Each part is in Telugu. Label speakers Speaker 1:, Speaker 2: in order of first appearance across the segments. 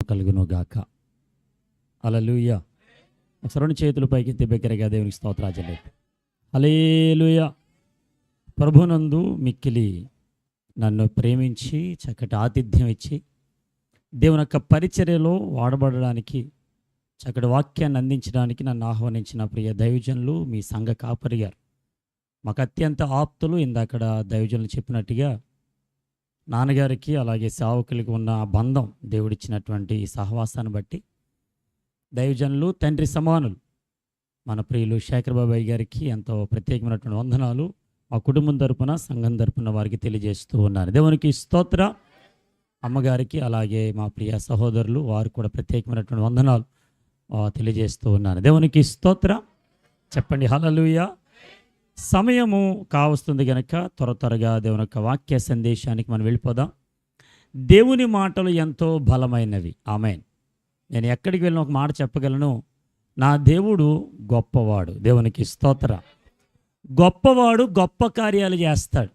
Speaker 1: కలుగును గాక. హల్లెలూయా. ఒకసారి రెండు చేతులు పైకెత్తి బిగ్గరగా దేవునికి స్తోత్రాలు. హల్లెలూయా. ప్రభునందు మిక్కిలి నన్ను ప్రేమించి చక్కటి ఆతిథ్యం ఇచ్చి దేవుని యొక్క పరిచర్యలో వాడబడడానికి చక్కటి వాక్యాన్ని అందించడానికి నన్ను ఆహ్వానించిన ప్రియ దైవజనులు మీ సంఘ కాపరి గారు, మాకు అత్యంత ఆప్తులు. ఇందాకడ దైవజనులు చెప్పినట్టుగా నాన్నగారికి అలాగే సేవకులకి ఉన్న బంధం దేవుడిచ్చినటువంటి ఈ సహవాసాన్ని బట్టి దైవజనులు తండ్రి సమానులు మన ప్రియులు శేఖర్ బాబాయ్ గారికి ఎంతో ప్రత్యేకమైనటువంటి వందనాలు మా కుటుంబం తరపున సంఘం తరపున వారికి తెలియజేస్తూ ఉన్నారు. దేవునికి స్తోత్ర. అమ్మగారికి అలాగే మా ప్రియ సహోదరులు వారు కూడా ప్రత్యేకమైనటువంటి వందనాలు తెలియజేస్తూ ఉన్నారు. దేవునికి స్తోత్ర. చెప్పండి హల్లెలూయా. సమయము కావస్తుంది గనక త్వరగా దేవుని యొక్క వాక్య సందేశానికి మనం వెళ్ళిపోదాం. దేవుని మాటలు ఎంతో బలమైనవి. ఆమేన్. నేను ఎక్కడికి వెళ్ళిన ఒక మాట చెప్పగలను, నా దేవుడు గొప్పవాడు. దేవునికి స్తోత్ర. గొప్పవాడు గొప్ప కార్యాలు చేస్తాడు.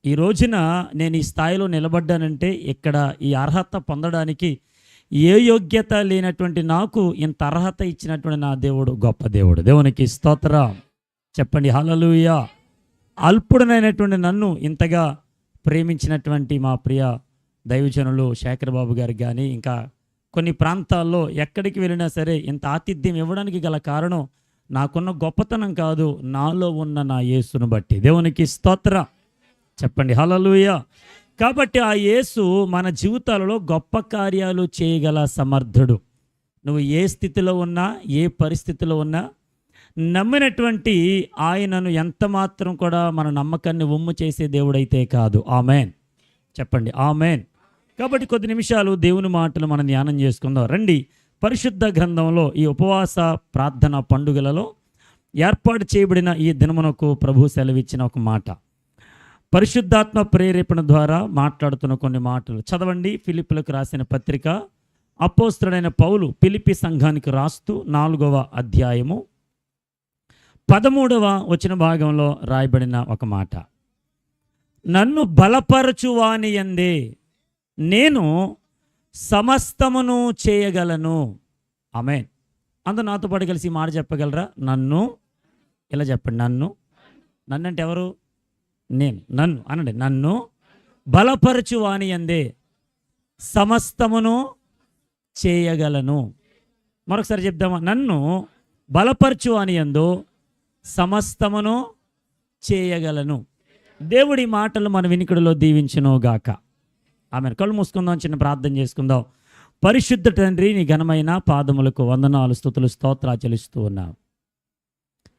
Speaker 1: ఈ రోజున నేను ఈ స్థాయిలో నిలబడ్డానంటే ఇక్కడ ఈ అర్హత పొందడానికి ఏ యోగ్యత లేనటువంటి నాకు ఇంత అర్హత ఇచ్చినటువంటి నా దేవుడు గొప్ప దేవుడు. దేవునికి స్తోత్ర. చెప్పండి హల్లెలూయా. అల్పుడనైనటువంటి నన్ను ఇంతగా ప్రేమించినటువంటి మా ప్రియ దైవజనులు శేఖర్ బాబు గారికి కానీ ఇంకా కొన్ని ప్రాంతాల్లో ఎక్కడికి వెళ్ళినా సరే ఇంత ఆతిథ్యం ఇవ్వడానికి గల కారణం నాకున్న గొప్పతనం కాదు, నాలో ఉన్న నా యేసును బట్టి. దేవునికి స్తోత్ర. చెప్పండి హల్లెలూయా. కాబట్టి ఆ యేసు మన జీవితాలలో గొప్ప కార్యాలు చేయగల సమర్థుడు. నువ్వు ఏ స్థితిలో ఉన్నా ఏ పరిస్థితిలో ఉన్నా నమ్మినటువంటి ఆయనను ఎంత మాత్రం కూడా మన నమ్మకాన్ని ఒమ్ము చేసే దేవుడైతే కాదు. ఆమెన్. చెప్పండి ఆమెన్. కాబట్టి కొద్ది నిమిషాలు దేవుని మాటలు మనం ధ్యానం చేసుకుందాం. రండి, పరిశుద్ధ గ్రంథంలో ఈ ఉపవాస ప్రార్థన పండుగలలో ఏర్పాటు చేయబడిన ఈ దినమునకు ప్రభు సెలవిచ్చిన ఒక మాట, పరిశుద్ధాత్మ ప్రేరేపణ ద్వారా మాట్లాడుతున్న కొన్ని మాటలు చదవండి. ఫిలిప్పీలకు రాసిన పత్రిక అపోస్తలుడైన పౌలు ఫిలిప్పీ సంఘానికి రాస్తూ 4వ అధ్యాయము 13వ వచన భాగంలో రాయబడిన ఒక మాట, నన్ను బలపరచువాని యందే నేను సమస్తమును చేయగలను. ఆమేన్. అందరూ నాతో పాటు కలిసి మాట చెప్పగలరా? నన్ను. ఇలా చెప్పండి, నన్ను. నన్ను అంటే ఎవరు? నేను. నన్ను అనండి. నన్ను బలపరచువాని యందే సమస్తమును చేయగలను. మరొకసారి చెప్దామా? నన్ను బలపరచువాని యందు సమస్తమును చేయగలను. దేవుడి మాటలు మన వినికిడిలో దీవించును గాక. ఆమె కళ్ళు మూసుకుందాం, చిన్న ప్రార్థన చేసుకుందాం. పరిశుద్ధ తండ్రి, నీ ఘనమైన పాదములకు వందనాలు, స్తుతులు, స్తోత్రాలు చెల్లిస్తూ ఉన్నావు.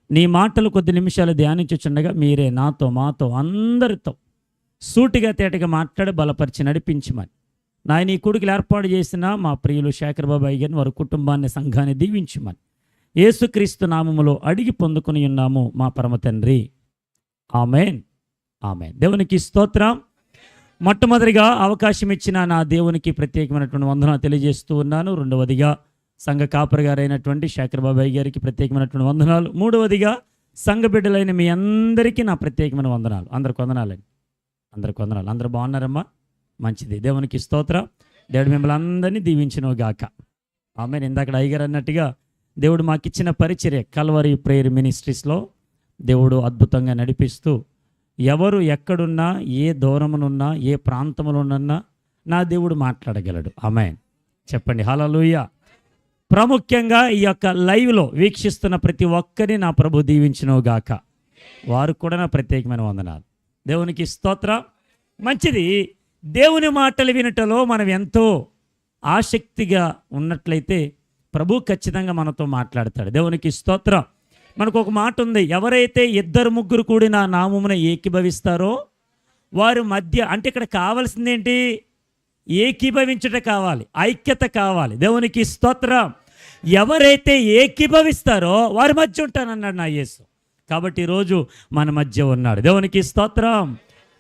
Speaker 1: నీ మాటలు కొద్ది నిమిషాలు ధ్యానించుచుండగా మీరే నాతో మాతో అందరితో సూటిగా తేటగా మాట్లాడి బలపరిచి నడిపించమని నాయన నీ కొడుకులు ఏర్పాటు చేసిన మా ప్రియులు శేఖర్ బాబాయ్ గారిని వారి కుటుంబాన్ని సంఘాన్ని దీవించమని యేసుక్రీస్తు నామములో అడిగి పొందుకుని ఉన్నాము మా పరమ తండ్రి. ఆమేన్. ఆమేన్. దేవునికి స్తోత్రం. మొట్టమొదటిగా అవకాశం ఇచ్చిన నా దేవునికి ప్రత్యేకమైనటువంటి వందనాలు తెలియజేస్తూ ఉన్నాను. రెండవదిగా సంఘ కాపరి గారైనటువంటి శేఖర్ బాబాయ్ గారికి ప్రత్యేకమైనటువంటి వందనాలు. మూడవదిగా సంఘ బిడ్డలైన మీ అందరికీ నా ప్రత్యేకమైన వందనాలు. అందరికి వందనాలండి. అందరికి వందనాలు. అందరూ బాగున్నారమ్మా? మంచిది. దేవునికి స్తోత్రం. దేవుడు మిమ్మల్ని అందరినీ దీవించును గాక. ఆమేన్. ఇందాక అయ్యగారు అన్నట్టుగా దేవుడు మాకు ఇచ్చిన పరిచర్య కల్వరీ ప్రేయర్ మినిస్ట్రీస్లో దేవుడు అద్భుతంగా నడిపిస్తూ ఎవరు ఎక్కడున్నా ఏ దూరమునున్నా ఏ ప్రాంతంలోనున్నా నా దేవుడు మాట్లాడగలడు. ఆమేన్. చెప్పండి హల్లెలూయా. ప్రాముఖ్యంగా ఈ యొక్క లైవ్లో వీక్షిస్తున్న ప్రతి ఒక్కరిని నా ప్రభు దీవించును గాక. వారు కూడా నా ప్రత్యేకమైన వందనాలు. దేవునికి స్తోత్రం. మంచిది. దేవుని మాటలు వినటంలో మనం ఎంతో ఆసక్తిగా ఉన్నట్లయితే ప్రభు ఖచ్చితంగా మనతో మాట్లాడతాడు. దేవునికి స్తోత్రం. మనకు ఒక మాట ఉంది, ఎవరైతే 2-3 కూడి నా నామమున ఏకీభవిస్తారో వారి మధ్య, అంటే ఇక్కడ కావాల్సిందేంటి? ఏకీభవించుట కావాలి, ఐక్యత కావాలి. దేవునికి స్తోత్రం. ఎవరైతే ఏకీభవిస్తారో వారి మధ్య ఉంటానన్నాడు నా యేసు. కాబట్టి ఈరోజు మన మధ్య ఉన్నాడు. దేవునికి స్తోత్రం.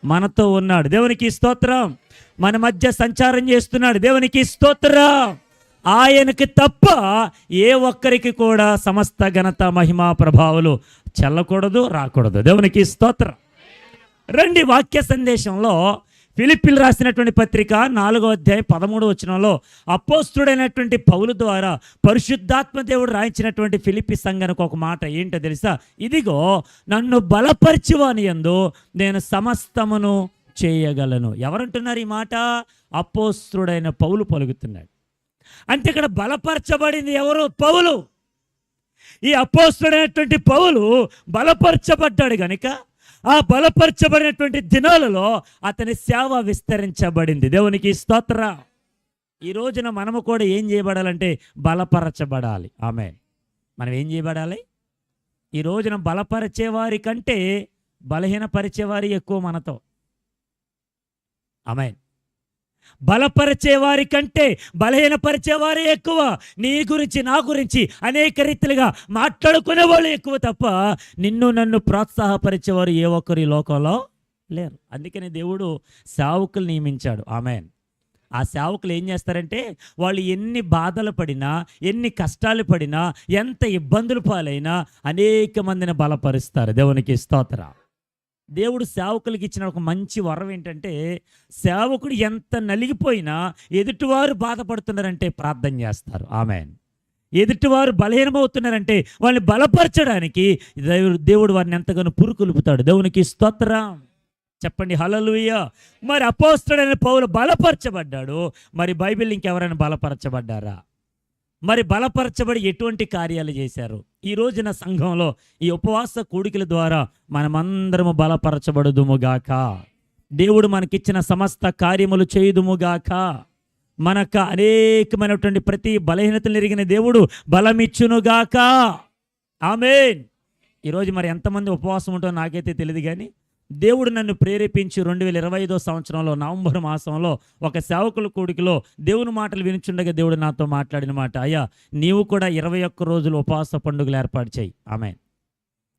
Speaker 1: మనతో ఉన్నాడు. దేవునికి స్తోత్రం. మన మధ్య సంచారం చేస్తున్నాడు. దేవునికి స్తోత్రం. ఆయనకి తప్ప ఏ ఒక్కరికి కూడా సమస్త ఘనత మహిమా ప్రభావాలు చెల్లకూడదు, రాకూడదు. దేవునికి స్తోత్రం. రండి, వాక్య సందేశంలో ఫిలిప్పీలు రాసినటువంటి పత్రిక 4వ అధ్యాయం 13వ వచనంలో అపోస్తుడైనటువంటి పౌలు ద్వారా పరిశుద్ధాత్మ దేవుడు రాయించినటువంటి ఫిలిప్పీ సంఘానికి ఒక మాట ఏంటో తెలుసా? ఇదిగో నన్ను బలపరచువాని యందు నేను సమస్తమును చేయగలను. ఎవరంటున్నారు ఈ మాట? అపోస్తుడైన పౌలు పలుకుతున్నాడు. అంటే ఇక్కడ బలపరచబడింది ఎవరు? పౌలు. ఈ అపోస్తుడైనటువంటి పౌలు బలపరచబడ్డాడు గనుక ఆ బలపరచబడినటువంటి దినాలలో అతని సేవ విస్తరించబడింది. దేవునికి స్తోత్రం. ఈ రోజున మనము కూడా ఏం చేయబడాలంటే బలపరచబడాలి. ఆమేన్. మనం ఏం చేయబడాలి? ఈ రోజున బలపరిచేవారి కంటే బలహీనపరిచేవారి ఎక్కువ మనతో. ఆమేన్. బలపరిచేవారి కంటే బలహీనపరిచేవారే ఎక్కువ. నీ గురించి నా గురించి అనేక రీతిలుగా మాట్లాడుకునే వాళ్ళు ఎక్కువ తప్ప నిన్ను నన్ను ప్రోత్సాహపరిచేవారు ఏ ఒక్కరు ఈ లోకంలో లేరు. అందుకని దేవుడు సేవకులు నియమించాడు. ఆమేన్. ఆ సేవకులు ఏం చేస్తారంటే వాళ్ళు ఎన్ని బాధలు పడినా, ఎన్ని కష్టాలు పడినా, ఎంత ఇబ్బందులు పాలైనా అనేక మందిని బలపరుస్తారు. దేవునికి స్తోత్రం. దేవుడు సేవకులకి ఇచ్చిన ఒక మంచి వరం ఏంటంటే సేవకుడు ఎంత నలిగిపోయినా ఎదుటివారు బాధపడుతున్నారంటే ప్రార్థన చేస్తారు. ఆమేన్. ఎదుటివారు బలహీనమవుతున్నారంటే వాళ్ళని బలపరచడానికి దేవుడు వారిని ఎంతగానో పురుకొల్పుతాడు. దేవునికి స్తోత్రం. చెప్పండి హల్లెలూయా. మరి అపోస్తలుడైన పౌలు బలపరచబడ్డాడు. మరి బైబిల్ ఇంకెవరైనా బలపరచబడ్డారా? మరి బలపరచబడి ఎటువంటి కార్యాలు చేశారు? ఈ రోజున సంఘంలో ఈ ఉపవాస కూడికల ద్వారా మనమందరము బలపరచబడుదుముగాక. దేవుడు మనకిచ్చిన సమస్త కార్యములు చేయుదుముగాక. మనకు అనేకమైనటువంటి ప్రతి బలహీనతలు ఎరిగిన దేవుడు బలమిచ్చునుగాక. ఆమేన్. ఈరోజు మరి ఎంతమంది ఉపవాసం ఉంటుందో నాకైతే తెలియదు, కానీ దేవుడు నన్ను ప్రేరేపించి 2025 సంవత్సరంలో నవంబర్ మాసంలో ఒక సేవకుల కూడికలో దేవుని మాటలు వినుచుండగా దేవుడు నాతో మాట్లాడిన మాట, అయ్యా నీవు కూడా 21 రోజులు ఉపవాస పండుగలు ఏర్పాటు చేయి. ఆమేన్.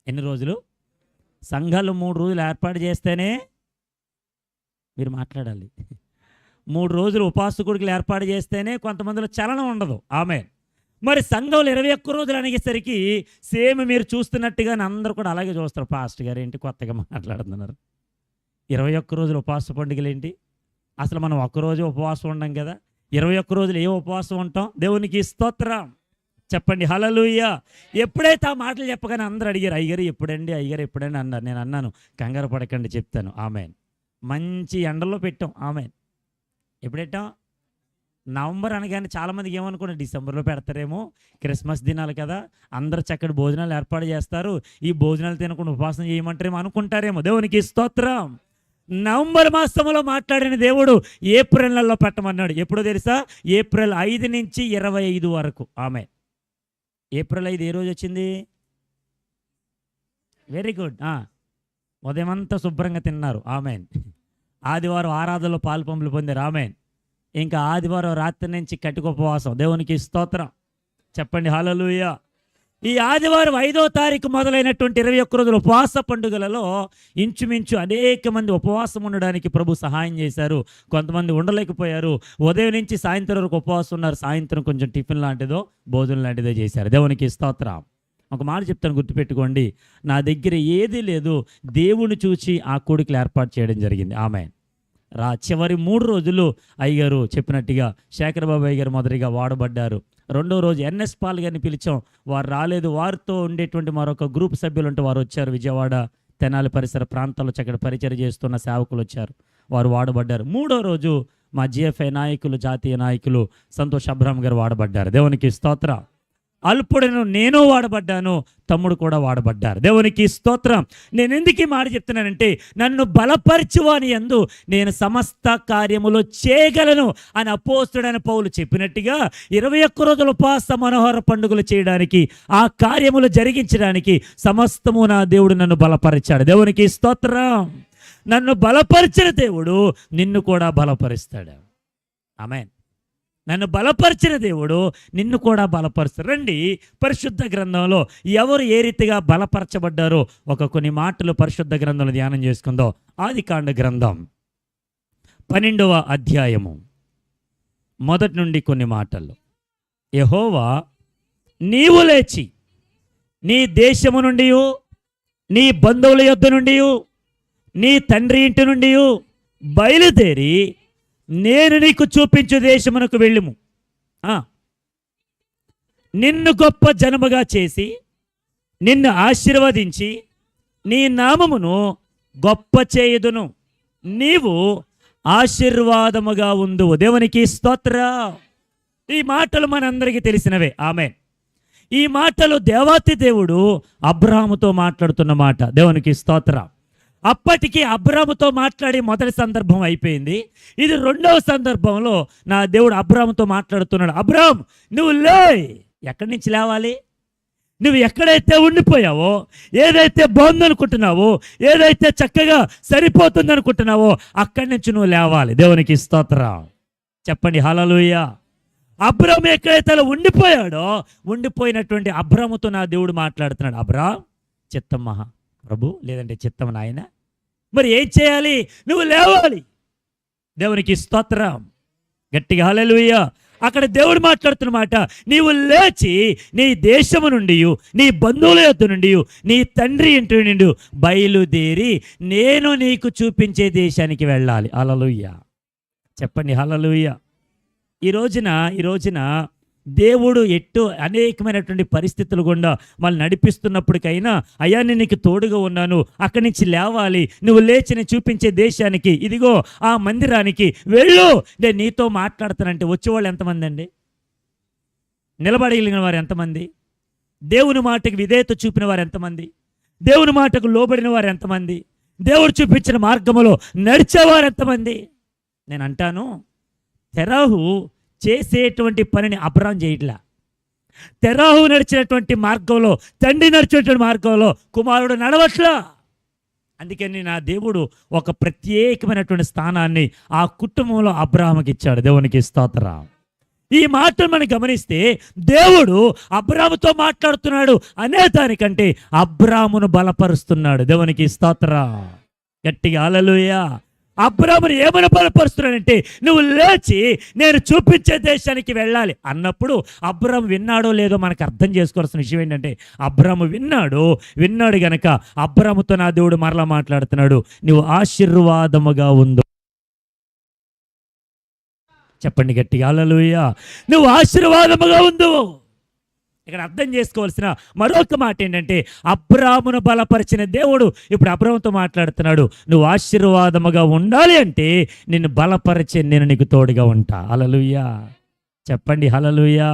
Speaker 1: ఎన్ని రోజులు? సంఘాలు 3 రోజులు ఏర్పాటు చేస్తేనే మీరు మాట్లాడాలి. 3 రోజులు ఉపవాస కూడికలు ఏర్పాటు చేస్తేనే కొంతమందిలో చలనం ఉండదు. ఆమేన్. మరి సంఘంలో 21 రోజులు అనేసరికి సేమ్ మీరు చూస్తున్నట్టుగా అందరూ కూడా అలాగే చూస్తారు. పాస్టర్ గారు ఏంటి కొత్తగా మాట్లాడుతున్నారు? 21 రోజులు ఉపవాస పండుగలు ఏంటి? అసలు మనం ఒక్కరోజు ఉపవాసం ఉండం కదా. 21 రోజులు ఏ ఉపవాసం ఉంటాం? దేవునికి స్తోత్రం. చెప్పండి హల్లెలూయా. ఎప్పుడైతే ఆ మాటలు చెప్పగానే అందరూ అడిగారు, అయ్యగారు ఎప్పుడండి, అయ్యగారు ఎప్పుడండి అన్నారు. నేను అన్నాను, కంగారు పడకండి చెప్తాను. ఆమేన్. మంచి ఎండలో పెట్టాం. ఆమేన్. ఎప్పుడు పెట్టాం? నవంబర్ అనగానే చాలామందికి ఏమనుకున్నారు, డిసెంబర్లో పెడతారేమో, క్రిస్మస్ దినాలు కదా, అందరూ చక్కటి భోజనాలు ఏర్పాటు చేస్తారు, ఈ భోజనాలు తినకుండా ఉపవాసం చేయమంటారేమో అనుకుంటారేమో. దేవునికి స్తోత్రం. నవంబర్ మాసంలో మాట్లాడిన దేవుడు ఏప్రిల్ నెలలో పెట్టమన్నాడు. ఎప్పుడో తెలుసా? ఏప్రిల్ 5 నుంచి 25 వరకు. ఆమె ఏప్రిల్ 5 ఏ రోజు వచ్చింది? Very good. ఉదయం అంతా శుభ్రంగా తిన్నారు. ఆమెన్. ఆదివారం ఆరాధనలో పాలు పంపులు పొందారు. ఆమెన్. ఇంకా ఆదివారం రాత్రి నుంచి కటిక ఉపవాసం. దేవునికి స్తోత్రం. చెప్పండి హల్లెలూయా. ఈ ఆదివారం 5వ తారీఖు మొదలైనటువంటి 21 రోజుల ఉపవాస పండుగలలో ఇంచుమించు అనేక మంది ఉపవాసం ఉండడానికి ప్రభు సహాయం చేశారు. కొంతమంది ఉండలేకపోయారు. ఉదయం నుంచి సాయంత్రం వరకు ఉపవాసం ఉన్నారు. సాయంత్రం కొంచెం టిఫిన్ లాంటిదో భోజనం లాంటిదో చేశారు. దేవునికి స్తోత్రం. ఒక మాట చెప్తాను, గుర్తుపెట్టుకోండి. నా దగ్గర ఏదీ లేదు, దేవుని చూసి ఆ కోడికలు ఏర్పాటు చేయడం జరిగింది. ఆమెన్. చివరి 3 రోజులు అయ్యగారు చెప్పినట్టుగా శేఖర్ బాబు అయ్యగారు మొదటిగా వాడబడ్డారు. 2వ రోజు ఎన్ఎస్ పాల్ గారిని పిలిచాం, వారు రాలేదు. వారితో ఉండేటువంటి మరొక గ్రూప్ సభ్యులు ఉంటే వారు వచ్చారు. విజయవాడ, తెనాలి పరిసర ప్రాంతాల్లో చక్కటి పరిచయం చేస్తున్న సేవకులు వచ్చారు, వారు వాడబడ్డారు. 3వ రోజు మా జిఎఫ్ఐ నాయకులు, జాతీయ నాయకులు సంతోష్ అబ్రహాం గారు వాడబడ్డారు. దేవునికి స్తోత్రం. అల్పుడను నేను వాడబడ్డాను, తమ్ముడు కూడా వాడబడ్డారు. దేవునికి స్తోత్రం. నేను ఎందుకు ఈ మాట చెప్తున్నానంటే, నన్ను బలపరచువాని యందు నేను సమస్త కార్యములు చేయగలను అని అపోస్తలుడైన పౌలు చెప్పినట్టుగా 21 రోజుల ఉపవాస మనోహర పండుగలు చేయడానికి, ఆ కార్యములు జరిగించడానికి సమస్తము నా దేవుడు నన్ను బలపరిచాడు. దేవునికి స్తోత్రం. నన్ను బలపరిచిన దేవుడు నిన్ను కూడా బలపరుస్తాడు. ఆమేన్. నన్ను బలపరిచిన దేవుడు నిన్ను కూడా బలపరుస్తాడు. రండి, పరిశుద్ధ గ్రంథంలో ఎవరు ఏ రీతిగా బలపరచబడ్డారో కొన్ని మాటలు పరిశుద్ధ గ్రంథంలో ధ్యానం చేసుకుందాం. ఆదికాండ గ్రంథం 12వ అధ్యాయము మొదటి నుండి కొన్ని మాటలు. యెహోవా నీవు లేచి నీ దేశము నుండి, నీ బంధువుల యొద్ద నుండి, నీ తండ్రి ఇంటి నుండి, బయలుదేరి నేను నీకు చూపించు దేశమునకు వెళ్ళుము. నిన్ను గొప్ప జనముగా చేసి నిన్ను ఆశీర్వదించి నీ నామమును గొప్ప చేయుదును. నీవు ఆశీర్వాదముగా ఉందువు. దేవునికి స్తోత్రం. ఈ మాటలు మనందరికీ తెలిసినవే. ఆమేన్. ఈ మాటలు దేవాతి దేవుడు అబ్రహాముతో మాట్లాడుతున్న మాట. దేవునికి స్తోత్రం. అప్పటికి అబ్రాముతో మాట్లాడి మొదటి సందర్భం అయిపోయింది. ఇది రెండవ సందర్భంలో నా దేవుడు అబ్రాముతో మాట్లాడుతున్నాడు. అబ్రామ్, నువ్వు లే. ఎక్కడి నుంచి లేవాలి? నువ్వు ఎక్కడైతే ఉండిపోయావో, ఏదైతే బాగుందనుకుంటున్నావో, ఏదైతే చక్కగా సరిపోతుంది అనుకుంటున్నావో అక్కడి నుంచి నువ్వు లేవాలి. దేవునికి స్తోత్రం. చెప్పండి హల్లెలూయా. అబ్రాము ఎక్కడైతే ఉండిపోయాడో, ఉండిపోయినటువంటి అబ్రాముతో నా దేవుడు మాట్లాడుతున్నాడు. అబ్రామ్, చిత్తం మహా ప్రభు, లేదంటే చిత్తం నాయన, మరి ఏం చేయాలి? నువ్వు లేవాలి. దేవునికి స్తోత్రం. గట్టిగా హల్లెలూయా. అక్కడ దేవుడు మాట్లాడుతున్న మాట, నీవు లేచి నీ దేశము నుండి, నీ బంధువుల యొద్ద నుండి, నీ తండ్రి ఇంటి నుండి బయలుదేరి నేను నీకు చూపించే దేశానికి వెళ్ళాలి. హల్లెలూయా. చెప్పండి హల్లెలూయా. ఈ రోజున దేవుడు అనేకమైనటువంటి పరిస్థితులు గుండా మళ్ళీ నడిపిస్తున్నప్పటికైనా, అయ్యా నేను నీకు తోడుగా ఉన్నాను, అక్కడి నుంచి లేవాలి, నువ్వు లేచి నేను చూపించే దేశానికి, ఇదిగో ఆ మందిరానికి వెళ్ళు, నేను నీతో మాట్లాడుతానంటే వచ్చేవాళ్ళు ఎంతమంది అండి? నిలబడగలిగిన వారు ఎంతమంది? దేవుని మాటకు విధేయత చూపిన వారు ఎంతమంది? దేవుని మాటకు లోబడిన వారు ఎంతమంది? దేవుడు చూపించిన మార్గములో నడిచేవారు ఎంతమంది? నేను అంటాను, తెరాహు చేసేటువంటి పనిని అబ్రాం చేయట్లా. తెరాహు నడిచినటువంటి మార్గంలో, తండ్రి నడిచినటువంటి మార్గంలో కుమారుడు నడవట్లా. అందుకని నా దేవుడు ఒక ప్రత్యేకమైనటువంటి స్థానాన్ని ఆ కుటుంబంలో అబ్రాహాముకి ఇచ్చాడు. దేవునికి స్తోత్రం. ఈ మాటను మనం గమనిస్తే దేవుడు అబ్రాముతో మాట్లాడుతున్నాడు అనే దానికంటే అబ్రామును బలపరుస్తున్నాడు. దేవునికి స్తోత్రం. గట్టిగా హల్లెలూయా. అబ్రామును ఏమని బలపరుస్తున్నాడంటే, నువ్వు లేచి నేను చూపించే దేశానికి వెళ్ళాలి అన్నప్పుడు అబ్రాము విన్నాడో లేదో మనకు అర్థం చేసుకోవాల్సిన విషయం ఏంటంటే, అబ్రాము విన్నాడు గనక అబ్రాముతో నా దేవుడు మరలా మాట్లాడుతున్నాడు, నువ్వు ఆశీర్వాదముగా ఉందో. చెప్పండి గట్టిగా హల్లెలూయా. నువ్వు ఆశీర్వాదముగా ఉందో. ఇక్కడ అర్థం చేసుకోవాల్సిన మరొక మాట ఏంటంటే, అబ్రామును బలపరిచిన దేవుడు ఇప్పుడు అబ్రాముతో మాట్లాడుతున్నాడు, నువ్వు ఆశీర్వాదముగా ఉండాలి అంటే నిన్ను బలపరిచే నేను నీకు తోడుగా ఉంటా. హల్లెలూయా. చెప్పండి హల్లెలూయా.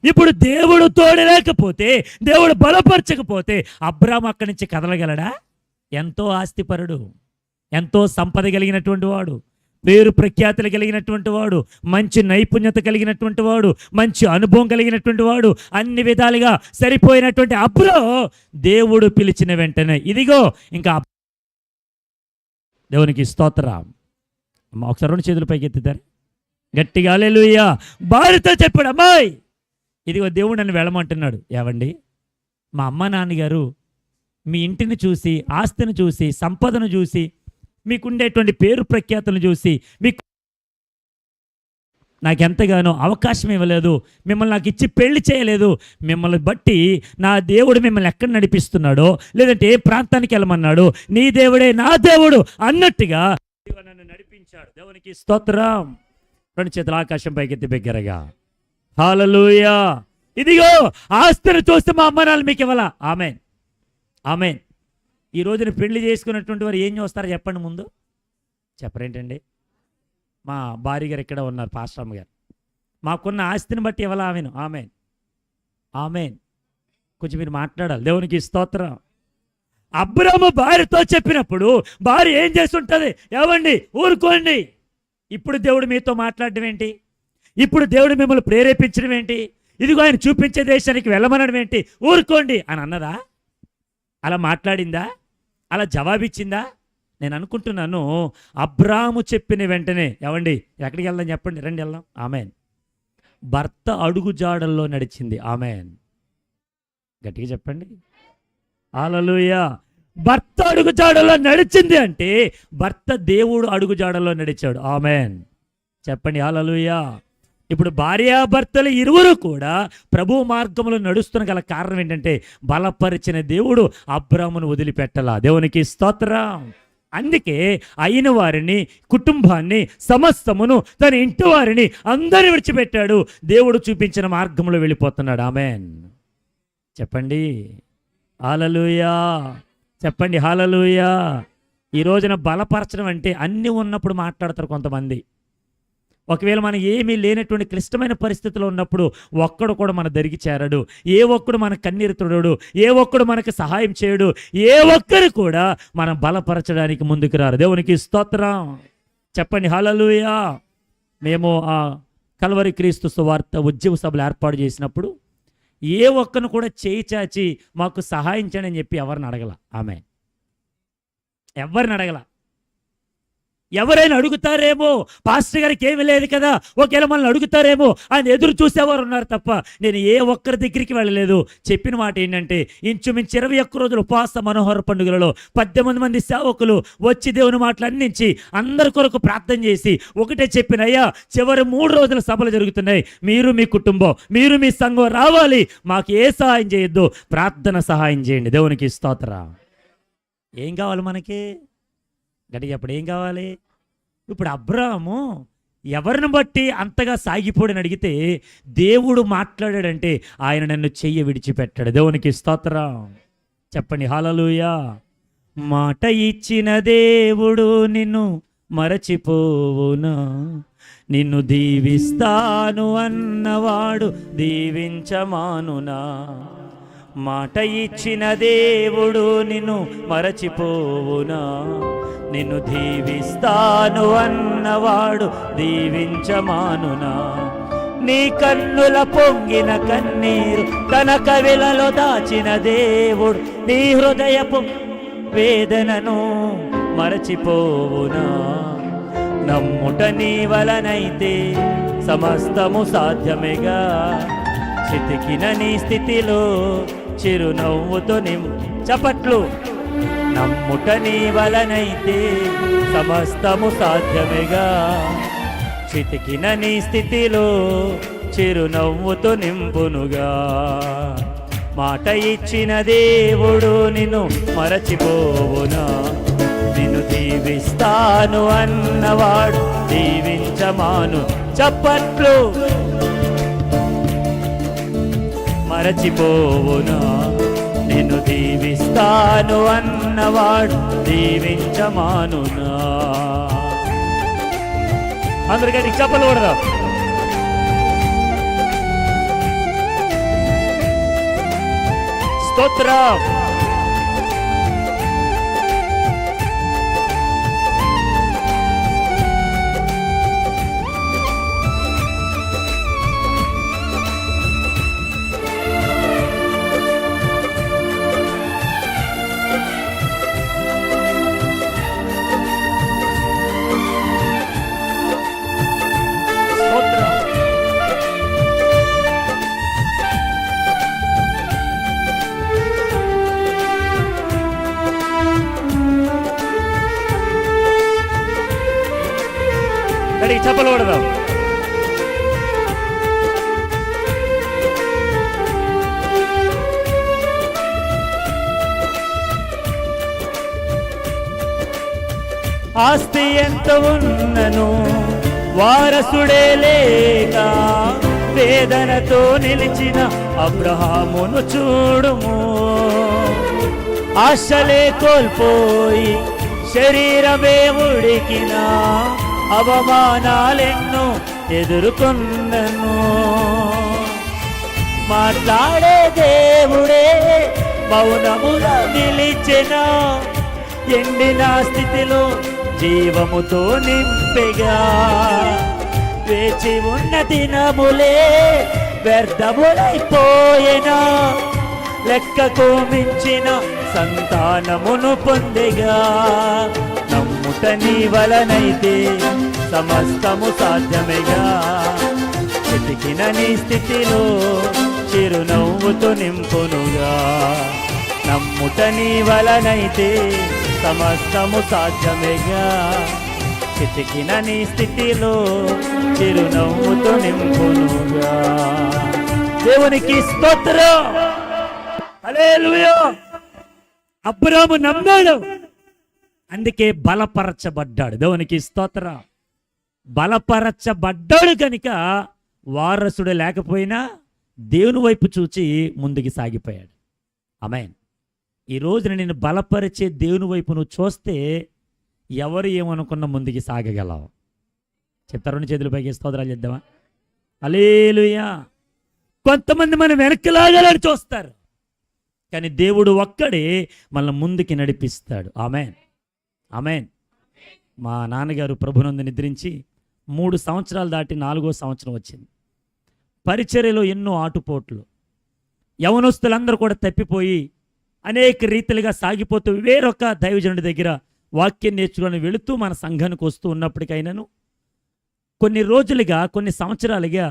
Speaker 1: ఇప్పుడు దేవుడు తోడు లేకపోతే, దేవుడు బలపరచకపోతే అబ్రాము అక్కడి నుంచి కదలగలడా? ఎంతో ఆస్తిపరుడు, ఎంతో సంపద కలిగినటువంటి వాడు, పేరు ప్రఖ్యాతులు కలిగినటువంటి వాడు, మంచి నైపుణ్యత కలిగినటువంటి వాడు, మంచి అనుభవం కలిగినటువంటి వాడు, అన్ని విధాలుగా సరిపోయినటువంటి అబ్రాము దేవుడు పిలిచిన వెంటనే ఇదిగో ఇంకా దేవునికి స్తోత్రం. ఒకసారి రెండు చేతులు పైకి ఎత్తుతారు గట్టిగా హల్లెలూయా. భార్యతో చెప్పాడు, అమ్మాయి ఇదిగో దేవుడు నన్ను వెళ్ళమంటున్నాడు. ఏవండి, మా అమ్మ నాన్నగారు మీ ఇంటిని చూసి, ఆస్తిని చూసి, సంపదను చూసి, మీకుండేటువంటి పేరు ప్రఖ్యాతులను చూసి మీకు నాకెంతగానో అవకాశం ఇవ్వలేదు, మిమ్మల్ని నాకు ఇచ్చి పెళ్లి చేయలేదు, మిమ్మల్ని బట్టి నా దేవుడు మిమ్మల్ని ఎక్కడ నడిపిస్తున్నాడో, లేదంటే ఏ ప్రాంతానికి వెళ్ళమన్నాడు, నీ దేవుడే నా దేవుడు అన్నట్టుగా నన్ను నడిపించాడు. దేవునికి స్తోత్రం. రెండు చేతుల ఆకాశం పైకెత్తి బిగ్గరగా హల్లెలూయా. ఇదిగో ఆస్తిని చూస్తే మా అమ్మ నాన్న మీకు ఇవ్వాలా? ఆమేన్, ఆమేన్. ఈ రోజున పెళ్లి చేసుకున్నటువంటి వారు ఏం చూస్తారో చెప్పండి. ముందు చెప్పరేంటండి? మా భార్య గారు ఇక్కడ ఉన్నారు, పాస్టర్ అమ్మ గారు. మాకున్న ఆస్తిని బట్టి ఇవ్వాలా? ఆమెను. ఆమేన్, ఆమేన్. కొంచెం మీరు మాట్లాడాలి. దేవునికి స్తోత్రం. అబ్రాము భార్యతో చెప్పినప్పుడు భార్య ఏం చేస్తుంటుంది? ఏవండి ఊరుకోండి, ఇప్పుడు దేవుడు మీతో మాట్లాడడం ఏంటి? ఇప్పుడు దేవుడు మిమ్మల్ని ప్రేరేపించడం ఏంటి? ఇదిగో ఆయన చూపించే దేశానికి వెళ్ళమనడం ఏంటి? ఊరుకోండి అని అన్నదా? అలా మాట్లాడిందా? అలా జవాబిచ్చిందా? నేను అనుకుంటున్నాను అబ్రాము చెప్పిన వెంటనే, ఏవండి ఎక్కడికి వెళ్దాం చెప్పండి, రండి వెళ్దాం. ఆమేన్. భర్త అడుగు జాడల్లో నడిచింది. ఆమేన్. గట్టిగా చెప్పండి హల్లెలూయా. భర్త అడుగు జాడల్లో నడిచింది అంటే భర్త దేవుడు అడుగు జాడల్లో నడిచాడు. ఆమేన్. చెప్పండి హల్లెలూయా. ఇప్పుడు భార్యాభర్తలు ఇరువురు కూడా ప్రభు మార్గంలో నడుస్తున్న గల కారణం ఏంటంటే, బలపరిచిన దేవుడు అబ్రామును వదిలిపెట్టలా. దేవునికి స్తోత్రం. అందుకే అయిన వారిని, కుటుంబాన్ని, సమస్తమును, తన ఇంటి వారిని అందరిని విడిచిపెట్టాడు. దేవుడు చూపించిన మార్గంలో వెళ్ళిపోతున్నాడు. ఆమేన్. చెప్పండి హల్లెలూయా. చెప్పండి హల్లెలూయా. ఈ రోజున బలపరచడం అంటే అన్నీ ఉన్నప్పుడు మాట్లాడతారు కొంతమంది. ఒకవేళ మనం ఏమీ లేనటువంటి క్లిష్టమైన పరిస్థితుల్లో ఉన్నప్పుడు ఒక్కడు కూడా మన దరికి చేరడు, ఏ ఒక్కడు మన కన్నీరు తుడడు, ఏ ఒక్కడు మనకు సహాయం చేయడు, ఏ ఒక్కరు కూడా మనం బలపరచడానికి ముందుకు రారు. దేవునికి స్తోత్రం. చెప్పండి హల్లెలూయా. మేము ఆ కల్వరి క్రీస్తు సువార్త ఉద్యమ సభలు ఏర్పాటు చేసినప్పుడు ఏ ఒక్కను కూడా చేయి చాచి మాకు సహాయం చేయండి అని చెప్పి ఎవరిని అడగల. ఆమె ఎవరిని అడగల. ఎవరైనా అడుగుతారేమో, పాస్టర్ గారికి ఏమీ లేదు కదా, ఒకవేళ మనల్ని అడుగుతారేమో ఆయన ఎదురు చూసేవారు ఉన్నారు తప్ప నేను ఏ ఒక్కరి దగ్గరికి వెళ్ళలేదు. చెప్పిన మాట ఏంటంటే, ఇంచుమించు 21 రోజులు ఉపవాస మనోహర పండుగలలో 18 మంది సేవకులు వచ్చి దేవుని మాటలు అందించి అందరి కొరకు ప్రార్థన చేసి ఒకటే చెప్పిన, అయ్యా చివరి 3 రోజుల సభలు జరుగుతున్నాయి, మీరు మీ కుటుంబం, మీరు మీ సంఘం రావాలి, మాకు ఏ సహాయం చేయొద్దు, ప్రార్థన సహాయం చేయండి. దేవునికి స్తోత్రం. ఏం కావాలి మనకి? గట్టిగా చెప్పండి, ఏం కావాలి? ఇప్పుడు అబ్రాహాము ఎవరిని బట్టి అంతగా సాగిపోడని అడిగితే దేవుడు మాట్లాడాడంటే ఆయన నన్ను చెయ్యి విడిచిపెట్టాడు. దేవునికి స్తోత్రం. చెప్పండి హల్లెలూయా. మాట ఇచ్చిన దేవుడు నిన్ను మరచిపోవునా, నిన్ను దీవిస్తాను అన్నవాడు దీవించమానునా. మాట ఇచ్చిన దేవుడు నిన్ను మరచిపోవునా, నిన్ను దీవిస్తాను అన్నవాడు దీవించమానునా. నీ కన్నుల పొంగిన కన్నీరు తన కవిలలో దాచిన దేవుడు నీ హృదయపు వేదనను మరచిపోవునా. నమ్ముట నీ వలనైతే సమస్తము సాధ్యమేగా, చితికిన నీ స్థితిలో చిరునవ్వుతో చప్పట్లు. నమ్ముట నీ వలనైతే సమస్తము సాధ్యమేగా, చితికిన నీ స్థితిలో చిరునవ్వుతో నింపునుగా. మాట ఇచ్చిన దేవుడు నిన్ను మరచిపోవునా, నిన్ను దీవిస్తాను అన్నవాడు దీవించమాను. చప్పట్లు. మరచిపోవునా, నిన్ను దీవిస్తాను అన్నవాడు దీవించమానునా. అందరికీ చప్పలు కొడదాం. స్తోత్రం. చప్పలు కొడదాం. ఆస్తి ఎంత ఉన్నను వారసుడే లేక వేదనతో నిలిచిన అబ్రహామును చూడుము. ఆశలే కోల్పోయి శరీరమే ఉడికినా అవమానాలెన్నో ఎదుర్కొన్నను. మాట్లాడే దేవుడే మౌనముగా నిలిచెనా, ఎండిన స్థితిలో జీవముతో నింపెగా. వేచి ఉన్న దినములే వ్యర్థములైపోయేనా, లెక్కకు మించిన సంతానమును పొందెగా. నమ్ముట నీ వలనైతే సమస్తము సాధ్యమేగా, చితికిన నీ స్థితిలో చిరునవ్వుతో నింపునుగా. నమ్ముట నీ వలనైతే సమస్తము సాధ్యమేగా, చితికిన నీ స్థితిలో చిరునవ్వుతో నింపునుగా. దేవునికి స్తోత్రం. హల్లెలూయా. అబ్రాహాము నమ్మాడు. అందుకే బలపరచబడ్డాడు. దేవునికి స్తోత్రం. బలపరచబడ్డాడు కనుక వారసుడు లేకపోయినా దేవుని వైపు చూచి ముందుకు సాగిపోయాడు. ఆమేన్. ఈ రోజున నేను బలపరిచే దేవుని వైపు నువ్వు చూస్తే ఎవరు ఏమనుకున్న ముందుకు సాగగలవు. చెప్తారు చేతుల పైకి స్తోత్రాలు చేద్దామా? హల్లెలూయా. కొంతమంది మనం వెనక్కి లాగాలని చూస్తారు, కానీ దేవుడు ఒక్కడే మనల్ని ముందుకి నడిపిస్తాడు. ఆమేన్, ఆమేన్. మా నాన్నగారు ప్రభునందు నిద్రించి 3 సంవత్సరాలు దాటి 4వ సంవత్సరం వచ్చింది. పరిచర్యలో ఎన్నో ఆటుపోట్లు, యవనస్తులందరూ కూడా తప్పిపోయి అనేక రీతిలుగా సాగిపోతూ వేరొక దైవజనుడి దగ్గర వాక్యం నేర్చుకొని వెళుతూ మన సంఘానికి వస్తూ ఉన్నప్పటికైనాను కొన్ని రోజులుగా, కొన్ని సంవత్సరాలుగా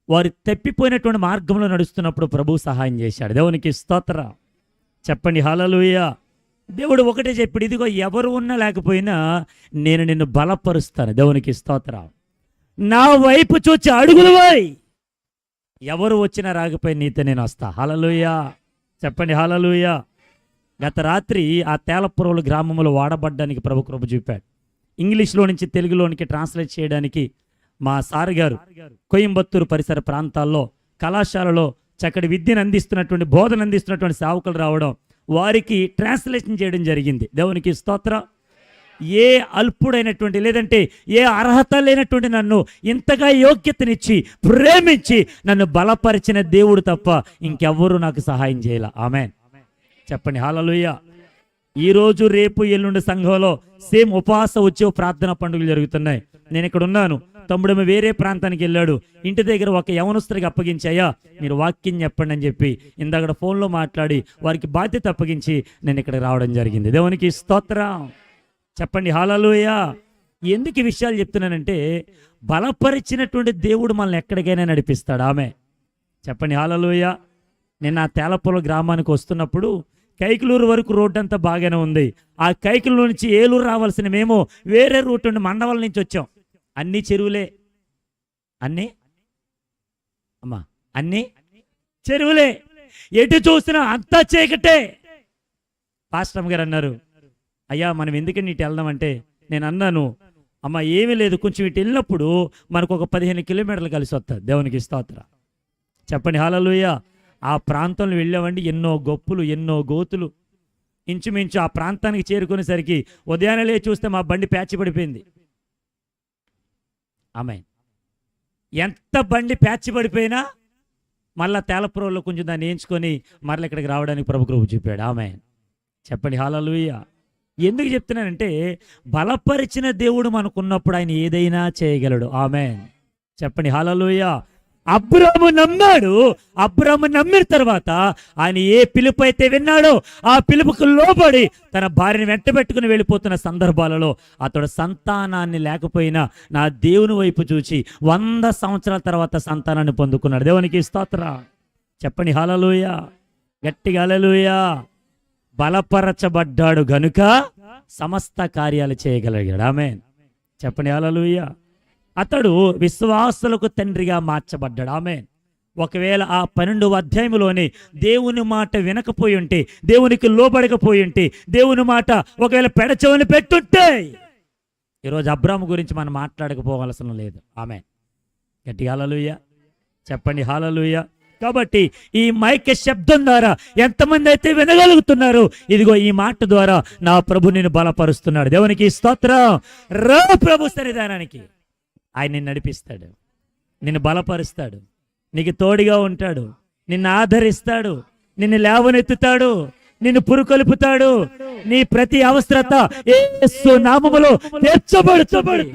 Speaker 1: వారు తప్పిపోయినటువంటి మార్గంలో నడుస్తున్నప్పుడు ప్రభువు సహాయం చేశాడు. దేవునికి స్తోత్రం. చెప్పండి హల్లెలూయా. దేవుడు ఒకటే చెప్పాడు, ఇదిగో ఎవరు ఉన్నా లేకపోయినా నేను నిన్ను బలపరుస్తాను. దేవునికి స్తోత్రం. నా వైపు చూచి అడుగులు వేయి, ఎవరు వచ్చినా రాకపోయి నీతో నేను వస్తా. హల్లెలూయా. చెప్పండి హల్లెలూయా. గత రాత్రి ఆ తేలపురవుల గ్రామంలో వాడబడ్డానికి ప్రభు కృప చూపాడు. ఇంగ్లీష్లో నుంచి తెలుగులోనికి ట్రాన్స్లేట్ చేయడానికి మా సార్ గారు కోయంబత్తూరు పరిసర ప్రాంతాల్లో కళాశాలలో చక్కటి విద్యను అందిస్తున్నటువంటి, బోధన అందిస్తున్నటువంటి సేవకులు రావడం, వారికి ట్రాన్స్లేషన్ చేయడం జరిగింది. దేవునికి స్తోత్రం. ఏ అల్పుడైనటువంటి, లేదంటే ఏ అర్హత లేనటువంటి నన్ను ఇంతగా యోగ్యతనిచ్చి ప్రేమించి నన్ను బలపరిచిన దేవుడు తప్ప ఇంకెవ్వరూ నాకు సహాయం చేయాల. ఆమేన్. చెప్పండి హల్లెలూయా. ఈరోజు రేపు ఎల్లుండి సంఘంలో సేమ్ ఉపవాస ఉత్సవ ప్రార్థన పండుగలు జరుగుతున్నాయి. నేను ఇక్కడ ఉన్నాను, తమ్ముడేమో వేరే ప్రాంతానికి వెళ్ళాడు. ఇంటి దగ్గర ఒక యవనస్తుడికి అప్పగించాయా, మీరు వాక్యం చెప్పండి అని చెప్పి ఇందాక ఫోన్లో మాట్లాడి వారికి బాధ్యత అప్పగించి నేను ఇక్కడికి రావడం జరిగింది. దేవునికి స్తోత్రం. చెప్పండి హల్లెలూయా. ఎందుకు ఈ విషయాలు చెప్తున్నానంటే బలపరిచినటువంటి దేవుడు మనల్ని ఎక్కడికైనా నడిపిస్తాడు. ఆమె చెప్పండి హల్లెలూయా. నేను ఆ తేలపుల గ్రామానికి వస్తున్నప్పుడు కైకలూరు వరకు రోడ్డు అంతా బాగానే ఉంది. ఆ కైకలూరు నుంచి ఏలూరు రావాల్సిన మేము వేరే రూట్ నుండి మండవాల నుంచి వచ్చాం. అన్ని చెరువులే, అన్నీ అమ్మా అన్నీ చెరువులే, ఎటు చూసినా అంతా చీకటే. పాస్టర్ గారు అన్నారు, అయ్యా మనం ఎందుకని ఇటు వెళ్దామంటే నేను అన్నాను, అమ్మ ఏమీ లేదు, కొంచెం ఇటు వెళ్ళినప్పుడు మనకు ఒక 15 కిలోమీటర్లు కలిసి వస్తుంది. దేవునికి స్తోత్రం. చెప్పండి హల్లెలూయా. ఆ ప్రాంతంలో వెళ్ళామండి, ఎన్నో గొప్పులు, ఎన్నో గోతులు. ఇంచుమించు ఆ ప్రాంతానికి చేరుకునేసరికి ఉదయాన్నే లేచి చూస్తే మా బండి ప్యాచి పడిపోయింది. ఆమె ఎంత బండి ప్యాచి పడిపోయినా మళ్ళా తేలపురంలో కొంచెం దాన్ని ఎంచుకొని మరలా ఇక్కడికి రావడానికి ప్రభు కృప చూపాడు. ఆమె చెప్పండి హల్లెలూయా. ఎందుకు చెప్తున్నానంటే బలపరిచిన దేవుడు మనకున్నప్పుడు ఆయన ఏదైనా చేయగలడు. ఆమె చెప్పండి హల్లెలూయా. అబ్రాము నమ్మాడు. అబ్రాము నమ్మిన తర్వాత ఆయన ఏ పిలుపు అయితే విన్నాడో ఆ పిలుపుకు లోబడి తన భార్యని వెంట పెట్టుకుని వెళ్ళిపోతున్న సందర్భాలలో అతడు సంతానాన్ని లేకపోయినా నా దేవుని వైపు చూచి 100 సంవత్సరాల తర్వాత సంతానాన్ని పొందుకున్నాడు. దేవునికి స్తోత్రం. చెప్పండి హల్లెలూయా. గట్టిగా హల్లెలూయా. బలపరచబడ్డాడు గనుక సమస్త కార్యాలు చేయగలిగాడు. ఆమేన్. చెప్పండి హల్లెలూయా. అతడు విశ్వాసులకు తండ్రిగా మార్చబడ్డాడు. ఆమేన్. ఒకవేళ ఆ 12వ అధ్యాయంలోనే దేవుని మాట వినకపోయి ఉంటే, దేవునికి లోబడకపోయి ఉంటే, దేవుని మాట ఒకవేళ పెడచెవిని పెట్టుంటే ఈరోజు అబ్రాము గురించి మనం మాట్లాడకపోవాల్సిన లేదు. ఆమేన్. గట్టిగా హల్లెలూయా. చెప్పండి హల్లెలూయా. కాబట్టి ఈ మైక్ శబ్దం ద్వారా ఎంతమంది అయితే వినగలుగుతున్నారు, ఇదిగో ఈ మాట ద్వారా నా ప్రభు నిన్ను బలపరుస్తున్నాడు. దేవునికి స్తోత్రం. రా ప్రభు సన్నిధానానికి. ఆయన నిన్ను నడిపిస్తాడు, నిన్ను బలపరుస్తాడు, నీకు తోడుగా ఉంటాడు, నిన్ను ఆదరిస్తాడు, నిన్ను లేవనెత్తుతాడు, నిన్ను పురుకొల్పుతాడు. నీ ప్రతి అవసరత యేసు నామములో తీర్చబడుతుంది.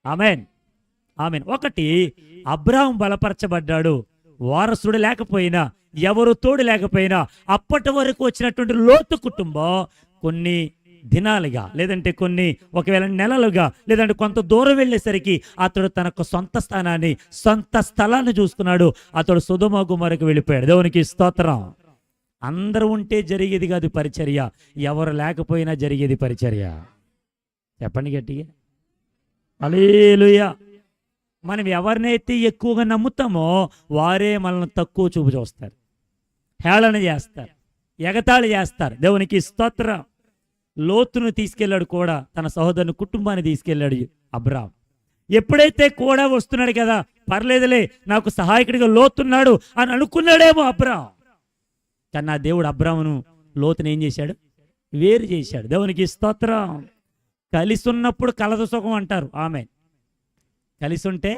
Speaker 1: ఆమేన్, ఆమేన్. ఒకటి, అబ్రాహాము బలపరచబడ్డాడు. వారసుడు లేకపోయినా, ఎవరు తోడు లేకపోయినా, అప్పటి వరకు వచ్చినటువంటి లోతు కుటుంబం కొన్ని దినాలుగా, లేదంటే కొన్ని ఒకవేళ నెలలుగా, లేదంటే కొంత దూరం వెళ్ళేసరికి అతడు తనకు సొంత స్థానాన్ని, సొంత స్థలాన్ని చూసుకున్నాడు. అతడు సొదొమ గొమొరకు వెళ్ళిపోయాడు. దేవునికి స్తోత్రం. అందరూ ఉంటే జరిగేది కాదు పరిచర్య, ఎవరు లేకపోయినా జరిగేది పరిచర్య. చెప్పండి గట్టిగా హల్లెలూయా. మనం ఎవరినైతే ఎక్కువగా నమ్ముతామో వారే మనల్ని తక్కువ చూపు చూస్తారు, హేళన చేస్తారు, ఎగతాళి చేస్తారు. దేవునికి స్తోత్రం. లోతును తీసుకెళ్ళాడు కూడా, తన సహోదరుని కుటుంబాన్ని తీసుకెళ్ళాడు అబ్రాం. ఎప్పుడైతే కూడా వస్తున్నాడు కదా, పర్లేదులే నాకు సహాయకుడిగా లోతున్నాడు అని అనుకున్నాడేమో అబ్రాం. కానీ ఆ దేవుడు అబ్రామును లోతుని ఏం చేశాడు? వేరు చేశాడు. దేవునికి స్తోత్రం. కలిసి ఉన్నప్పుడు కలదు సుఖం అంటారు. ఆమేన్. కలిసి ఉంటే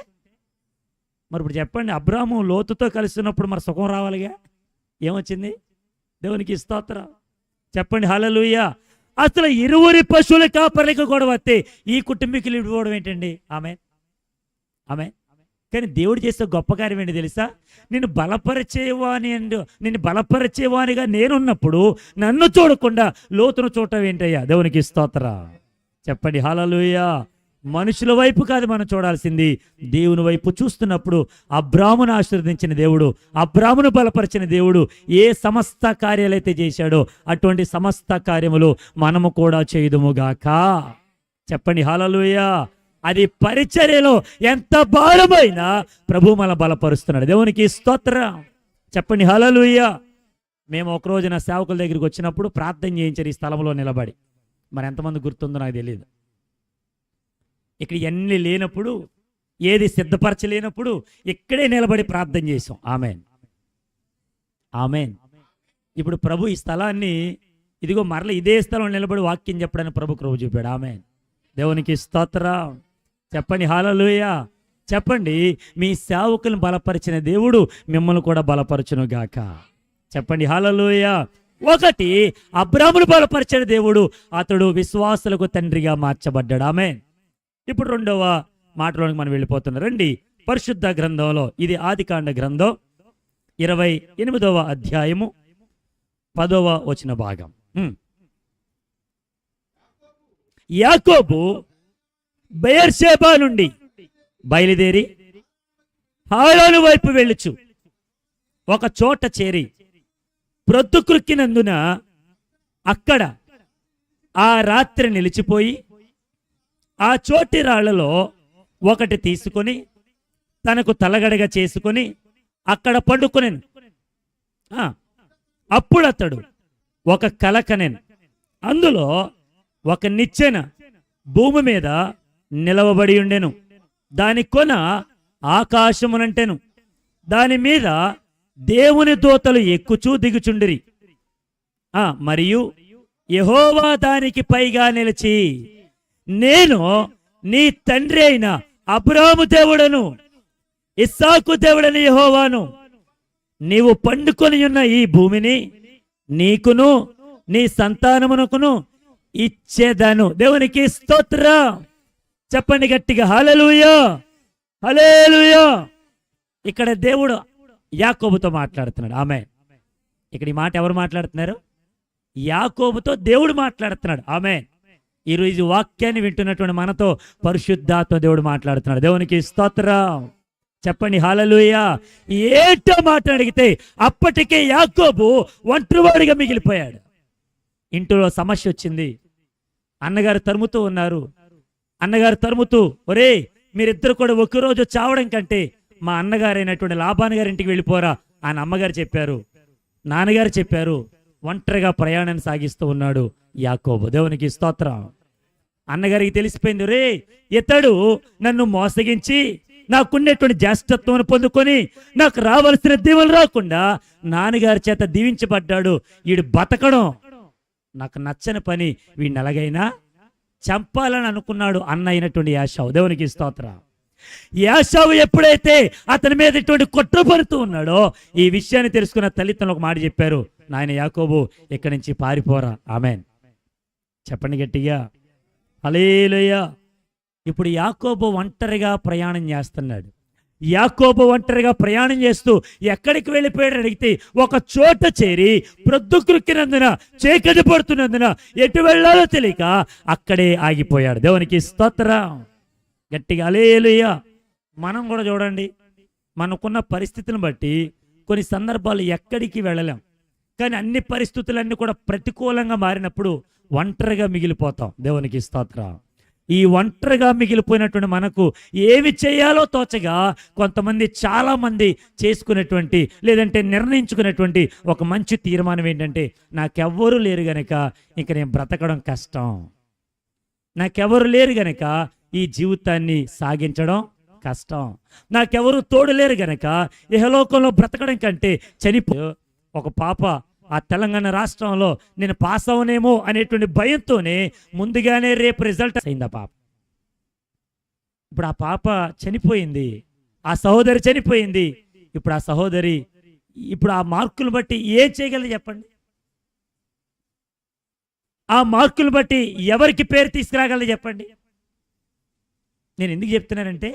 Speaker 1: మరి ఇప్పుడు చెప్పండి, అబ్రాము లోతుతో కలిసి ఉన్నప్పుడు మరి సుఖం రావాలిగా, ఏమొచ్చింది? దేవునికి స్తోత్రం. చెప్పండి హల్లెలూయా. అసలు ఇరువురి పశువుల కాపర్లకు కూడా వస్తే ఈ కుటుంబీకులు విడిపోవడం ఏంటండి? ఆమేన్, ఆమేన్. కానీ దేవుడు చేసే గొప్ప కార్యం ఏంటి తెలుసా? నిన్ను బలపరిచేవానిగా నేనున్నప్పుడు నన్ను చూడకుండా లోతును చూడటం ఏంటయ్యా? దేవునికి స్తోత్రం. చెప్పండి హల్లెలూయా. మనుషుల వైపు కాదు మనం చూడాల్సింది, దేవుని వైపు చూస్తున్నప్పుడు అబ్రామును ఆశీర్వదించిన దేవుడు, అబ్రామును బలపరిచిన దేవుడు ఏ సమస్త కార్యాలైతే చేశాడో అటువంటి సమస్త కార్యములు మనము కూడా చేయుదుముగాక. చెప్పండి హల్లెలూయా. అది పరిచర్యలో ఎంత భారమైనా ప్రభు మన బలపరుస్తున్నాడు. దేవునికి స్తోత్రం. చెప్పండి హల్లెలూయా. మేము ఒక రోజున సేవకుల దగ్గరికి వచ్చినప్పుడు ప్రార్థన చేయించారు ఈ స్థలంలో నిలబడి. మరి ఎంతమంది గుర్తుందో నాకు తెలియదు. ఇక్కడ ఎన్ని లేనప్పుడు, ఏది సిద్ధపరచలేనప్పుడు ఇక్కడే నిలబడి ప్రార్థన చేసాం. ఆమేన్, ఆమేన్. ఇప్పుడు ప్రభు ఈ స్థలాన్ని ఇదిగో మరల ఇదే స్థలంలో నిలబడి వాక్యం చెప్పడానికి ప్రభు కృప చూపాడు. ఆమేన్. దేవునికి స్తోత్రం. చెప్పండి హల్లెలూయా. చెప్పండి, మీ సేవకులను బలపరిచిన దేవుడు మిమ్మల్ని కూడా బలపరచును గాక. చెప్పండి హల్లెలూయా. ఒకటి, అబ్రామును బలపరిచిన దేవుడు, అతడు విశ్వాసులకు తండ్రిగా మార్చబడ్డాడు. ఆమేన్. ఇప్పుడు రెండవ మాటలోనికి మనం వెళ్ళిపోతున్నాం. రండి, పరిశుద్ధ గ్రంథంలో, ఇది ఆదికాండ గ్రంథం 28వ అధ్యాయము 10వ వచన భాగం. యాకోబు బెయేర్షెబా నుండి బయలుదేరి హారాను వైపు వెళ్ళుచు ఒక చోట చేరి ప్రొద్దుకృక్కినందున అక్కడ ఆ రాత్రి నిలిచిపోయి ఆ చోటి రాళ్లలో ఒకటి తీసుకొని తనకు తలగడగా చేసుకొని అక్కడ పండుకొనెను. అప్పుడు అతడు ఒక కల కనెను. అందులో ఒక నిచ్చెన భూమి మీద నిలవబడి ఉండెను. దాని కొన ఆకాశమునంటెను. దాని మీద దేవుని దూతలు ఎక్కుచూ దిగుచుండిరి. మరియు యెహోవా దానికి పైగా నిలిచి, నేను నీ తండ్రి అయిన అబ్రాము దేవుడను, ఇస్సాకు దేవుడని యెహోవాను, నీవు పండుకొని ఉన్న ఈ భూమిని నీకును నీ సంతానమునకును ఇచ్చేదను. దేవునికి స్తోత్రం. చెప్పండి గట్టిగా హల్లెలూయా, హల్లెలూయా. ఇక్కడ దేవుడు యాకోబుతో మాట్లాడుతున్నాడు. ఆమేన్. ఇక్కడ ఈ మాట ఎవరు మాట్లాడుతున్నారు? యాకోబుతో దేవుడు మాట్లాడుతున్నాడు. ఆమేన్. ఈరోజు వాక్యాన్ని వింటున్నటువంటి మనతో పరిశుద్ధాత్మ దేవుడు మాట్లాడుతున్నాడు. దేవునికి స్తోత్రం. చెప్పండి హల్లెలూయా. ఏటో మాట అడిగితే అప్పటికే యాకోబు ఒంటరివాడిగా మిగిలిపోయాడు. ఇంట్లో సమస్య వచ్చింది. అన్నగారు తరుముతూ ఉన్నారు. అన్నగారు తరుముతూ, ఒరే మీరిద్దరు కూడా ఒకరోజు చావడం కంటే మా అన్నగారైనటువంటి లాబాన్ గారి ఇంటికి వెళ్ళిపోరా అని అమ్మగారు చెప్పారు, నాన్నగారు చెప్పారు. ఒంటరిగా ప్రయాణాన్ని సాగిస్తూ ఉన్నాడు యాకోబు. దేవునికి స్తోత్రం. అన్నగారికి తెలిసిపోయింది, రే ఇతడు నన్ను మోసగించి నాకున్నటువంటి జ్యేష్ఠత్వం పొందుకొని నాకు రావలసిన దీవెనలు రాకుండా నాన్నగారి చేత దీవించబడ్డాడు. వీడు బతకడం నాకు నచ్చని పని, వీడిని ఎలాగైనా చంపాలని అనుకున్నాడు అన్న అయినటువంటి యాషావు. దేవునికి స్తోత్రం. యాషావు ఎప్పుడైతే అతని మీద ఇటువంటి కుట్ర పడుతూ ఉన్నాడో ఈ విషయాన్ని తెలుసుకున్న తల్లిదండ్రులు ఒక మాట చెప్పారు, నాయన యాకోబు ఇక్కడి నుంచి పారిపోరా. ఆమేన్. చెప్పండి గట్టిగా హల్లెలూయా. ఇప్పుడు యాకోబు ఒంటరిగా ప్రయాణం చేస్తున్నాడు. యాకోబు ఒంటరిగా ప్రయాణం చేస్తూ ఎక్కడికి వెళ్ళిపోయాడు అడిగితే ఒక చోట చేరి ప్రొద్దుకృక్కినందున, చీకటి పడుతున్నందున ఎటు వెళ్ళాలో తెలియక అక్కడే ఆగిపోయాడు. దేవునికి స్తోత్రం. గట్టిగా హల్లెలూయా. మనం కూడా చూడండి, మనకున్న పరిస్థితులను బట్టి కొన్ని సందర్భాలు ఎక్కడికి వెళ్ళలేం. కానీ అన్ని పరిస్థితులన్నీ కూడా ప్రతికూలంగా మారినప్పుడు ఒంటరిగా మిగిలిపోతాం. దేవునికి స్తోత్రం. ఈ ఒంటరిగా మిగిలిపోయినటువంటి మనకు ఏమి చేయాలో తోచగా కొంతమంది చాలామంది చేసుకునేటువంటి లేదంటే నిర్ణయించుకునేటువంటి ఒక మంచి తీర్మానం ఏంటంటే, నాకెవ్వరూ లేరు గనక ఇంక నేను బ్రతకడం కష్టం, నాకెవరు లేరు గనక ఈ జీవితాన్ని సాగించడం కష్టం, నాకెవరు తోడు లేరు గనక ఇహలోకంలో బ్రతకడం కంటే ఒక పాప ఆ తెలంగాణ రాష్ట్రంలో నేను పాస్ అవనేమో అనేటువంటి భయంతోనే ముందుగానే రేపు రిజల్ట్ అయింది ఆ పాప. ఇప్పుడు ఆ పాప చనిపోయింది, ఆ సహోదరి చనిపోయింది. ఇప్పుడు ఆ సహోదరి ఇప్పుడు ఆ మార్కులు బట్టి ఏం చేయగలరు చెప్పండి? ఆ మార్కులు బట్టి ఎవరికి పేరు తీసుకురాగలరు చెప్పండి? నేను ఎందుకు చెప్తున్నానంటే,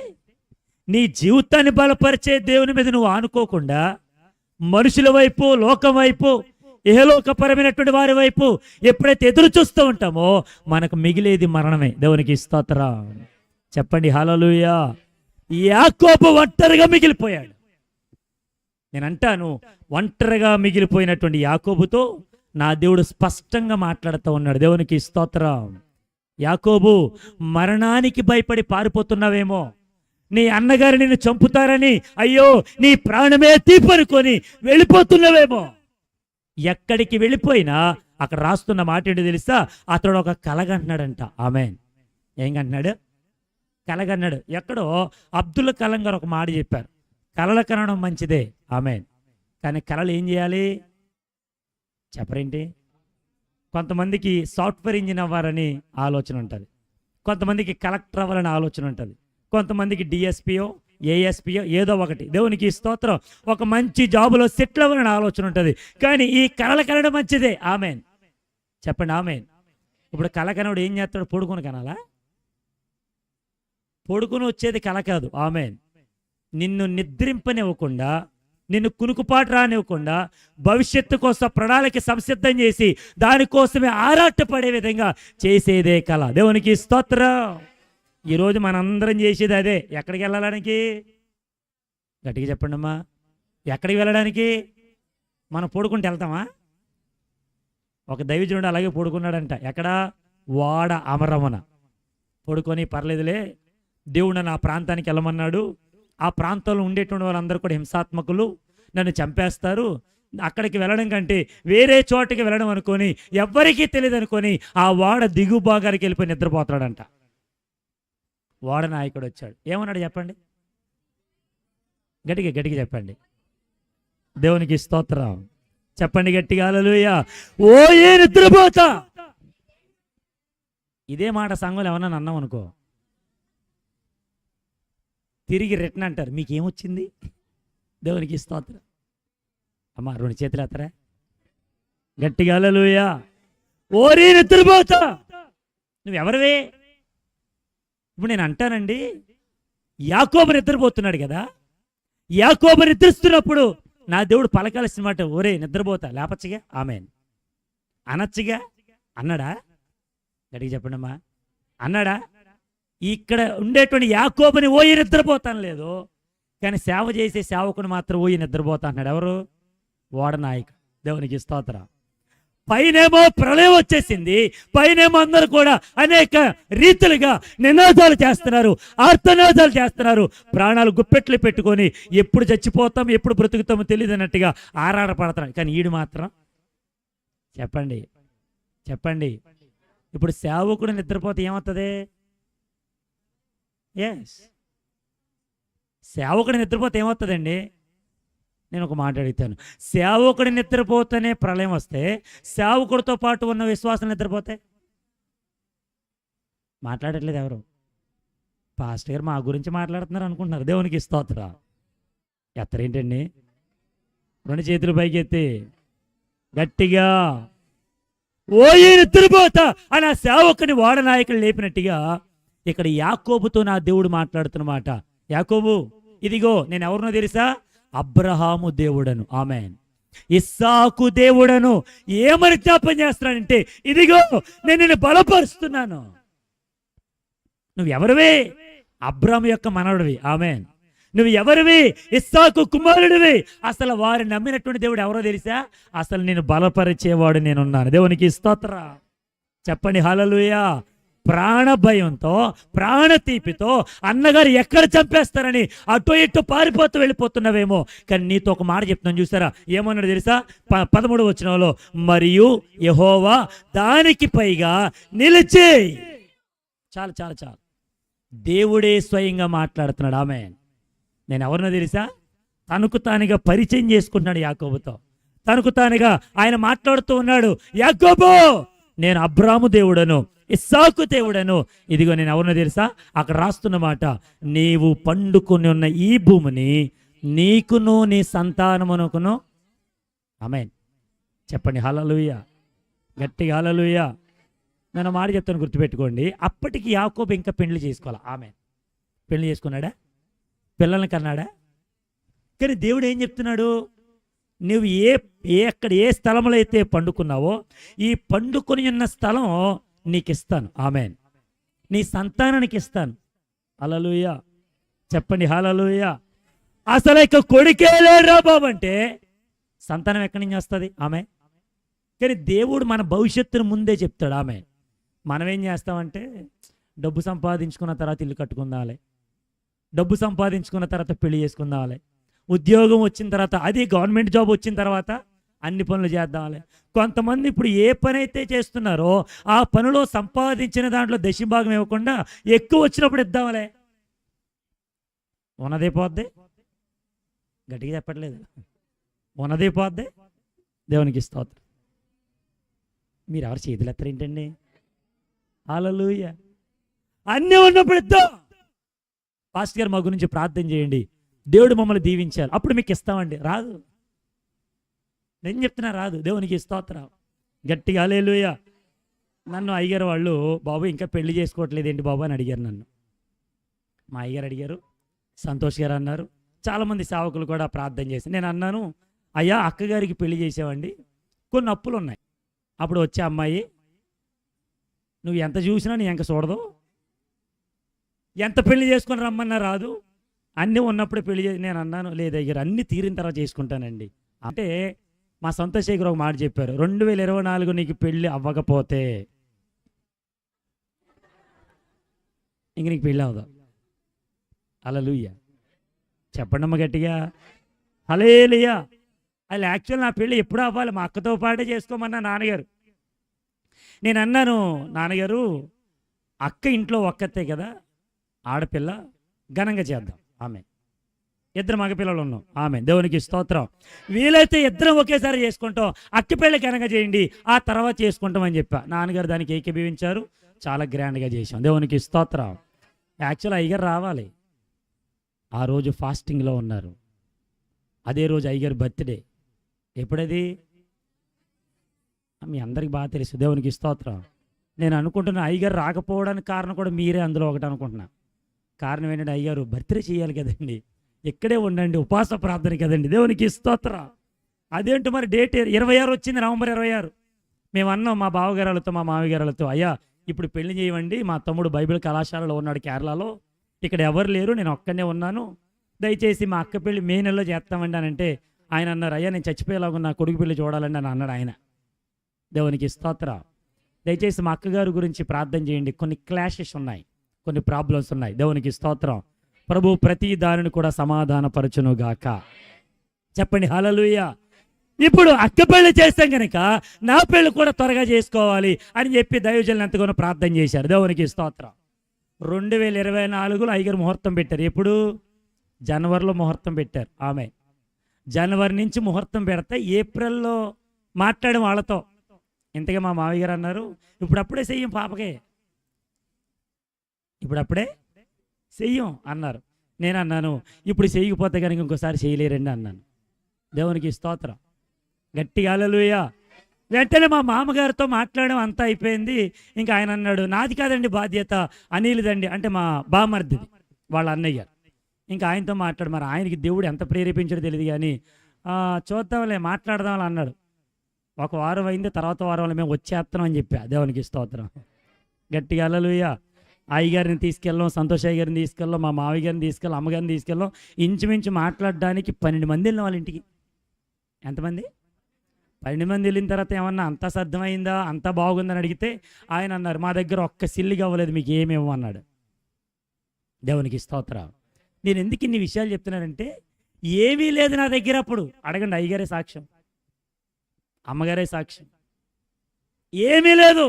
Speaker 1: నీ జీవితాన్ని బలపరిచే దేవుని మీద నువ్వు ఆనుకోకుండా మనుషుల వైపు, లోకం వైపు, ఇహలోకపరమైనటువంటి వారి వైపు ఎప్పుడైతే ఎదురు చూస్తూ ఉంటామో మనకు మిగిలేది మరణమే. దేవునికి స్తోత్రం చెప్పండి, హల్లెలూయా. యాకోబు ఒంటరిగా మిగిలిపోయాడు. నేను అంటాను, ఒంటరిగా మిగిలిపోయినటువంటి యాకోబుతో నా దేవుడు స్పష్టంగా మాట్లాడుతూ ఉన్నాడు. దేవునికి స్తోత్రం. యాకోబు, మరణానికి భయపడి పారిపోతున్నావేమో, నీ అన్నగారు నిన్ను చంపుతారని అయ్యో నీ ప్రాణమే తీపనుకొని వెళ్ళిపోతున్నావేమో. ఎక్కడికి వెళ్ళిపోయినా అక్కడ రాస్తున్న మాట ఏంటో తెలుసా? అతడు ఒక కలగంటున్నాడంట. ఆమెన్. ఏం కంటున్నాడు? కలగన్నాడు. ఎక్కడో అబ్దుల్ కలాం గారు ఒక మాట చెప్పారు, కలలు కనడం మంచిదే, ఆమెన్, కానీ కలలు ఏం చేయాలి చెప్పరేంటి? కొంతమందికి సాఫ్ట్వేర్ ఇంజనీర్ అవ్వాలని ఆలోచన ఉంటుంది, కొంతమందికి కలెక్టర్ అవ్వాలని ఆలోచన ఉంటుంది, కొంతమందికి డిఎస్పీఓ ఏఎస్పీఓ ఏదో ఒకటి. దేవునికి స్తోత్రం, ఒక మంచి జాబులో సెటిల్ అవ్వాలని ఆలోచన ఉంటుంది. కానీ ఈ కలలు కనడం మంచిదే, ఆమెన్ చెప్పండి, ఆమెన్. ఇప్పుడు కల కనడు ఏం చేస్తాడు? పడుకుని కనాలా? పడుకుని వచ్చేది కల కాదు, ఆమెన్. నిన్ను నిద్రింపనివ్వకుండా, నిన్ను కునుకుపాటు రానివ్వకుండా, భవిష్యత్తు కోసం ప్రణాళిక సంసిద్ధం చేసి దానికోసమే ఆరాటపడే విధంగా చేసేదే కళ. దేవునికి స్తోత్రం. ఈరోజు మనందరం చేసేది అదే. ఎక్కడికి వెళ్ళడానికి? గట్టిగా చెప్పండి అమ్మా, ఎక్కడికి వెళ్ళడానికి? మనం పడుకుంటే వెళ్తామా? ఒక దైవజనుడు అలాగే పడుకున్నాడంట. ఎక్కడ? వాడ అమరమున పడుకొని, పర్లేదులే దేవుడు నన్ను ఆ ప్రాంతానికి వెళ్ళమన్నాడు, ఆ ప్రాంతంలో ఉండేటువంటి వాళ్ళందరూ కూడా హింసాత్మకులు, నన్ను చంపేస్తారు, అక్కడికి వెళ్ళడం కంటే వేరే చోటకి వెళ్ళడం అనుకొని, ఎవ్వరికీ తెలియదు అనుకొని ఆ వాడ దిగు భాగానికి వెళ్ళిపోయి నిద్రపోతాడంట. వాడ నాయకుడు వచ్చాడు, ఏమన్నాడు చెప్పండి? గట్టిగా గట్టిగా చెప్పండి, దేవునికి స్తోత్రం చెప్పండి గట్టిగా, హల్లెలూయా. ఓ ఏ నిద్రపోతా. ఇదే మాట సంఘంలో ఏమన్నా అన్నాం అనుకో, తిరిగి రిటర్న్ అంటారు, మీకేమొచ్చింది? దేవునికి స్తోత్రం. అమ్మా 2 చేతులు ఎత్తరా గట్టిగా, హల్లెలూయా. ఓరే నిద్రపోతా, నువ్వెవరివే? ఇప్పుడు నేను అంటానండి, యాకోబు నిద్రపోతున్నాడు కదా, యాకోబు నిద్రిస్తున్నప్పుడు నా దేవుడు పలకాల్సిన మాట, ఓరే నిద్రపోతా లేపచ్చుగా, ఆమెన్ అనొచ్చుగా. అన్నాడా? గట్టిగా చెప్పండి అమ్మా, అన్నాడా? ఇక్కడ ఉండేటువంటి యాకోబుని ఓయి నిద్రపోతాను లేదు, కానీ సేవ చేసే సేవకుని మాత్రం ఓయి నిద్రపోతా అన్నాడు. ఎవరు? వాడ నాయకుడు. దేవునికి స్తోత్రం. పైనేమో ప్రళయం వచ్చేసింది, పైనేమో అందరూ కూడా అనేక రీతులుగా నినాదాలు చేస్తున్నారు, ఆర్తనాదాలు చేస్తున్నారు, ప్రాణాలు గుప్పెట్లు పెట్టుకొని ఎప్పుడు చచ్చిపోతాం ఎప్పుడు బ్రతుకుతామో తెలియదు అన్నట్టుగా ఆరాటపడుతున్నాడు. కానీ ఈడు మాత్రం చెప్పండి చెప్పండి, ఇప్పుడు సేవకుడు నిద్రపోతే ఏమవుతుంది? ఎస్, సేవకుడు నిద్రపోతే ఏమవుతుందండి? నేను ఒక మాట అడుగుతాను, సేవకుడు నిద్రపోతేనే ప్రళయం వస్తే, సేవకుడితో పాటు ఉన్న విశ్వాసం నిద్రపోతే? మాట్లాడట్లేదు ఎవరు? పాస్టర్ గారు మా గురించి మాట్లాడుతున్నారు అనుకుంటున్నారు. దేవునికి స్తోత్రం. ఎత్తరేంటండి? 2 చేతులు పైకెత్తి గట్టిగా, ఓ ఈ నిద్రపోతా అని ఆ సేవకుని వాడ నాయకులు లేపినట్టుగా ఇక్కడ యాకోబుతో నా దేవుడు మాట్లాడుతున్నమాట. యాకోబు, ఇదిగో నేను ఎవరినో తెలుసా? అబ్రహాము దేవుడను, ఆమెన్, ఇస్సాకు దేవుడను. ఏమని జ్ఞాపం చేస్తున్నానంటే, ఇదిగో నేను నిన్ను బలపరుస్తున్నాను. నువ్వు ఎవరివి? అబ్రహాము యొక్క మనవడివి, ఆమెన్. నువ్వు ఎవరివి? ఇస్సాకు కుమారుడివి. అసలు వారిని నమ్మినటువంటి దేవుడు ఎవరో తెలుసా? అసలు నేను బలపరిచేవాడు నేనున్నాను. దేవునికి స్తోత్రం చెప్పండి, హల్లెలూయా. ప్రాణ భయంతో, ప్రాణ తీపితో అన్నగారు ఎక్కడ చంపేస్తారని అటు ఇటు పారిపోతూ వెళ్ళిపోతున్నావేమో. కానీ నీతో ఒక మాట చెప్తున్నాను, చూసారా ఏమన్నాడు తెలుసా? 13వ వచనంలో, మరియు యెహోవా దానికి పైగా నిలిచి. చాలు చాలు చాలు, దేవుడే స్వయంగా మాట్లాడుతున్నాడు. ఆమేన్. నేను ఎవరినో తెలుసా? తనకు తానుగా పరిచయం చేసుకుంటున్నాడు యాకోబుతో. తనకు తానుగా ఆయన మాట్లాడుతూ ఉన్నాడు, యాకోబు నేను అబ్రాము దేవుడను, ఇస్సాకు దేవుడను. ఇదిగో నేను ఎవరినో తెలుసా? అక్కడ రాస్తున్న మాట, నీవు పండుకొని ఉన్న ఈ భూమిని నీకును నీ సంతానమునకును. ఆమేన్. చెప్పండి హల్లెలూయా, గట్టిగా హల్లెలూయా. నేను మాట చెప్తాను, గుర్తుపెట్టుకోండి. అప్పటికి యాకోబు ఇంకా పెళ్లి చేసుకోవాలి. ఆమేన్. పెళ్లి చేసుకున్నాడా? పిల్లల్ని కన్నాడా? కానీ దేవుడు ఏం చెప్తున్నాడు? నువ్వు ఎక్కడ ఏ స్థలంలో అయితే పండుకున్నావో ఈ పండుకొని ఉన్న స్థలం నీకు ఇస్తాను. ఆమేన్. నీ సంతానానికి ఇస్తాను. హల్లెలూయా, చెప్పండి హల్లెలూయా. అసలు ఇక కొడుకే లేరా బాబు అంటే సంతానం ఎక్కడి నుంచి వస్తుంది? ఆమేన్. కానీ దేవుడు మన భవిష్యత్తును ముందే చెప్తాడు. ఆమేన్. మనం ఏం చేస్తామంటే డబ్బు సంపాదించుకున్న తర్వాత ఇల్లు కట్టుకుందాలే, డబ్బు సంపాదించుకున్న తర్వాత పెళ్లి చేసుకుందాలే, ఉద్యోగం వచ్చిన తర్వాత, అది గవర్నమెంట్ జాబ్ వచ్చిన తర్వాత అన్ని పనులు చేద్దాంలే. కొంతమంది ఇప్పుడు ఏ పని అయితే చేస్తున్నారో ఆ పనిలో సంపాదించిన దాంట్లో దశభాగం ఇవ్వకుండా ఎక్కువ వచ్చినప్పుడు ఇద్దాంలే. ఉన్నదే పోద్ది. గట్టిగా చెప్పట్లేదు, ఉన్నదే పోద్ది. దేవునికి స్తోత్రం. మీరు ఎవరు చేతులు ఎత్తరేంటండి? హల్లెలూయా. అన్నీ ఉన్నప్పుడు ఇద్దాం. పాస్టర్ గారు మా గురించి ప్రార్థన చేయండి, దేవుడు మమ్మల్ని దీవించాలి, అప్పుడు మీకు ఇస్తామండి. రాదు. నేను చెప్తున్నా రాదు. దేవునికి స్తోత్రం. గట్టిగా హల్లెలూయా. నన్ను అయ్యగారు వాళ్ళు, బాబు ఇంకా పెళ్లి చేసుకోవట్లేదు ఏంటి బాబు అని అడిగారు నన్ను. మా అయ్యగారు అడిగారు, సంతోష్ గారు అన్నారు, చాలామంది సేవకులు కూడా ప్రార్థన చేసి. నేను అన్నాను, అయ్యా అక్కగారికి పెళ్లి చేసావండి, కొన్ని అప్పులు ఉన్నాయి. అప్పుడు వచ్చే అమ్మాయి, నువ్వు ఎంత చూసినా నీ ఇంకా చూడదు, ఎంత పెళ్లి చేసుకొని రమ్మన్నా రాదు, అన్నీ ఉన్నప్పుడే పెళ్లి చేసి. నేను అన్నాను, లేదు అయ్యారు అన్నీ తీరిన తర్వాత చేసుకుంటానండి అంటే. మా సంతోష్ గారు ఒక మాట చెప్పారు, 2024 నీకు పెళ్ళి అవ్వకపోతే ఇంక నీకు పెళ్ళి అవ్వదు. హల్లెలూయా, చెప్పండి అమ్మ గట్టిగా హల్లెలూయా. అది యాక్చువల్ నా పెళ్ళి ఎప్పుడు అవ్వాలి, మా అక్కతో పాటే చేసుకోమన్నా నాన్నగారు. నేను అన్నాను, నాన్నగారు అక్క ఇంట్లో ఒక్కతే కదా, ఆడపిల్ల, ఘనంగా చేద్దాం. ఆమె ఇద్దరు మగపిల్లలు ఉన్నాం. ఆమె దేవునికి స్తోత్రం. వీలైతే ఇద్దరం ఒకేసారి చేసుకుంటాం, అక్క పెళ్ళి ఘనంగా చేయండి, ఆ తర్వాత చేసుకుంటాం అని చెప్పా. నాన్నగారు దానికి ఏకీభవించారు. చాలా గ్రాండ్గా చేసాం. దేవునికి స్తోత్రం. యాక్చువల్ అయ్యగారు రావాలి, ఆ రోజు ఫాస్టింగ్లో ఉన్నారు. అదే రోజు అయ్యగారు బర్త్డే. ఎప్పుడది మీ అందరికి బాగా తెలుసు. దేవునికి స్తోత్రం. నేను అనుకుంటున్నా అయ్యగారు రాకపోవడానికి కారణం కూడా మీరే అందులో ఒకటి అనుకుంటున్నా. కారణం ఏంటంటే అయ్యగారు బర్త్డే చేయాలి కదండి, ఇక్కడే ఉండండి, ఉపవాస ప్రార్థన కదండి. దేవునికి స్తోత్రం. అదేంటి మరి డేట్ 26 వచ్చింది, నవంబర్ 26. మేము అన్నాం మా బావగారాలతో, మా మామగారాలతో, అయ్యా ఇప్పుడు పెళ్లి చేయమండి, మా తమ్ముడు బైబిల్ కళాశాలలో ఉన్నాడు కేరళలో, ఇక్కడ ఎవరు లేరు, నేను ఒక్కనే ఉన్నాను, దయచేసి మా అక్క పెళ్లి మే నెలలో చేస్తామండి అని అంటే ఆయన అన్నారు, అయ్యా నేను చచ్చిపోయేలాగా నా కొడుకు పెళ్లి చూడాలండి అని అన్నాడు ఆయన. దేవునికి స్తోత్రం. దయచేసి మా అక్కగారి గురించి ప్రార్థన చేయండి, కొన్ని క్లాషెస్ ఉన్నాయి, కొన్ని ప్రాబ్లమ్స్ ఉన్నాయి. దేవునికి స్తోత్రం. ప్రభు ప్రతి దానిని కూడా సమాధానపరచును గాక. చెప్పండి హల్లెలూయా. ఇప్పుడు అక్క పెళ్లి చేస్తాం కనుక నా పెళ్లి కూడా త్వరగా చేసుకోవాలి అని చెప్పి దైవజనులు ఎంతగానో ప్రార్థన చేశారు. దేవునికి స్తోత్రం. 2024లో అయ్యగారు ముహూర్తం పెట్టారు. ఎప్పుడు? జనవరిలో ముహూర్తం పెట్టారు. ఆమె జనవరి నుంచి ముహూర్తం పెడితే ఏప్రిల్లో మాట్లాడి వాళ్ళతో. ఇంతగా మా మావయ్య గారు అన్నారు, ఇప్పుడప్పుడే చెయ్యం పాపకే, ఇప్పుడప్పుడే చెయ్యం అన్నారు. నేను అన్నాను, ఇప్పుడు చేయకపోతే కనుక ఇంకోసారి చేయలేరండి అన్నాను. దేవునికి స్తోత్రం. గట్టిగా హల్లెలూయా. వెంటనే మా మామగారితో మాట్లాడడం అంతా అయిపోయింది. ఇంకా ఆయన అన్నాడు, నాది కాదండి బాధ్యత, అనిల్దండి, అంటే మా బామర్దిది వాళ్ళ అన్నయ్య గారు. ఇంకా ఆయనతో మాట్లాడు, మరి ఆయనకి దేవుడు ఎంత ప్రేరేపించాడో తెలియదు కానీ చూద్దాంలే మాట్లాడదాంలే అన్నాడు. ఒక వారం అయింది, తర్వాత వారంలో మేము వచ్చేస్తున్నాం అని చెప్పా. దేవునికి స్తోత్రం. గట్టిగా హల్లెలూయా. అయ్యగారిని తీసుకెళ్ళాం, సంతోష్ అయ్య గారిని తీసుకెళ్ళాం, మా మావయ్య గారిని తీసుకెళ్ళాం, అమ్మగారిని తీసుకెళ్ళాం. ఇంచుమించు మాట్లాడడానికి 12 మంది వెళ్ళిన వాళ్ళ ఇంటికి. ఎంతమంది? 12 మంది వెళ్ళిన తర్వాత ఏమన్నా అంతా సిద్ధమైందా, అంతా బాగుందని అడిగితే ఆయన అన్నారు, మా దగ్గర ఒక్క సిల్లిగా అవ్వలేదు, మీకు ఏమేమో అన్నాడు. దేవునికి స్తోత్రం. నేను ఎందుకు ఇన్ని విషయాలు చెప్తున్నానంటే, ఏమీ లేదు నా దగ్గర అప్పుడు. అడగండి, అయ్యగారే సాక్ష్యం, అమ్మగారే సాక్ష్యం. ఏమీ లేదు,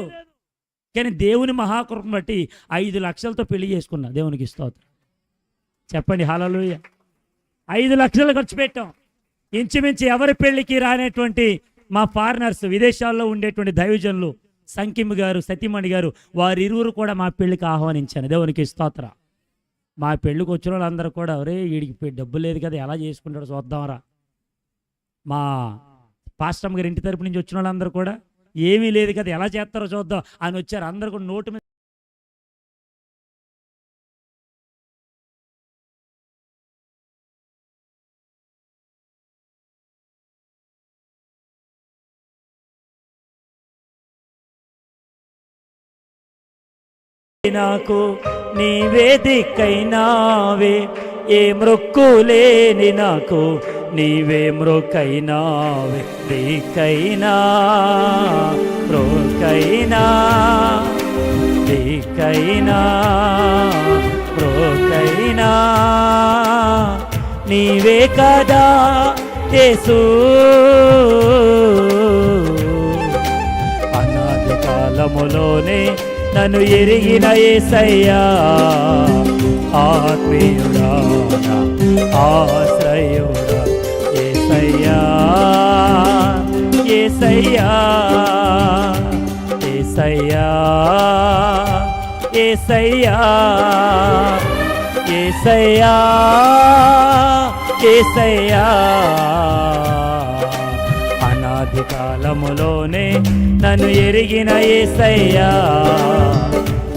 Speaker 1: కానీ దేవుని మహాకృపను బట్టి 5 లక్షలతో పెళ్లి చేసుకున్నా. దేవునికి స్తోత్రం. చెప్పండి హల్లెలూయా. 5 లక్షలు ఖర్చు పెట్టాం. ఇంచుమించు ఎవరి పెళ్లికి రానటువంటి మా ఫారినర్స్, విదేశాల్లో ఉండేటువంటి దైవజనులు సంకిమ్ గారు, సతీమణి గారు, వారిరువురు కూడా మా పెళ్లికి ఆహ్వానించాను. దేవునికి స్తోత్రం. మా పెళ్ళికి వచ్చిన వాళ్ళందరూ కూడా, ఒరే వీడికి డబ్బు లేదు కదా, ఎలా చేసుకుంటాడో చూద్దాంరా. మా పాస్టమ్ గారి ఇంటి తరపు నుంచి వచ్చిన వాళ్ళందరూ కూడా, ఏమీ లేదు కదా, ఎలా చేస్తారో చూద్దాం అని వచ్చారు. అందరూ కూడా నోటు మీద నాకు నీవే దిక్కైనావే, ఏ మ్రొక్కులేని నాకు నీవే మ్రొక్కైనావే, దిక్కైనా మ్రొక్కైనా, దిక్కైనా మ్రొక్కైనా నీవే కదా యేసు. అనాది కాలములోనే నన్ను ఎరిగిన యేసయ్యా, ఆత్మీయుడా ఆశ్రయుడా యేసయ్యా, యేసయ్యా, యేసయ్యా, యేసయ్యా, యేసయ్యా, యేసయ్యా. అనాది కాలములోనే నన్ను ఎరిగిన యేసయ్యా,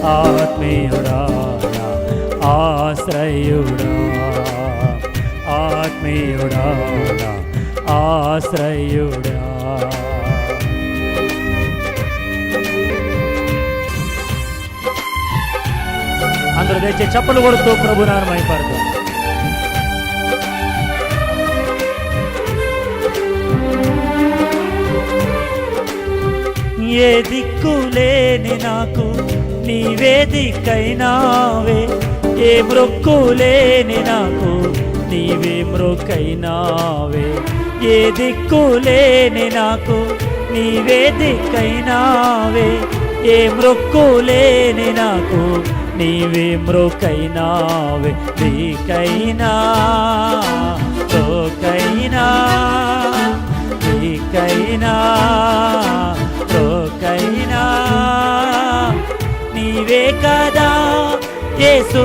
Speaker 1: ఆత్మీయుడా ఆశ్రయుడా, ఆత్మీయుడా ఆశ్రయుడా. అందరూ తెచ్చి చప్పలు కొడుతూ ప్రభునామమున మహిమపరచు. ఏ దిక్కులేని నాకు నీవే దిక్కైనావే, ఏ మ్రొక్కులేని నాకు నీవే మ్రొక్కైనావే, ఏ దిక్కులేని నాకు నీవే దిక్కైనావే, ఏ మ్రొక్కులేని నాకు నీవే మ్రొక్కైనావే, దిక్కైనా మ్రొక్కైనా, దిక్కైనా మ్రొక్కైనా నీవే కదా యేసు.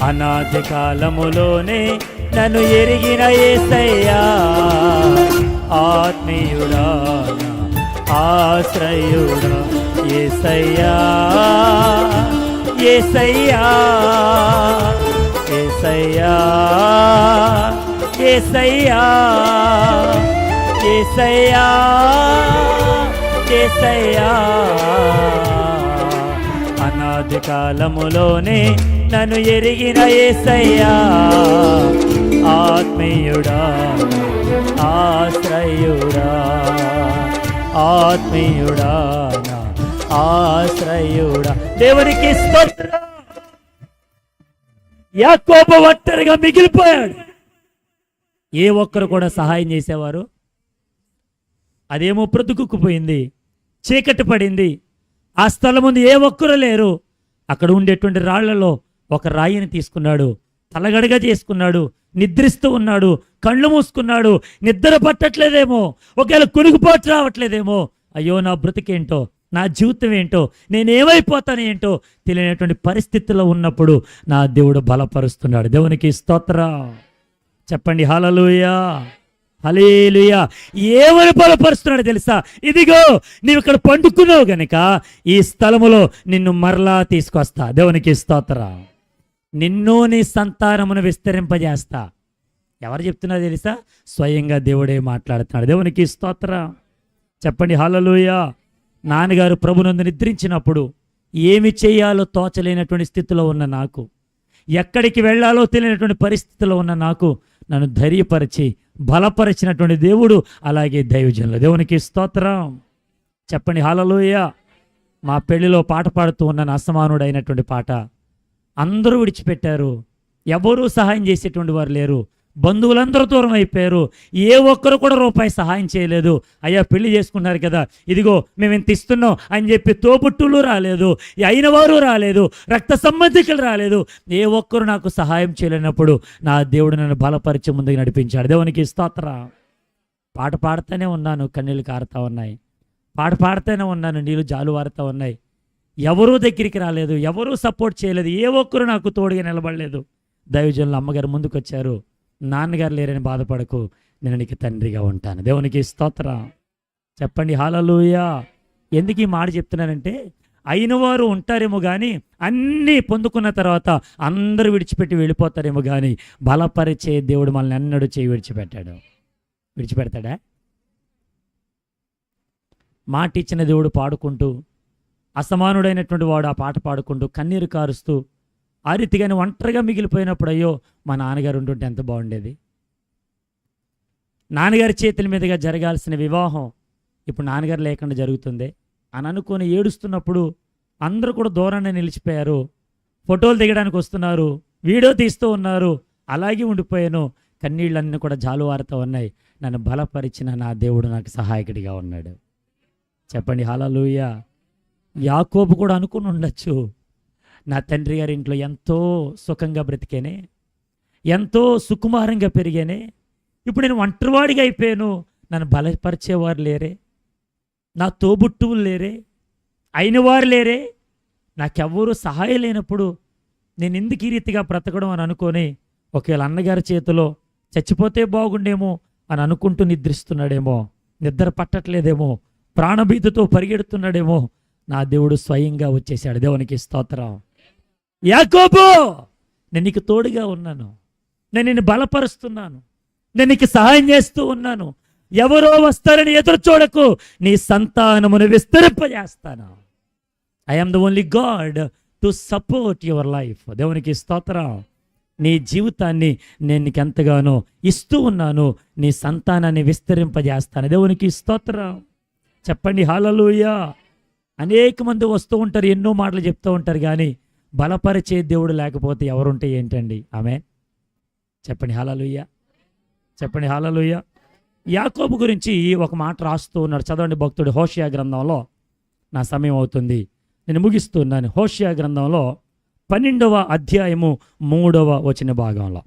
Speaker 1: అనాది కాలములోనే నన్ను ఎరిగిన యేసయ్యా, ఆత్మీయుడా ఆశ్రయుడా యేసయ్యా, యేసయ్యా, యేసయ్యా, యేసయ్యా, యేసయ్యా, యేసయ్యా. అనాది కాలములోనే నన్ను ఎరిగిన యేసయ్యా, ఆత్మీయుడా ఆశ్రయుడా, ఆత్మీయుడా ఆశ్రయుడా. దేవునికి స్తోత్రం. యాకోబు ఒంటరిగా మిగిలిపోయాడు. ఏ ఒక్కరు కూడా సహాయం చేసేవారు? అదేమో బ్రతుకుపోయింది, చీకటి పడింది, ఆ స్థలం ముందు ఏ ఒక్కరు లేరు. అక్కడ ఉండేటువంటి రాళ్లలో ఒక రాయిని తీసుకున్నాడు, తలగడగా చేసుకున్నాడు, నిద్రిస్తూ ఉన్నాడు, కళ్ళు మూసుకున్నాడు. నిద్ర పట్టట్లేదేమో, ఒకవేళ కునుగుపాటు రావట్లేదేమో. అయ్యో నా బ్రతికేంటో, నా జీవితం ఏంటో, నేనేమైపోతాను ఏంటో తెలియనటువంటి పరిస్థితుల్లో ఉన్నప్పుడు నా దేవుడు బలపరుస్తున్నాడు. దేవునికి స్తోత్రం. చెప్పండి హల్లెలూయా, హల్లెలూయా. ఏమని బలపరుస్తున్నాడు తెలుసా? ఇదిగో నీవు ఇక్కడ పండుకున్నావు గనుక ఈ స్థలములో నిన్ను మరలా తీసుకొస్తా. దేవునికి స్తోత్రం. నిన్ను నీ సంతానమును విస్తరింపజేస్తా. ఎవరు చెప్తున్నారు తెలుసా? స్వయంగా దేవుడే మాట్లాడుతున్నాడు. దేవునికి స్తోత్రం. చెప్పండి హల్లెలూయా. నాన్నగారు ప్రభునందు నిద్రించినప్పుడు ఏమి చేయాలో తోచలేనటువంటి స్థితిలో ఉన్న నాకు, ఎక్కడికి వెళ్ళాలో తెలియనటువంటి పరిస్థితిలో ఉన్న నాకు నన్ను ధైర్యపరిచి బలపరిచినటువంటి దేవుడు, అలాగే దైవజనులు. దేవునికి స్తోత్రం. చెప్పండి హల్లెలూయా. మా పెళ్లిలో పాట పాడుతూ ఉన్నాను, అసమానుడైనటువంటి పాట. అందరూ విడిచిపెట్టారు, ఎవరూ సహాయం చేసేటువంటి వారు లేరు, బంధువులందరూ దూరం అయిపోయారు, ఏ ఒక్కరు కూడా రూపాయి సహాయం చేయలేదు. అయ్యా పెళ్లి చేసుకున్నారు కదా, ఇదిగో మేము ఇంత ఇస్తున్నాం అని చెప్పి తోబుట్టులు రాలేదు, అయిన వారు రాలేదు, రక్త సంబంధికులు రాలేదు, ఏ ఒక్కరు నాకు సహాయం చేయలేనప్పుడు నా దేవుడు నన్ను బలపరిచి ముందుకు నడిపించాడు. దేవునికి స్తోత్రం. పాట పాడుతూనే ఉన్నాను, కన్నీళ్ళు కారుతా ఉన్నాయి. పాట పాడుతూనే ఉన్నాను, నీళ్ళు జాలువారుతూ ఉన్నాయి. ఎవరూ దగ్గరికి రాలేదు, ఎవరూ సపోర్ట్ చేయలేదు, ఏ ఒక్కరు నాకు తోడుగా నిలబడలేదు. దైవజనులు అమ్మగారు ముందుకు వచ్చారు. నాన్నగారు లేరని బాధపడకు, నేను నీకు తండ్రిగా ఉంటాను. దేవునికి స్తోత్రం. చెప్పండి హల్లెలూయా. ఎందుకు ఈ మాట చెప్తున్నానంటే, అయిన వారు ఉంటారేమో కానీ అన్నీ పొందుకున్న తర్వాత అందరూ విడిచిపెట్టి వెళ్ళిపోతారేమో కానీ బలపరిచే దేవుడు మనల్ని ఎన్నడూ విడిచిపెట్టాడు. విడిచిపెడతాడా? మాట ఇచ్చిన దేవుడు పాడుకుంటూ, అసమానుడైనటువంటి వాడు ఆ పాట పాడుకుంటూ కన్నీరు కారుస్తూ ఆ రీతిగానే ఒంటరిగా మిగిలిపోయినప్పుడు, అయ్యో మా నాన్నగారు ఉంటుంటే ఎంత బాగుండేది, నాన్నగారి చేతుల మీదుగా జరగాల్సిన వివాహం ఇప్పుడు నాన్నగారు లేకుండా జరుగుతుంది అని అనుకొని ఏడుస్తున్నప్పుడు అందరూ కూడా దూరాన్ని నిలిచిపోయారు. ఫోటోలు దిగడానికి వస్తున్నారు, వీడియో తీస్తూ ఉన్నారు, అలాగే ఉండిపోయాను. కన్నీళ్ళన్నీ కూడా జాలువారుతూ ఉన్నాయి. నన్ను బలపరిచిన నా దేవుడు నాకు సహాయకుడిగా ఉన్నాడు. చెప్పండి హల్లెలూయా. యాకోబు కూడా అనుకుని ఉండొచ్చు, నా తండ్రి గారి ఇంట్లో ఎంతో సుఖంగా బ్రతికేనే, ఎంతో సుకుమారంగా పెరిగానే, ఇప్పుడు నేను ఒంటరివాడిగా అయిపోయాను, నన్ను బలపరిచేవారు లేరే, నా తోబుట్టువులు లేరే, అయిన వారు లేరే, నాకెవ్వరూ సహాయం లేనప్పుడు నేను ఎందుకు ఈ రీతిగా బ్రతకడం అని అనుకొని ఒకవేళ అన్నగారి చేతిలో చచ్చిపోతే బాగుండేమో అని అనుకుంటూ నిద్రిస్తున్నాడేమో, నిద్ర పట్టట్లేదేమో, ప్రాణభీతితో పరిగెడుతున్నాడేమో. నా దేవుడు స్వయంగా వచ్చేసాడు. దేవునికి స్తోత్రం. యాకోబు, నేను నీకు తోడుగా ఉన్నాను, నేను నిన్ను బలపరుస్తున్నాను, నేను నీకు సహాయం చేస్తూ ఉన్నాను, ఎవరో వస్తారని ఎదురు చూడకు, నీ సంతానమును విస్తరింపజేస్తాను. I am the only God to support your life. దేవునికి స్తోత్రం. నీ జీవితాన్ని నేను నీకు ఎంతగానో ఇస్తూ ఉన్నాను, నీ సంతానాన్ని విస్తరింపజేస్తాను. దేవునికి స్తోత్రం. చెప్పండి హల్లెలూయా. అనేక మంది వస్తూ ఉంటారు, ఎన్నో మాటలు చెప్తూ ఉంటారు, కానీ బలపరిచే దేవుడు లేకపోతే ఎవరుంటే ఏంటండి? ఆమేన్. చెప్పండి హల్లెలూయా. చెప్పండి హల్లెలూయా. యాకోబు గురించి ఒక మాట రాస్తూ ఉన్నాడు, చదవండి భక్తుడు. హోషేయ గ్రంథంలో, నా సమయం అవుతుంది, నేను ముగిస్తున్నాను. హోషేయ గ్రంథంలో 12వ అధ్యాయము 3వ వచన భాగంలో,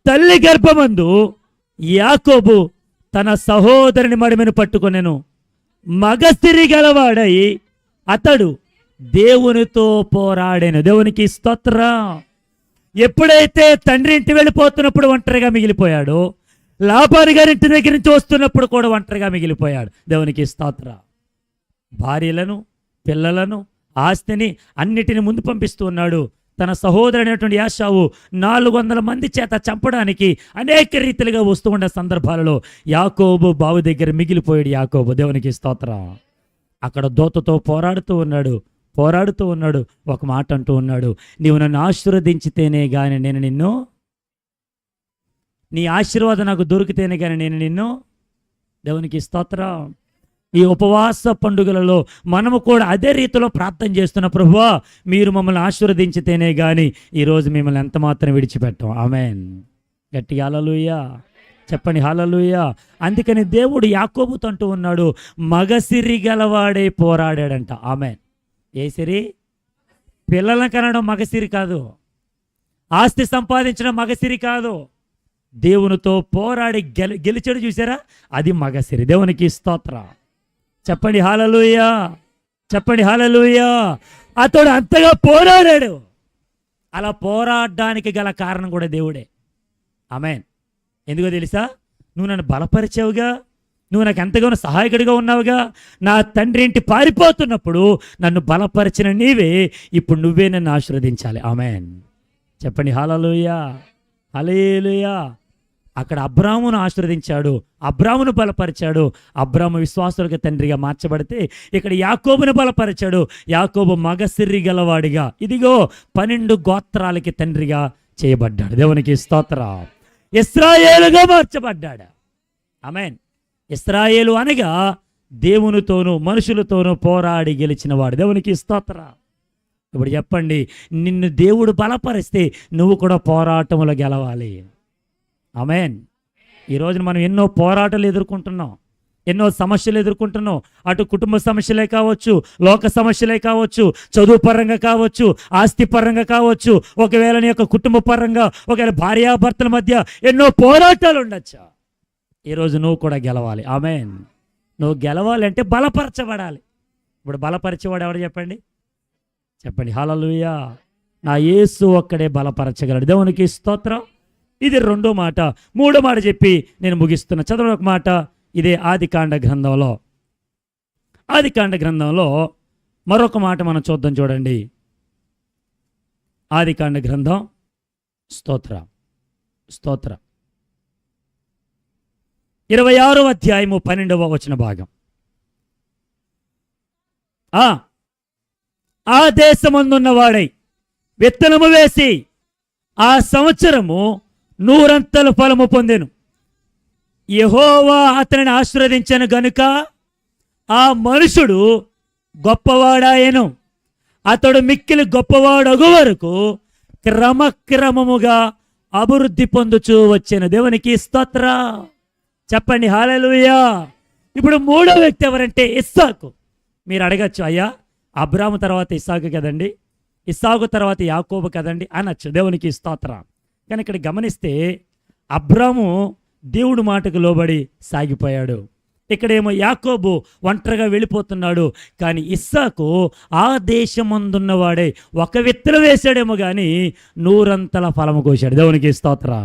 Speaker 1: తల్లి గర్భమందు యాకోబు తన సహోదరుని మడిమెను పట్టుకొనెను, మగసిరి గలవాడై అతడు దేవునితో పోరాడాను. దేవునికి స్తోత్రం. ఎప్పుడైతే తండ్రి ఇంటి వెళ్ళిపోతున్నప్పుడు ఒంటరిగా మిగిలిపోయాడో, లాబాను గారి ఇంటి దగ్గర నుంచి వస్తున్నప్పుడు కూడా ఒంటరిగా మిగిలిపోయాడు. దేవునికి స్తోత్రం. భార్యలను, పిల్లలను, ఆస్తిని అన్నిటిని ముందు పంపిస్తూ ఉన్నాడు. తన సహోదరుడైనటువంటి యాషావు 400 మంది చేత చంపడానికి అనేక రీతిలుగా వస్తూ ఉన్న సందర్భాలలో యాకోబు బావి దగ్గర మిగిలిపోయాడు. యాకోబు, దేవునికి స్తోత్రం. అక్కడ దూతతో పోరాడుతూ ఉన్నాడు. ఒక మాట అంటూ ఉన్నాడు, నీవు నన్ను ఆశీర్వదించితేనే కానీ నేను నిన్ను, నీ ఆశీర్వాదం నాకు దొరికితేనే కానీ నేను నిన్ను. దేవునికి స్తోత్రం. ఈ ఉపవాస పండుగలలో మనము కూడా అదే రీతిలో ప్రార్థన చేస్తున్న, ప్రభువా మీరు మమ్మల్ని ఆశీర్వదించితేనే కానీ ఈరోజు మిమ్మల్ని ఎంత మాత్రం విడిచిపెట్టాం. ఆమేన్. గట్టిగా హల్లెలూయా. చెప్పండి హల్లెలూయా. అందుకని దేవుడు యాకోబుతో అంటూ ఉన్నాడు, మగసిరి గలవాడే పోరాడాడంట. ఆమేన్. ఏ సిరి? పిల్లలను కనడం మగసిరి కాదు, ఆస్తి సంపాదించడం మగసిరి కాదు, దేవునితో పోరాడి గెలిచాడు చూసారా, అది మగసిరి. దేవునికి స్తోత్రం. చెప్పండి హల్లెలూయా. చెప్పండి హల్లెలూయా. అతడు అంతగా పోరాడాడు. అలా పోరాడడానికి గల కారణం కూడా దేవుడే. ఆమేన్. ఎందుకో తెలుసా? నువ్వు నన్ను బలపరిచావుగా, నువ్వు నాకు ఎంతగానో సహాయకుడిగా ఉన్నావుగా. నా తండ్రి ఇంటి పారిపోతున్నప్పుడు నన్ను బలపరిచిన నీవే, ఇప్పుడు నువ్వే నన్ను ఆశీర్వదించాలి. ఆమేన్. చెప్పండి హల్లెలూయా. హల్లెలూయా. అక్కడ అబ్రామును ఆశీర్వదించాడు, అబ్రామును బలపరిచాడు. అబ్రాము విశ్వాసులకు తండ్రిగా మార్చబడితే ఇక్కడ యాకోబును బలపరిచాడు. యాకోబు మగసిరి గలవాడిగా, ఇదిగో 12 గోత్రాలకి తండ్రిగా చేయబడ్డాడు. దేవునికి స్తోత్రం. ఇశ్రాయేలుగా మార్చబడ్డాడు. ఆమేన్. ఇశ్రాయేలు అనగా దేవునితోనూ మనుషులతోనూ పోరాడి గెలిచిన వాడు. దేవునికి స్తోత్రం. ఇప్పుడు చెప్పండి, నిన్ను దేవుడు బలపరిస్తే నువ్వు కూడా పోరాటంలో గెలవాలి. ఆమేన్. ఈ రోజున మనం ఎన్నో పోరాటాలు ఎదుర్కొంటున్నాం, ఎన్నో సమస్యలు ఎదుర్కొంటున్నాం. అటు కుటుంబ సమస్యలే కావచ్చు, లోక సమస్యలే కావచ్చు, చదువు పరంగా కావచ్చు, ఆస్తి పరంగా కావచ్చు, ఒకవేళ నీ యొక్క కుటుంబ పరంగా, ఒకవేళ భార్యాభర్తల మధ్య ఎన్నో పోరాటాలు ఉండొచ్చు. ఈరోజు నువ్వు కూడా గెలవాలి. ఆమేన్. నువ్వు గెలవాలి అంటే బలపరచబడాలి. ఇప్పుడు బలపరిచేవాడు ఎవడు చెప్పండి? చెప్పండి హల్లెలూయా. నా యేసు ఒక్కడే బలపరచగలడు. దేవునికి స్తోత్రం. ఇది రెండో మాట. మూడో మాట చెప్పి నేను ముగిస్తున్నా. చదవడం ఒక మాట. ఇదే ఆదికాండ గ్రంథంలో మరొక మాట మనం చూద్దాం. చూడండి, ఆదికాండ గ్రంథం స్తోత్రం 26వ అధ్యాయము 12వ వచన భాగం. ఆ దేశమందున్నవాడై విత్తనము వేసి ఆ సంవత్సరము 100 ఫలము పొందెను. యెహోవా అతనిని ఆశీర్వదించెను గనుక ఆ మనుషుడు గొప్పవాడాయెను. అతడు మిక్కిలి గొప్పవాడగు వరకు క్రమక్రమముగా అభివృద్ధి పొందుచూ వచ్చెను. దేవునికి స్తోత్రం. చెప్పండి హల్లెలూయా. ఇప్పుడు మూడో వ్యక్తి ఎవరంటే ఇస్సాకు. మీరు అడగచ్చు, అయ్యా అబ్రాము తర్వాత ఇస్సాకు కదండి, ఇస్సాకు తర్వాత యాకోబు కదండి అనొచ్చు. దేవునికి స్తోత్రం. కానీ ఇక్కడ గమనిస్తే అబ్రాము దేవుడి మాటకు లోబడి సాగిపోయాడు. ఇక్కడేమో యాకోబు ఒంటరిగా వెళ్ళిపోతున్నాడు. కానీ ఇస్సాకు ఆ దేశమందున్నవాడే ఒక విత్తనం వేశాడేమో కానీ 100 ఫలము కోశాడు. దేవునికి స్తోత్రం.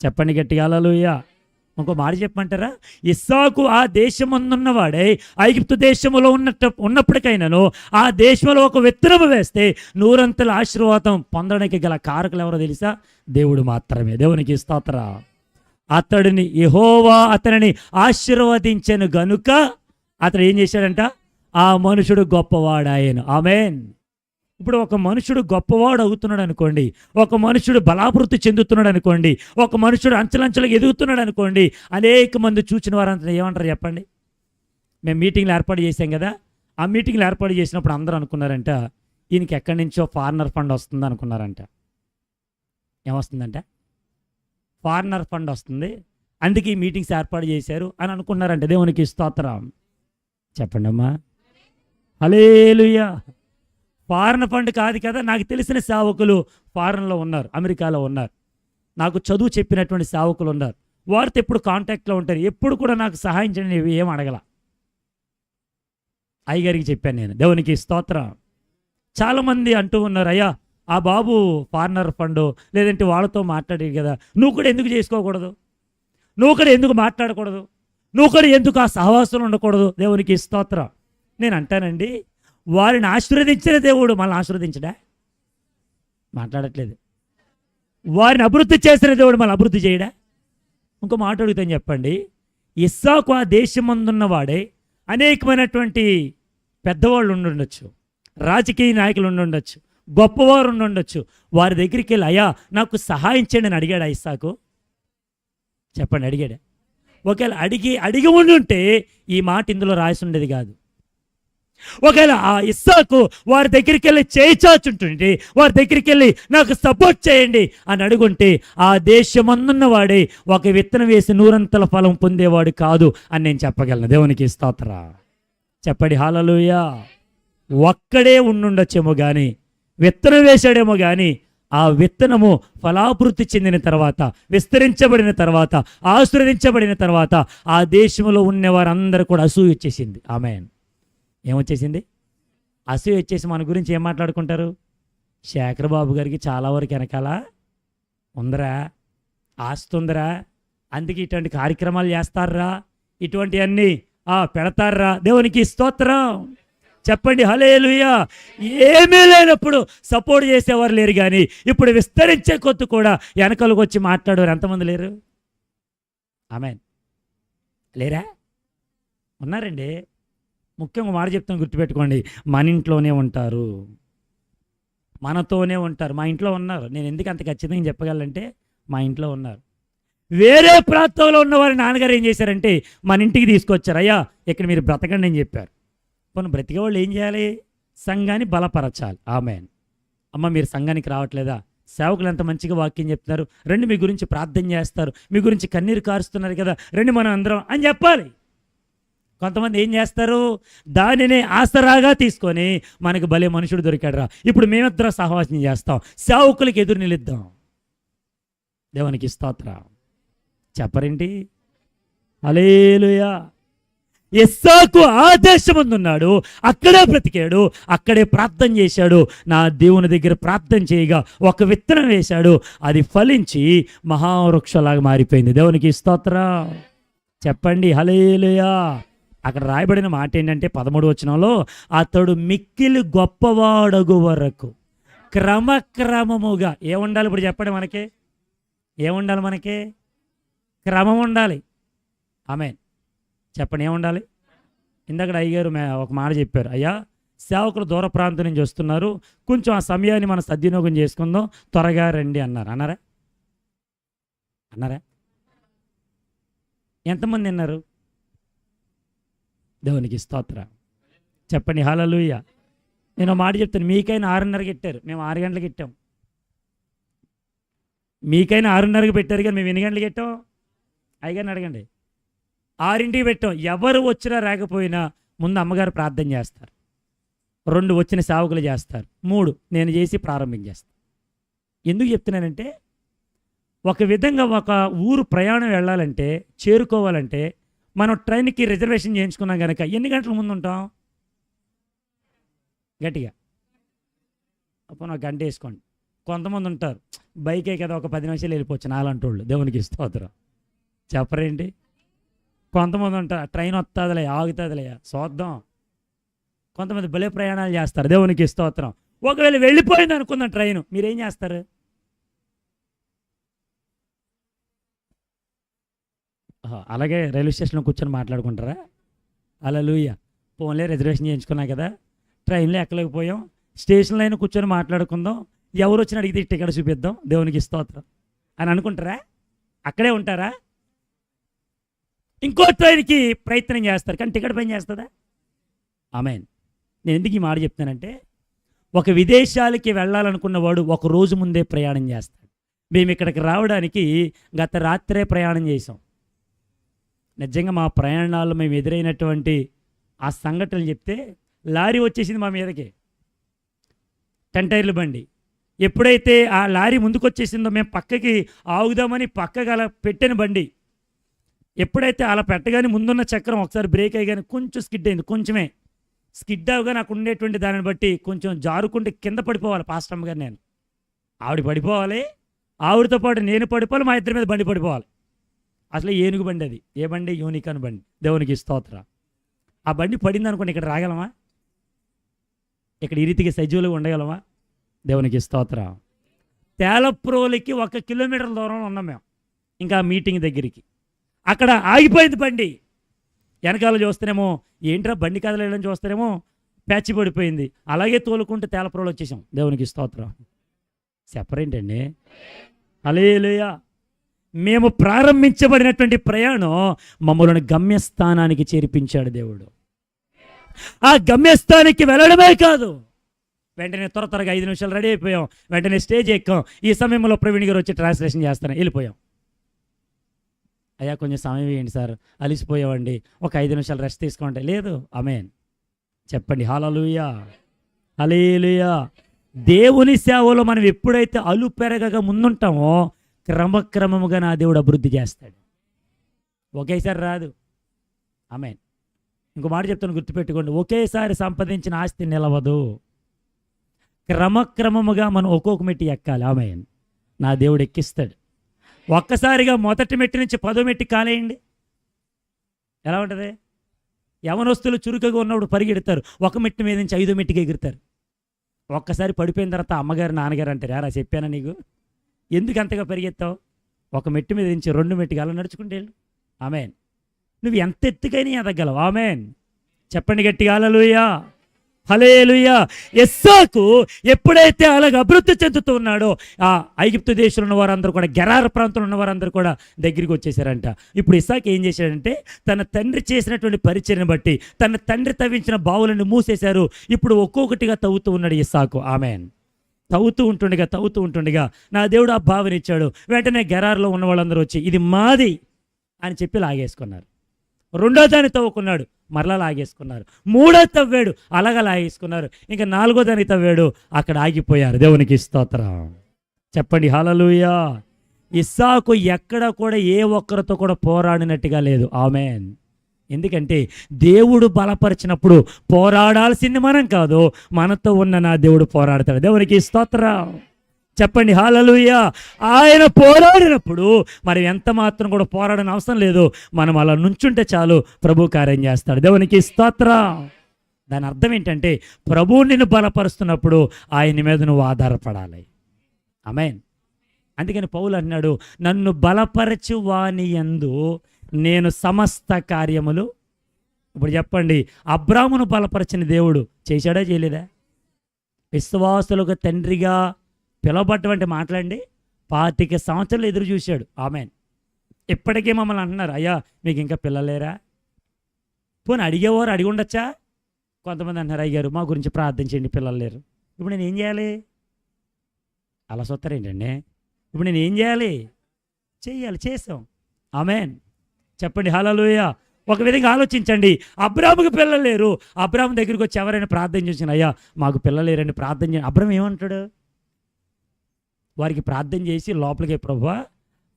Speaker 1: చెప్పండి గట్టిగా హల్లెలూయా. ఇంకో మాట చెప్పమంటారా? ఇస్సాకు ఆ దేశమందున్నవాడే ఐగుప్తు దేశంలో ఉన్నప్పటికైనాను ఆ దేశంలో ఒక విత్తనము వేస్తే 100 ఆశీర్వాదం పొందడానికి గల కారకులు ఎవరో తెలుసా? దేవుడు మాత్రమే. దేవునికి స్తోత్రం. యెహోవా అతనిని ఆశీర్వదించెను గనుక అతడు ఏం చేశాడంట? ఆ మనుషుడు గొప్పవాడాయను. ఆమేన్. ఇప్పుడు ఒక మనుషుడు గొప్పవాడు అవుతున్నాడు అనుకోండి, ఒక మనుషుడు బలాభివృద్ధి చెందుతున్నాడు అనుకోండి, ఒక మనుషుడు అంచెలంచెలుగా ఎదుగుతున్నాడు అనుకోండి, అనేక మంది చూచిన వారంతా ఏమంటారు చెప్పండి? మేము మీటింగ్లు ఏర్పాటు చేసాం కదా, ఆ మీటింగ్లు ఏర్పాటు చేసినప్పుడు అందరూ అనుకున్నారంట ఈయనకి ఎక్కడి నుంచో ఫారినర్ ఫండ్ వస్తుంది అనుకున్నారంట. ఏమొస్తుందంట? ఫారినర్ ఫండ్ వస్తుంది, అందుకే ఈ మీటింగ్స్ ఏర్పాటు చేశారు అని అనుకున్నారంట. దేవునికి స్తోత్రం. చెప్పండి అమ్మా హల్లెలూయా. ఫారిన్ ఫండ్ కాదు కదా. నాకు తెలిసిన సేవకులు ఫారిన్లో ఉన్నారు, అమెరికాలో ఉన్నారు, నాకు చదువు చెప్పినటువంటి సేవకులు ఉన్నారు. వారితో ఎప్పుడు కాంటాక్ట్లో ఉంటారు. ఎప్పుడు కూడా నాకు సహాయం చేయని ఏం అడగల. అయ్యగారికి చెప్పాను నేను. దేవునికి స్తోత్రం. చాలామంది అంటూ ఉన్నారు, అయ్యా ఆ బాబు ఫారినర్ ఫండ్ లేదంటే వాళ్ళతో మాట్లాడేది కదా, నువ్వు కూడా ఎందుకు చేసుకోకూడదు, నువ్వు కూడా ఎందుకు మాట్లాడకూడదు, నువ్వు కూడా ఎందుకు ఆ సహవాసంలో ఉండకూడదు? దేవునికి స్తోత్రం. నేను అంటానండి, వారిని ఆశీర్వదించిన దేవుడు మనల్ని ఆశీర్వదించడా? మాట్లాడట్లేదు. వారిని అభివృద్ధి చేసిన దేవుడు మనల్ని అభివృద్ధి చేయడా? ఇంకో మాట అడుగుతాను చెప్పండి. ఇస్సాకు ఆ దేశమందున్నవాడే అనేకమైనటువంటి పెద్దవాళ్ళు ఉండుండొచ్చు, రాజకీయ నాయకులు ఉండుండొచ్చు, గొప్పవారు ఉండుండొచ్చు. వారి దగ్గరికి వెళ్ళి అయ్యా నాకు సహాయం చేయండి అని అడిగాడా ఇస్సాకు? చెప్పండి, అడిగాడా? ఒకవేళ అడిగి ఉండుంటే ఈ మాట ఇందులో రాసి ఉండేది కాదు. ఒకవేళ ఆ ఇస్సాకు వారి దగ్గరికి వెళ్ళి చేయి చాచుంటుంటే, వారి దగ్గరికి వెళ్ళి నాకు సపోర్ట్ చేయండి అని అడుగుంటే ఆ దేశమందున్నవాడే ఒక విత్తనం వేసి 100 ఫలం పొందేవాడు కాదు అని నేను చెప్పగలను. దేవునికి స్తోత్రం. చెప్పండి హల్లెలూయా. ఒక్కడే ఉండుండొచ్చేమో కానీ, విత్తనం వేశాడేమో కానీ, ఆ విత్తనము ఫలాభివృద్ధి చెందిన తర్వాత, విస్తరించబడిన తర్వాత, ఆశీర్వదించబడిన తర్వాత ఆ దేశంలో ఉన్నవారందరూ కూడా అసూయ వచ్చేసింది. ఆమేన్. ఏమొచ్చేసింది? అసూయ వచ్చేసి మన గురించి ఏం మాట్లాడుకుంటారు? శేఖర్ బాబు గారికి చాలా వరకు వెనకాల ఉందరా, ఆస్తి ఉందరా, అందుకే ఇటువంటి కార్యక్రమాలు చేస్తారా, ఇటువంటివన్నీ పెడతారా. దేవునికి స్తోత్రం. చెప్పండి హల్లెలూయా. ఏమీ లేనప్పుడు సపోర్ట్ చేసేవారు లేరు, కానీ ఇప్పుడు విస్తరించే కొద్ది కూడా వెనకలకు వచ్చి మాట్లాడేవారు ఎంతమంది లేరు? ఆమేన్. లేరా? ఉన్నారండి. ముఖ్యంగా మాట చెప్తాను, గుర్తుపెట్టుకోండి. మన ఇంట్లోనే ఉంటారు, మనతోనే ఉంటారు. మా ఇంట్లో ఉన్నారు. నేను ఎందుకు అంత ఖచ్చితంగా చెప్పగలంటే మా ఇంట్లో ఉన్నారు. వేరే ప్రాంతంలో ఉన్న వారి నాన్నగారు ఏం చేశారంటే మన ఇంటికి తీసుకొచ్చారు. అయ్యా ఇక్కడ మీరు బ్రతకండి అని చెప్పారు. పోనీ బ్రతికే వాళ్ళు ఏం చేయాలి? సంఘాన్ని బలపరచాలి. ఆమేన్. అమ్మ మీరు సంఘానికి రావట్లేదా? సేవకులు ఎంత మంచిగా వాక్యం చెప్తున్నారు, రండి మీ గురించి ప్రార్థన చేస్తారు, మీ గురించి కన్నీరు కారుస్తున్నారు కదా, రండి మనం అందరం అని చెప్పాలి. కొంతమంది ఏం చేస్తారు? దానినే ఆసరాగా తీసుకొని మనకు భలే మనుషుడు దొరికాడు రా, ఇప్పుడు మేమిద్దరం సహవాసం చేస్తాం, సేవకులకి ఎదురు నిలుద్దాం. దేవునికి స్తోత్రం. చెప్పరేంటి? హల్లెలూయా. ఇస్సాకు ఆ దేశమందున్నాడు, అక్కడే బ్రతికాడు, అక్కడే ప్రార్థన చేశాడు. నా దేవుని దగ్గర ప్రార్థన చేయగా ఒక విత్తనం వేశాడు, అది ఫలించి మహావృక్షలాగా మారిపోయింది. దేవునికి స్తోత్రం. చెప్పండి హల్లెలూయా. అక్కడ రాయబడిన మాట ఏంటంటే 13వ వచనంలో, అతడు మిక్కిలి గొప్పవాడగు వరకు క్రమక్రమముగా ఏముండాలి? ఇప్పుడు చెప్పండి, మనకి ఏముండాలి? మనకి క్రమం ఉండాలి. ఆమేన్. చెప్పండి ఏముండాలి? ఇందాక అయ్యగారు ఒక మాట చెప్పారు, అయ్యా సేవకులు దూర ప్రాంతం నుంచి వస్తున్నారు, కొంచెం ఆ సమయాన్ని మనం సద్వినియోగం చేసుకుందాం, త్వరగా రండి అన్నారు. అన్నారా? ఎంతమంది అన్నారు? దేవునికి స్తోత్రం. చెప్పండి హల్లెలూయా. నేను మాట చెప్తాను, మీకైనా 6:30కి పెట్టారు, మేము 6 గంటలకు పెట్టాం. మీకైనా 6:30కి పెట్టారు కానీ మేము ఎన్ని గంటలకు పెట్టాం? అయ్యగారిని అడగండి. 6ంటికి పెట్టాం. ఎవరు వచ్చినా రాకపోయినా ముందు అమ్మగారు ప్రార్థన చేస్తారు, 2 వచ్చిన సేవకులు చేస్తారు, 3 నేను చేసి ప్రారంభించేస్తాను. ఎందుకు చెప్తున్నానంటే, ఒక విధంగా ఒక ఊరు ప్రయాణం వెళ్ళాలంటే, చేరుకోవాలంటే మనం ట్రైన్కి రిజర్వేషన్ చేయించుకున్నాం కనుక ఎన్ని గంటల ముందు ఉంటాం? గట్టిగా అప్పుడు ఒక గంట వేసుకోండి. కొంతమంది ఉంటారు, బైకే కదా ఒక 10 నిమిషాలు వెళ్ళిపోవచ్చు నాలంటి వాళ్ళు. దేవునికి స్తోత్రం. చెప్పరేంటి? కొంతమంది ఉంటారు, ట్రైన్ వస్తుందిలే ఆగుతుందిలే చూద్దాం. కొంతమంది భలే ప్రయాణాలు చేస్తారు. దేవునికి స్తోత్రం. ఒకవేళ వెళ్ళిపోయింది అనుకుందాం ట్రైన్, మీరేం చేస్తారు? అలాగే రైల్వే స్టేషన్లో కూర్చొని మాట్లాడుకుంటారా? హల్లెలూయా. ఫోన్లే రిజర్వేషన్ చేయించుకున్నా కదా, ట్రైన్లో ఎక్కలేకపోయాం, స్టేషన్లో అయినా కూర్చొని మాట్లాడుకుందాం, ఎవరు వచ్చినా అడిగితే టికెట్ చూపిద్దాం, దేవునికి స్తోత్రం అని అనుకుంటారా? అక్కడే ఉంటారా? ఇంకో ట్రైన్కి ప్రయత్నం చేస్తారు, కానీ టికెట్ పని చేస్తుందా? ఆమేన్. నేను ఎందుకు ఈ మాట చెప్తానంటే, ఒక విదేశాలకి వెళ్ళాలనుకున్న వాడు ఒక రోజు ముందే ప్రయాణం చేస్తాడు. మేము ఇక్కడికి రావడానికి గత రాత్రే ప్రయాణం చేసాం. నిజంగా మా ప్రయాణాల్లో మేము ఎదురైనటువంటి ఆ సంఘటనలు చెప్తే, లారీ వచ్చేసింది మా మీదకి, 10 టైర్ల బండి. ఎప్పుడైతే ఆ లారీ ముందుకు వచ్చేసిందో మేము పక్కకి ఆగుదామని పక్కకి అలా పెట్టిన బండి, ఎప్పుడైతే అలా పెట్టగానే ముందున్న చక్రం ఒకసారి బ్రేక్ అయ్యగానే కొంచెం స్కిడ్ అయింది, కొంచెమే స్కిడ్ అవగా నాకు ఉండేటువంటి దాన్ని బట్టి కొంచెం జారుకుంటే కింద పడిపోవాలి. పాస్టమ్ గారు నేను, ఆవిడ పడిపోవాలి, ఆవిడతో పాటు నేను పడిపోవాలి, మా ఇద్దరి మీద బండి పడిపోవాలి. అసలు ఏనుగు బండి అది. ఏ బండి? యూనికాన్ బండి. దేవునికి స్తోత్రం. ఆ బండి పడింది అనుకోండి, ఇక్కడ రాగలమా? ఇక్కడ ఈ రీతికి సజీవులుగా ఉండగలమా? దేవునికి స్తోత్రం. తేలప్రోలికి 1 కిలోమీటర్ దూరంలో ఉన్నాం మేము, ఇంకా మీటింగ్ దగ్గరికి. అక్కడ ఆగిపోయింది బండి. వెనకాల చూస్తేనేమో ఏంట్రా బండి కదలేదని చూస్తేనేమో ప్యాచి పడిపోయింది. అలాగే తోలుకుంటూ తేలప్రోలు వచ్చేసాం. దేవునికి స్తోత్రం. సెపరేట్ అండి. హల్లెలూయా. మేము ప్రారంభించబడినటువంటి ప్రయాణం మమ్మల్ని గమ్యస్థానానికి చేర్పించాడు దేవుడు. ఆ గమ్యస్థానానికి వెళ్ళడమే కాదు, వెంటనే త్వరగా 5 నిమిషాలు రెడీ అయిపోయాం, వెంటనే స్టేజ్ ఎక్కాం. ఈ సమయంలో ప్రవీణ్ గారు వచ్చి ట్రాన్స్లేషన్ చేస్తాను, వెళ్ళిపోయాం. అయ్యా కొంచెం సమయం ఇవ్వండి సార్, అలిసిపోయామండి, ఒక 5 నిమిషాలు రెస్ట్ తీసుకోండి. లేదు. ఆమేన్. చెప్పండి హల్లెలూయా. హల్లెలూయా. దేవుని సేవలో మనం ఎప్పుడైతే అలుపెరగగా ముందుంటామో క్రమక్రమముగా నా దేవుడు అభివృద్ధి చేస్తాడు. ఒకేసారి రాదు. ఆమేన్. ఇంకో మాట చెప్తాను, గుర్తుపెట్టుకోండి, ఒకేసారి సంపాదించిన ఆస్తి నిలవదు. క్రమక్రమముగా మనం ఒక్కొక్క మెట్టి ఎక్కాలి. ఆమేన్. నా దేవుడు ఎక్కిస్తాడు. ఒక్కసారిగా మొదటి మెట్టి నుంచి 10వ మెట్టి కాలేయండి, ఎలా ఉంటుంది? యవనస్తులు చురుకుగా ఉన్నప్పుడు పరిగెడతారు, ఒక మెట్టి మీద నుంచి 5వ మెట్టికి ఎగురుతారు. ఒక్కసారి పడిపోయిన తర్వాత అమ్మగారు నాన్నగారు అంటారు, యారా చెప్పానా నీకు, ఎందుకు అంతగా పరిగెత్తావు? ఒక మెట్టు మీద నుంచి 2 మెట్టుకి అలా నడుచుకుంటే వెళ్ళు. ఆమేన్. నువ్వు ఎంత ఎత్తుకైనా ఎదగలవు. ఆమేన్. చెప్పండి గట్టిగా హల్లెలూయా. హల్లెలూయా. ఇస్సాకు ఎప్పుడైతే అలాగ అభివృద్ధి చెందుతూ ఉన్నాడో ఆ ఐగుప్తు దేశంలో ఉన్న వారందరూ కూడా, గెరార్ ప్రాంతంలో ఉన్న వారందరూ కూడా దగ్గరికి వచ్చేసారంట. ఇప్పుడు ఇస్సాకు ఏం చేశాడంటే, తన తండ్రి చేసినటువంటి పరిచర్ని బట్టి తన తండ్రి తవ్వించిన బావులను మూసేశారు. ఇప్పుడు ఒక్కొక్కటిగా తవ్వుతూ ఉన్నాడు ఇస్సాకు. ఆమేన్. తవ్వుతూ ఉంటుండగా నా దేవుడు ఆ భావన ఇచ్చాడు. వెంటనే గెరార్లో ఉన్న వాళ్ళందరూ వచ్చి ఇది మాది అని చెప్పి లాగేసుకున్నారు. రెండో దాన్ని తవ్వుకున్నాడు, మరలా లాగేసుకున్నారు. మూడో తవ్వాడు, అలాగా లాగేసుకున్నారు. ఇంకా నాలుగో దాన్ని తవ్వాడు, అక్కడ ఆగిపోయారు. దేవునికి స్తోత్రం. చెప్పండి హల్లెలూయా. ఇస్సాకు ఎక్కడ కూడా ఏ ఒక్కరితో కూడా పోరాడినట్టుగా లేదు. ఆమేన్. ఎందుకంటే దేవుడు బలపరిచినప్పుడు పోరాడాల్సింది మనం కాదు, మనతో ఉన్న నా దేవుడు పోరాడతాడు. దేవునికి స్తోత్రం. చెప్పండి హల్లెలూయా. ఆయన పోరాడినప్పుడు మరి ఎంత మాత్రం కూడా పోరాడని అవసరం లేదు. మనం అలా నుంచుంటే చాలు, ప్రభు కార్యం చేస్తాడు. దేవునికి స్తోత్రం. దాని అర్థం ఏంటంటే, ప్రభువు నిన్ను బలపరుస్తున్నప్పుడు ఆయన మీద నువ్వు ఆధారపడాలి. ఆమేన్. అందుకని పౌలు అన్నాడు, నన్ను బలపరచు వాని యందు నేను సమస్త కార్యములు. ఇప్పుడు చెప్పండి, అబ్రామును బలపరిచిన దేవుడు చేశాడా చేయలేదా? విశ్వాసులకు తండ్రిగా పిలవబడ్డవంటి మాట్లాడండి, 25 సంవత్సరాలు ఎదురు చూశాడు. ఆమేన్. ఇప్పటికే మమ్మల్ని అంటున్నారు, అయ్యా మీకు ఇంకా పిల్లలేరా? పోనీ అడిగేవారు అడిగి ఉండొచ్చా? కొంతమంది అంటున్నారు, అయ్యారు మా గురించి ప్రార్థన చేయండి, పిల్లలు లేరు. ఇప్పుడు నేను ఏం చేయాలి? అలా సొత్తరేంటండి. ఇప్పుడు నేను ఏం చేయాలి? చేయాలి, చేసాం. ఆమేన్. చెప్పండి హల్లెలూయా. ఒక విధంగా ఆలోచించండి, అబ్రాముకి పిల్లలు లేరు. అబ్రాము దగ్గరికి వచ్చి ఎవరైనా ప్రార్థన చేసిన, అయ్యా మాకు పిల్లలు లేరని ప్రార్థన చేయండి. అబ్రాము ఏమంటాడు? వారికి ప్రార్థన చేసి లోపలికి, ప్రభువా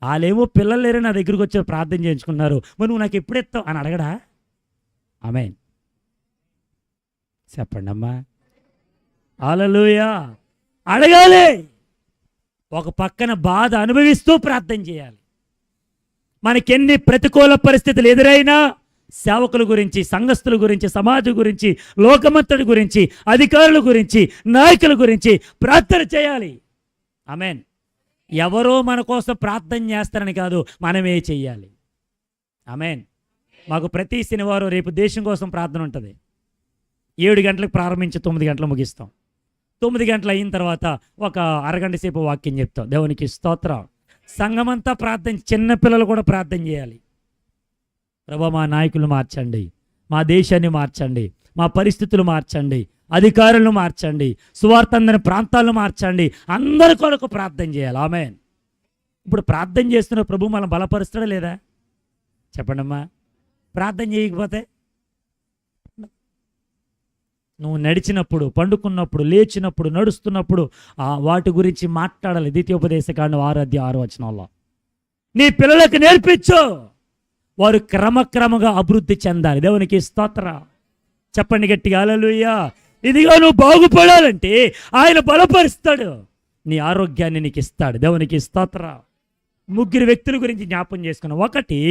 Speaker 1: వాళ్ళేమో పిల్లలు లేరని నా దగ్గరికి వచ్చి ప్రార్థన చేయించుకున్నారు, మరి నువ్వు నాకు ఎప్పుడు ఎత్తావు అని అడగడా? ఆమేన్. చెప్పండి అమ్మా. హల్లెలూయా. అడగాలి. ఒక పక్కన బాధ అనుభవిస్తూ ప్రార్థన చేయాలి. మనకెన్ని ప్రతికూల పరిస్థితులు ఎదురైనా సేవకుల గురించి, సంఘస్థుల గురించి, సమాజం గురించి, లోకమంతటి గురించి, అధికారుల గురించి, నాయకుల గురించి ప్రార్థన చేయాలి. ఆమేన్. ఎవరో మన కోసం ప్రార్థన చేస్తారని కాదు, మనమే చెయ్యాలి. ఆమేన్. మాకు ప్రతి శనివారం రేపు దేశం కోసం ప్రార్థన ఉంటుంది. 7 గంటలకు ప్రారంభించి 9 గంటలు ముగిస్తాం. 9 గంటలు అయిన తర్వాత ఒక అరగంట సేపు వాక్యం చెప్తాం. దేవునికి స్తోత్రం. సంఘమంతా ప్రార్థన, చిన్నపిల్లలు కూడా ప్రార్థన చేయాలి. ప్రభా మా నాయకులు మార్చండి, మా దేశాన్ని మార్చండి, మా పరిస్థితులు మార్చండి, అధికారులను మార్చండి, సువార్త అందని ప్రాంతాలను మార్చండి, అందరి కొరకు ప్రార్థన చేయాలి. ఆమేన్. ఇప్పుడు ప్రార్థన చేస్తున్న ప్రభు మనం బలపరుస్తాడా లేదా? చెప్పండమ్మా. ప్రార్థన చేయకపోతే నువ్వు నడిచినప్పుడు, పండుకున్నప్పుడు, లేచినప్పుడు, నడుస్తున్నప్పుడు వాటి గురించి మాట్లాడాలి. ద్వితీయోపదేశకాండం 6:6 నీ పిల్లలకు నేర్పించు, వారు క్రమక్రమంగా అభివృద్ధి చెందాలి. దేవునికి స్తోత్రం. చెప్పండి గట్టిగా హల్లెలూయా. ఇదిగో నువ్వు బాగుపడాలంటే ఆయన బలపరుస్తాడు, నీ ఆరోగ్యాన్ని నీకు ఇస్తాడు. దేవునికి స్తోత్రం. 3 వ్యక్తుల గురించి జ్ఞాపం చేసుకున్నాం. 1,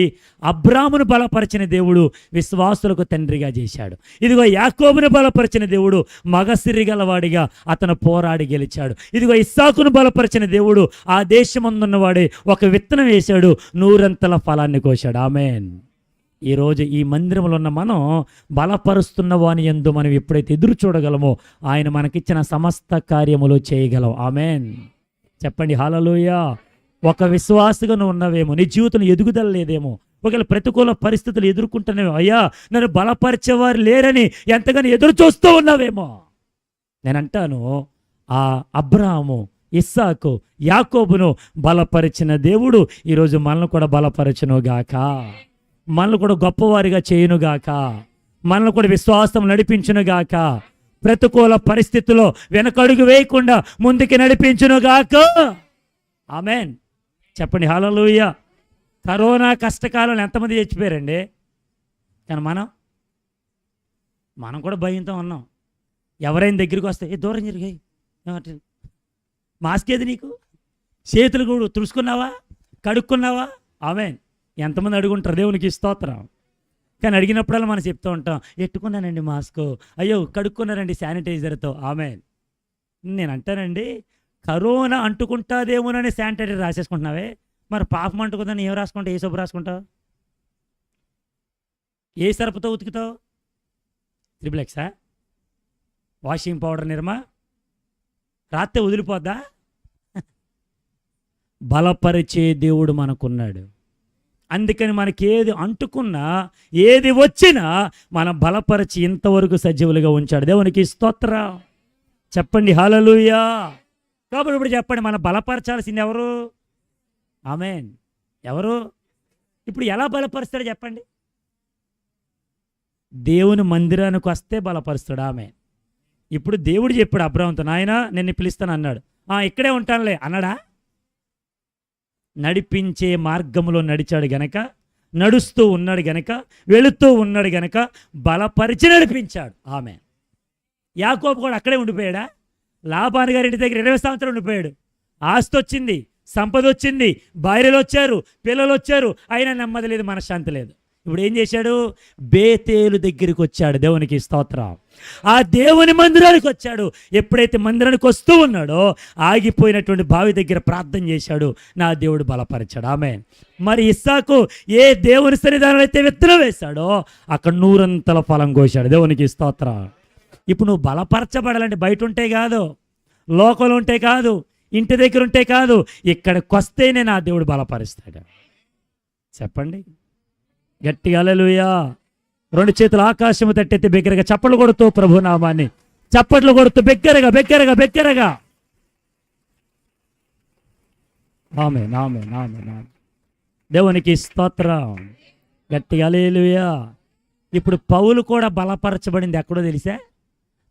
Speaker 1: అబ్రామును బలపరిచిన దేవుడు విశ్వాసులకు తండ్రిగా చేశాడు. ఇదిగో యాకోబును బలపరిచిన దేవుడు మగసిరి గలవాడిగా అతను పోరాడి గెలిచాడు. ఇదిగో ఇస్సాకును బలపరిచిన దేవుడు ఆ దేశమందున్నవాడే ఒక విత్తనం వేశాడు, 100 ఫలాన్ని కోశాడు. ఆమేన్. ఈరోజు ఈ మందిరంలో ఉన్న మనం బలపరుస్తున్న వాని యందు మనం ఎప్పుడైతే ఎదురు చూడగలమో ఆయన మనకిచ్చిన సమస్త కార్యములు చేయగలం. ఆమేన్. చెప్పండి హల్లెలూయా. ఒక విశ్వాసగా నువ్వు ఉన్నవేమో, నీ జీవితంలో ఎదుగుదల లేదేమో, ఒకవేళ ప్రతికూల పరిస్థితులు ఎదుర్కొంటున్నావేమో, అయ్యా నన్ను బలపరిచేవారు లేరని ఎంతగానో ఎదురు చూస్తూ ఉన్నావేమో. నేను అంటాను, ఆ అబ్రాహాము, ఇస్సాకు, యాకోబును బలపరిచిన దేవుడు ఈరోజు మనల్ని కూడా బలపరచునుగాక, మనల్ని కూడా గొప్పవారిగా చేయునుగాక, మనల్ని కూడా విశ్వాసం నడిపించునుగాక, ప్రతికూల పరిస్థితుల్లో వెనకడుగు వేయకుండా ముందుకి నడిపించునుగాక. ఆమేన్. చెప్పండి హల్లెలూయా. కరోనా కష్టకాలంలో ఎంతమంది చచ్చిపోయారండి, కానీ మనం కూడా భయంతో ఉన్నాం. ఎవరైనా దగ్గరికి వస్తే దూరం జరిగాయి, మాస్క్ ఏది నీకు, చేతులు కూడా తుడుచుకున్నావా, కడుక్కున్నావా? ఆమేన్. ఎంతమంది అడుగుంటారు. దేవునికి స్తోత్రం. కానీ అడిగినప్పుడల్లా మనం చెప్తూ ఉంటాం, ఎట్టుకున్నానండి మాస్క్, అయ్యో కడుక్కున్నారండి శానిటైజర్తో. ఆమేన్. నేను అంటానండి, కరోనా అంటుకుంటాదేమోనని శానిటైజర్ రాసేసుకుంటున్నావే, మరి పాపం అంటుకుందని ఏం రాసుకుంటావు? ఏ సబ్బు రాసుకుంటావు? ఏ సరుపుతో ఉతుకుతావు? 3X వాషింగ్ పౌడర్ నిర్మా రాత్రి వదిలిపోద్దా? బలపరిచే దేవుడు మనకున్నాడు. అందుకని మనకి ఏది అంటుకున్నా ఏది వచ్చినా మనం బలపరిచి ఇంతవరకు సజీవులుగా ఉంచాడు. దేవునికి స్తోత్రం. చెప్పండి హల్లెలూయా. కాబట్టి ఇప్పుడు చెప్పండి, మనం బలపరచాల్సింది ఎవరు? ఆమేన్. ఎవరు? ఇప్పుడు ఎలా బలపరుస్తాడు చెప్పండి? దేవుని మందిరానికి వస్తే బలపరుస్తాడు. ఆమేన్. ఇప్పుడు దేవుడు చెప్పాడు అబ్రాహాముతో, నాయన నిన్ను పిలుస్తాను అన్నాడు. ఇక్కడే ఉంటానులే అన్నాడా? నడిపించే మార్గంలో నడిచాడు గనక, నడుస్తూ ఉన్నాడు గనక, వెళుతూ ఉన్నాడు గనక బలపరిచి నడిపించాడు. ఆమేన్. యాకోబు కూడా అక్కడే ఉండిపోయాడా? లాబాను గారి ఇంటి దగ్గర 20 సంవత్సరాలు ఉండిపోయాడు. ఆస్తి వచ్చింది, సంపద వచ్చింది, భార్యలు వచ్చారు, పిల్లలు వచ్చారు, అయినా నెమ్మది లేదు, మనశ్శాంతి లేదు. ఇప్పుడు ఏం చేశాడు? బేతేలు దగ్గరికి వచ్చాడు. దేవునికి స్తోత్రం. ఆ దేవుని మందిరానికి వచ్చాడు. ఎప్పుడైతే మందిరానికి వస్తూ ఉన్నాడో ఆగిపోయినటువంటి బావి దగ్గర ప్రార్థన చేశాడు. నా దేవుడు బలపరిచాడు. ఆమేన్. మరి ఇస్సాకు ఏ దేవుని సన్నిధానంలో అయితే విత్తనం వేశాడో అక్కడ 100 ఫలం కోశాడు. దేవునికి స్తోత్రం. ఇప్పుడు నువ్వు బలపరచబడాలంటే బయట ఉంటే కాదు, లోకంలో ఉంటే కాదు, ఇంటి దగ్గర ఉంటే కాదు, ఇక్కడికి వస్తేనే నా దేవుడు బలపరుస్తాడు. చెప్పండి గట్టిగా హల్లెలూయా. 2 చేతులు ఆకాశము తట్టెత్తి బిగ్గరగా చప్పట్లు కొడుతూ ప్రభు నామాన్ని చప్పట్లు కొడుతూ బిగ్గరగా బిగ్గరగా బిగ్గరగా ఆమేన్ ఆమేన్ ఆమేన్. దేవునికి స్తోత్రం. గట్టిగా హల్లెలూయా. ఇప్పుడు పౌలు కూడా బలపరచబడింది ఎక్కడో తెలుసా?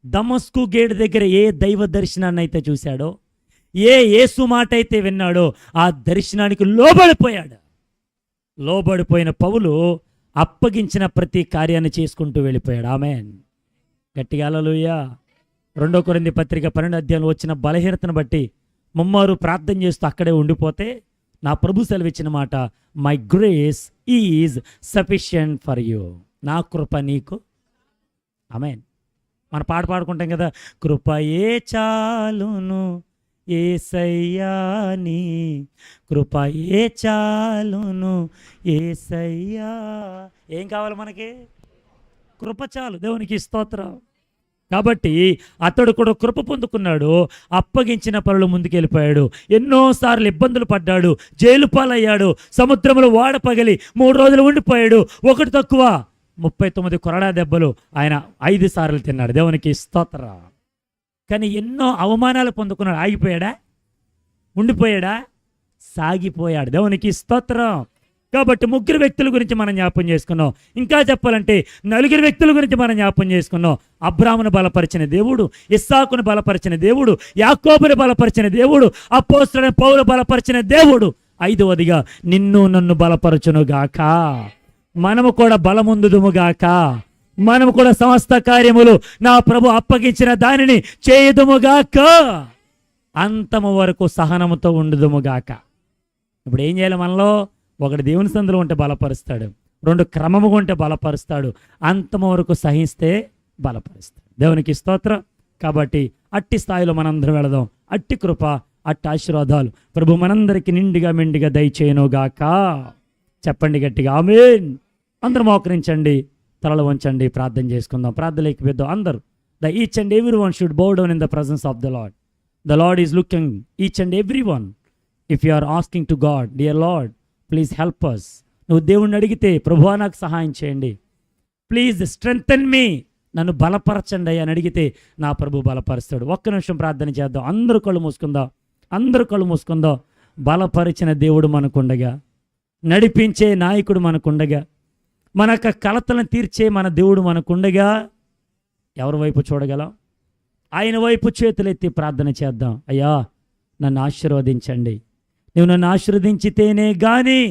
Speaker 1: దమస్కు గేట్ దగ్గర ఏ దైవ దర్శనాన్ని అయితే చూశాడో, ఏ యేసు మాట అయితే విన్నాడో ఆ దర్శనానికి లోబడిపోయాడు. లోబడిపోయిన పౌలు అప్పగించిన ప్రతి కార్యాన్ని చేసుకుంటూ వెళ్ళిపోయాడు. ఆమేన్. గట్టిగా హల్లెలూయా. 2 కొరింథీ పత్రిక 12 అధ్యాయంలో వచ్చిన బలహీనతను బట్టి ముమ్మారు ప్రార్థన చేస్తూ అక్కడే ఉండిపోతే నా ప్రభు సెలవిచ్చిన మాట, my grace is sufficient for you. నా కృప నీకు. ఆమేన్. మన పాట పాడుకుంటాం కదా, కృపయే చాలును యేసయ్యా నీ కృపయే చాలును యేసయ్యా. ఏం కావాలి మనకి? కృప చాలు. దేవునికి స్తోత్రం. కాబట్టి అతడు కూడా కృప పొందుకున్నాడు. అప్పగించిన పనులు ముందుకెళ్ళిపోయాడు. ఎన్నోసార్లు ఇబ్బందులు పడ్డాడు, జైలు పాలయ్యాడు, సముద్రంలో వాడ పగిలి 3 రోజులు ఉండిపోయాడు. ఒకటి తక్కువ 39 కొరడా దెబ్బలు ఆయన 5 సార్లు తిన్నాడు. దేవునికి స్తోత్రం. కానీ ఎన్నో అవమానాలు పొందుకున్నాడు. ఆగిపోయాడా? ఉండిపోయాడా? సాగిపోయాడు. దేవునికి స్తోత్రం. కాబట్టి 3 వ్యక్తుల గురించి మనం జ్ఞాపం చేసుకున్నాం. ఇంకా చెప్పాలంటే 4 వ్యక్తుల గురించి మనం జ్ఞాపం చేసుకున్నాం. అబ్రాహామును బలపరిచిన దేవుడు, ఇస్సాకును బలపరిచిన దేవుడు, యాకోబును బలపరిచిన దేవుడు, అపోస్తలుడైన పౌలు బలపరిచిన దేవుడు. 5వదిగా నిన్ను నన్ను బలపరచునుగాక. మనము కూడా బలముందుదుముగాక. మనము కూడా సమస్త కార్యములు నా ప్రభు అప్పగించిన దానిని చేయుదుముగాక. అంతము వరకు సహనముతో ఉండుదుముగాక. ఇప్పుడు ఏం చేయాలి? మనలో 1 దేవుని సందులో ఉంటే బలపరుస్తాడు, 2 క్రమముగా ఉంటే బలపరుస్తాడు, అంతము వరకు సహిస్తే బలపరుస్తాడు. దేవునికి స్తోత్రం. కాబట్టి అట్టి స్థాయిలో మనందరం వెళదాం. అట్టి కృప, అట్టి ఆశీర్వాదాలు ప్రభు మనందరికీ నిండిగా మెండిగా దయచేయునుగాక. చెప్పండి గట్టిగా ఆమేన్. అందరూ మోకరించండి, తలలు వంచండి, ప్రార్థన చేసుకుందాం. ప్రార్థనలోకి వెళ్దాం అందరూ. The each and every one should bow down in the presence of the Lord. The Lord is looking each and every one. If you are asking to God, dear Lord please help us. నువ్వు దేవుణ్ణి అడిగితే, ప్రభువా నాకు సహాయం చేయండి, ప్లీజ్ స్ట్రెంగ్థెన్ మీ, నన్ను బలపరచండి అని అడిగితే నా ప్రభు బలపరుస్తాడు. 1 నిమిషం ప్రార్థన చేద్దాం. అందరూ కళ్ళు మూసుకుందాం, అందరూ కళ్ళు మూసుకుందాం. బలపరిచిన దేవుడు మనకుండగా, నడిపించే నాయకుడు మనకుండగా, మన కలతలను తీర్చే మన దేవుడు మనకుండగా ఎవరి వైపు చూడగలం? ఆయన వైపు చేతులెత్తి ప్రార్థన చేద్దాం. అయ్యా నన్ను ఆశీర్వదించండి, నువ్వు నన్ను ఆశీర్వదించితేనే కానీ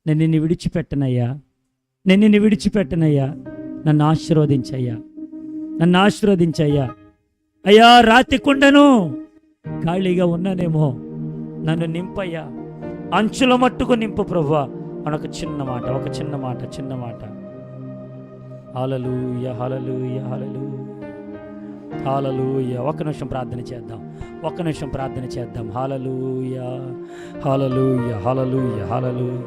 Speaker 1: నేను నిన్ను విడిచిపెట్టనయ్యా, నేను నిన్ను విడిచిపెట్టనయ్యా. నన్ను ఆశీర్వదించయ్యా, నన్ను ఆశీర్వదించయ్యా. అయ్యా రాతి కుండను ఖాళీగా ఉన్నానేమో, నన్ను నింపయ్యా, అంచుల మట్టుకు నింపు ప్రభువా. మనొక చిన్న మాట, ఒక చిన్న మాట, చిన్న మాట. హల్లెలూయా హల్లెలూయా హల్లెలూయా హల్లెలూయా. 1 నిమిషం ప్రార్థన చేద్దాం, 1 నిమిషం ప్రార్థన చేద్దాం. హల్లెలూయా హల్లెలూయా హల్లెలూయా హల్లెలూయా.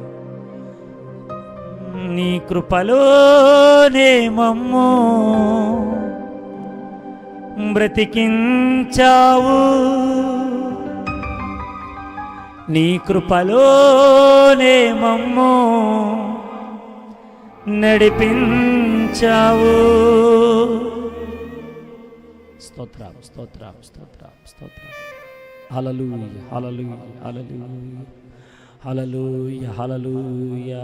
Speaker 1: నీ కృపలోనే మమ్ము బ్రతికించావు, నీ కృపలోనే మమ్ము నడిపించావు. స్తోత్రాలు స్తోత్రాలు స్తోత్రాలు స్తోత్రాలు. హల్లెలూయా హల్లెలూయా హల్లెలూయా హల్లెలూయా హల్లెలూయా.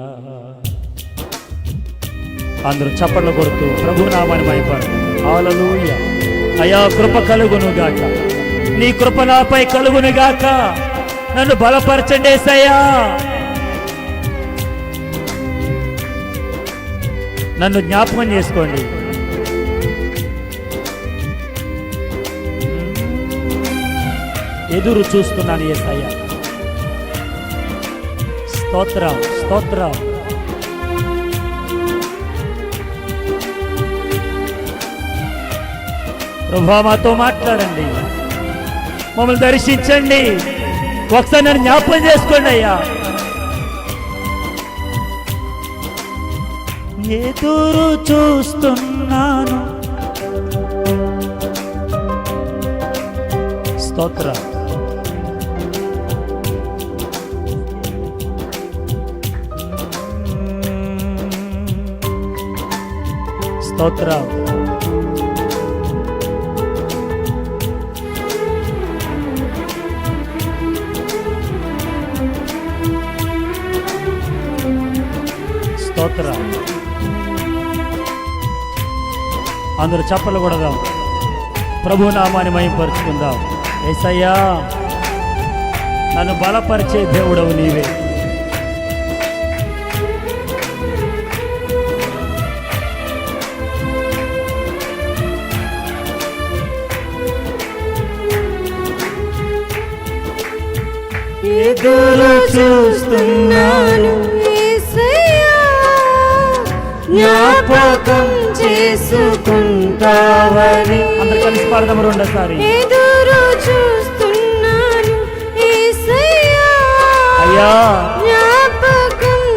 Speaker 1: అందరూ చప్పట్లు కొడుతూ ప్రభు నామాన్ని మహిమపరచండి. హల్లెలూయా. అయా కృప కలుగును గాక, నీ కృప నాపై కలుగును గాక. నన్ను బలపరచండి యేసయ్యా, నన్ను జ్ఞాపకం చేసుకోండి. ఎదురు చూస్తున్నాను యేసయ్యా. స్తోత్రం స్తోత్రం. ప్రభువా మాతో మాట్లాడండి, మమ్మల్ని దర్శించండి, ఒకసారి నన్ను జ్ఞాపకం చేసుకోండి అయ్యా. ఎదురు చూస్తున్నాను. స్తోత్రం. స్తోత్రం. స్తోత్రం. అందరూ చప్పలు కొడదాం, ప్రభు నామాన్ని మహిమపరుచుకుందాం. యేసయ్యా, నన్ను బలపరిచే దేవుడవు నీవే.
Speaker 2: ఎదురు చూస్తున్నాను యేసయ్యా, జ్ఞాపకం చేసుకుంటావని.
Speaker 1: అందరు కలిసి పాడదాం రెండోసారి.
Speaker 2: ఎదురు చూస్తున్నాను యేసయ్యా,
Speaker 1: అయ్యా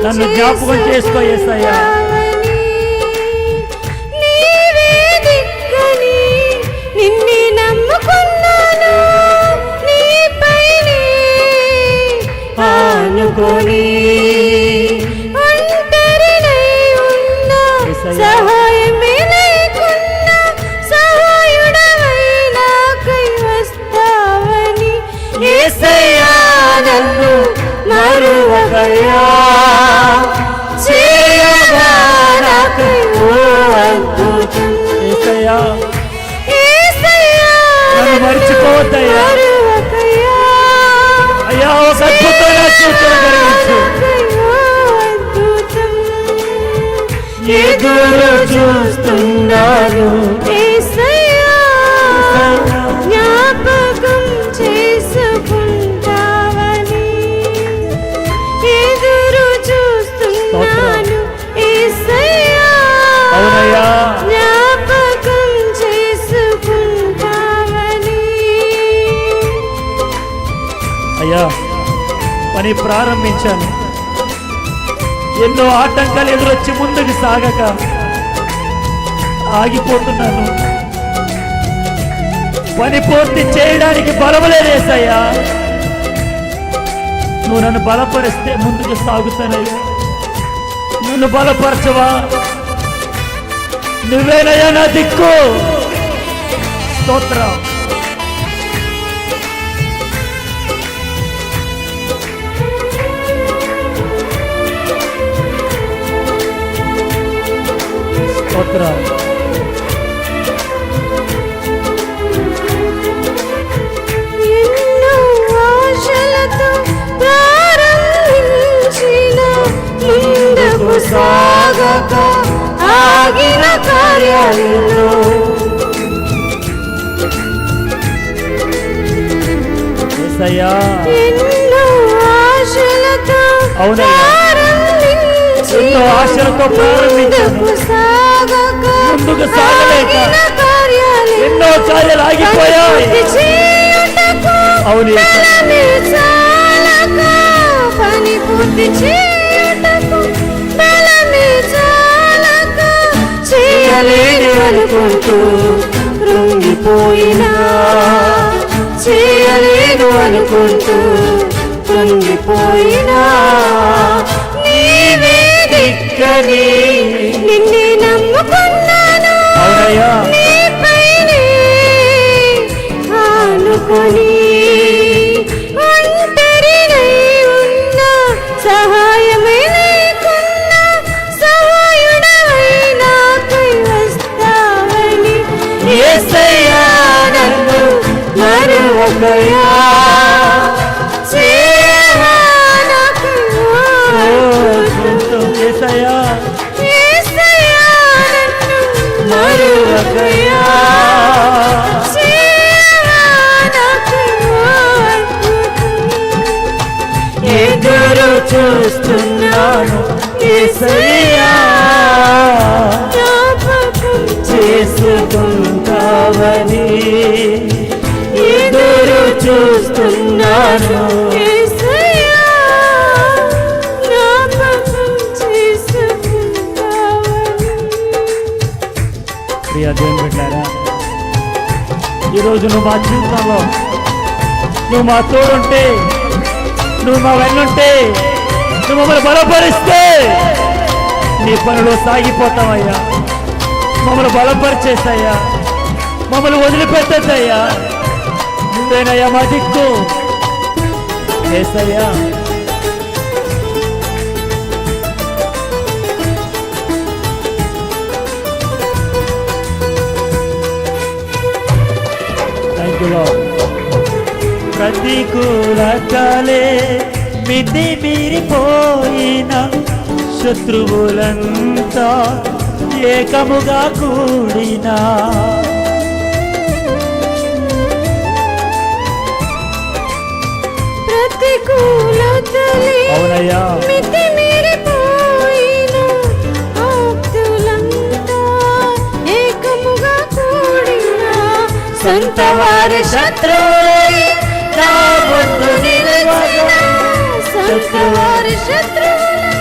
Speaker 2: నన్ను జ్ఞాపకం చేసుకో యేసయ్యా. నీవే దిక్కని నిన్నే నమ్ముకున్నాను, నీపైనే ఆనుకొని ఒంటరినై ఉన్నా, సహాయమే లేకున్నా సహాయుడవై నాకై వస్తావని. యేసయ్యా, నన్ను మరువకయ్యా, చేయగా నాకై ఓ అద్భుతం.
Speaker 1: యేసయ్యా,
Speaker 2: యేసయ్యా,
Speaker 1: నన్ను మర్చిపోవద్దయ్యా.
Speaker 2: మరువకయ్యా,
Speaker 1: అయ్యా, ఒక అద్భుతమైన సూచన కలిగించు.
Speaker 2: ఎదురు చూస్తున్నాను యేసయ్యా, జ్ఞాపకం చేసుకుంటావని. ఎదురు చూస్తున్నాను యేసయ్యా,
Speaker 1: అవునయ్యా,
Speaker 2: జ్ఞాపకం చేసుకుంటావని.
Speaker 1: అయ్యా, పని ప్రారంభించాను, ఎన్నో ఆటంకాలు ఎదురొచ్చి ముందుకు సాగక ఆగిపోతున్నాను. పని పూర్తి చేయడానికి బలమలేదేసయ్యా. నువ్వు నన్ను బలపరిస్తే ముందుకు సాగుతానయ్యా. నన్ను బలపరచవా, నువ్వేనయ్యా నా దిక్కు. స్తోత్రం. స్తోత్రం.
Speaker 2: ఎన్నో ఆశలతో ప్రారంభించిన, ముందుకు సాగక ఆగిన కార్యాలలో
Speaker 1: యేసయ్యా,
Speaker 2: ఎన్నో ఆశలతో
Speaker 1: అవునయ్యా,
Speaker 2: ప్రారంభించిన,
Speaker 1: ఎన్నో ఆశలతో ప్రారంభించాను,
Speaker 2: ముందుకు సాగక
Speaker 1: ముందుకు సాగలేక
Speaker 2: ఆగిన కార్యాలలో
Speaker 1: ఎన్నో కార్యాలు ఆగిపోయాయి.
Speaker 2: పని చేయుటకు
Speaker 1: అవును యేసయ్యా.
Speaker 2: బలమే చాలక, పని పూర్తి చేయుటకు బలమే చాలక, చేయలేని అనుకుంటూ కృంగిపోయినా చేయలేను అనుకుంటూ కృంగిపోయినా నీవే దిక్కని నిన్నే నమ్ముకున్నాను
Speaker 1: అవునయ్యా
Speaker 2: నీపైనే ఆనుకొని ఒంటరినై ఉన్న సహాయమే లేకున్నా సహాయుడవై నాకై వస్తావని యేసయ్యా నన్ను మరువకయా చేయవా నాకు
Speaker 1: యేసయ్యా
Speaker 2: యేసయ్యా నన్ను మరువకయా చేయవా నాకు
Speaker 1: ఎదురు చూస్తున్నాను యేసయ్యా
Speaker 2: జ్ఞాపకం
Speaker 1: చేసుకుంటావని ఎదురు చూస్తున్నాను
Speaker 2: యేసయ్యా జ్ఞాపకం చేసుకుంటావని
Speaker 1: ప్రియ దేవుని బిడ్డలారా, ఈరోజు నువ్వు మా జీవితంలో నువ్వు మా తోడుంటే, నువ్వు మా వెన్నుంటే, నువ్వు మమ్మల్ని బలపరిస్తే నీ పనులు సాగిపోతామయ్యా. మమ్మల్ని బలపరిచేసయ్యా, మమ్మల్ని వదిలిపెట్టద్దయ్యా. నువ్వేనయ్యా మా దిక్కు యేసయ్యా. Thank you Lord. ప్రతికూలతలే మితి మీరిపోయిన శత్రువులంతా ఏకముగా కూడినా
Speaker 2: ప్రతికూలతలే
Speaker 1: అవునయ్యా
Speaker 2: మితి మీరిపోయిన ఆప్తులంతా ఏకముగా కూడిన సొంత వారి శత్రువులై నా ముందు నిలిచిన సొంత వారి శత్రువులై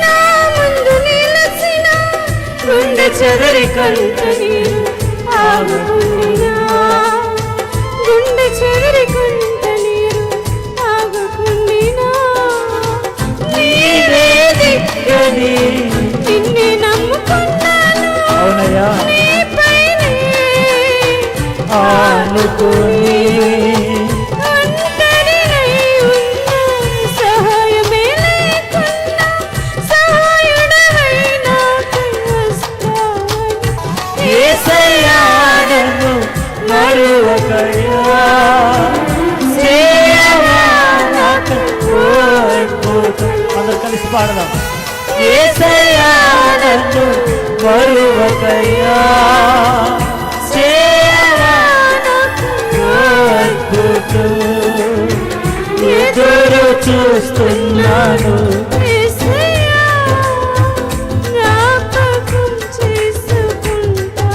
Speaker 2: నా ముందు నిలిచిన గుండె చెదరి కంట నీరు ఆగుకున్నా గుండె చెదరి కంట నీరు ఆగుకున్నా నీవే దిక్కని నిన్నే నమ్ముకున్నాను
Speaker 1: అవునయ్యా
Speaker 2: నీపైనే
Speaker 1: ఆనుకుని
Speaker 2: ఒంటరినై ఉన్న సహాయమే లేకున్నా సహాయుడవై నాకై వస్తావని
Speaker 1: యేసయ్యా నన్ను మరువకయ్యా. చేయవా నాకు అద్భుతం. అందరూ కలిసి పాడదాం. యేసయ్యా నన్ను మరువకయ్యా. చేయవా నాకు అద్భుతం. ఎదురు చూస్తున్నాను
Speaker 2: యేసయ్యా జ్ఞాపకం చేసుకుంటావని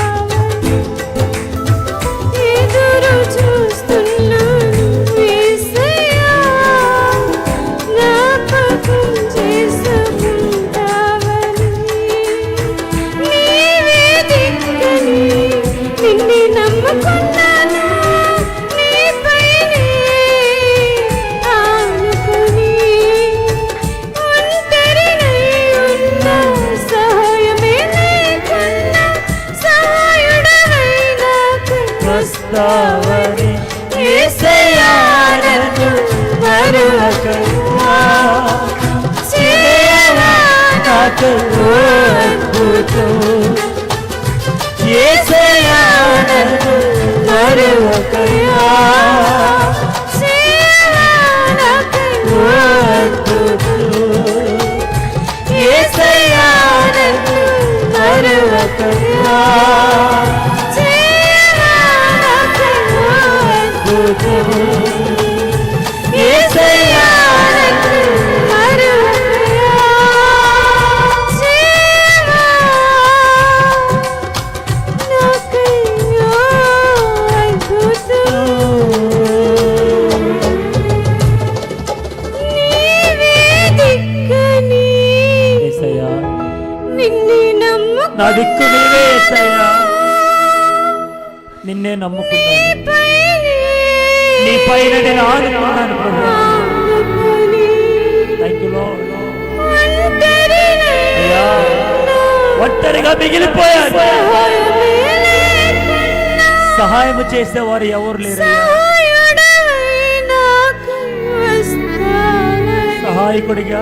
Speaker 2: ఎదురు చూస్తున్నాను యేసయ్యా జ్ఞాపకం చేసుకుంటావని నీవే దిక్కని నిన్నే నమ్ముకున్నాను నీపైనే ఆనుకుని ఒంటరినై ఉన్న సహాయమే లేకున్నా సహాయుడవై నాకై
Speaker 1: వస్తావని యేసయ్యా నన్ను మరువకయ్యా. చేయవా నాకు అద్భుతం. యేసయ్యా నన్ను మరువకయ్యా.
Speaker 2: చేయవా నాకై
Speaker 1: అద్భుతం. యేసయ్యా నన్ను మరువకయ్యా.
Speaker 2: చేయవా నాకై
Speaker 1: అద్భుతం. యేసయ్యా నన్ను
Speaker 2: మరువకయ్యా. చేయవా నాకై అద్భుతం. నీవే దిక్కని
Speaker 1: యేసయ్యా
Speaker 2: నిన్నే
Speaker 1: నా దిక్కు
Speaker 2: నమ్ముకున్నాను
Speaker 1: నీవే యేసయ్యా. నిన్నే నమ్ముకున్నాను, నీ పైన నేను ఆనుకున్నాను ప్రభు. Thank you Lord. అయ్యా, ఒంటరిగా మిగిలిపోయాను, సహాయం చేసేవారు ఎవరు లేరయ్యా. సహాయకుడిగా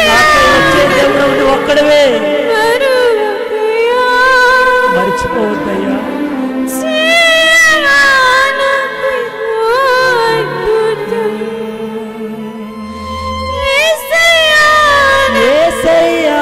Speaker 1: నాకై వచ్చే దేవుడు నువ్వు ఒక్కడవే, మర్చిపోవద్దయ్యా. యేసయ్యా,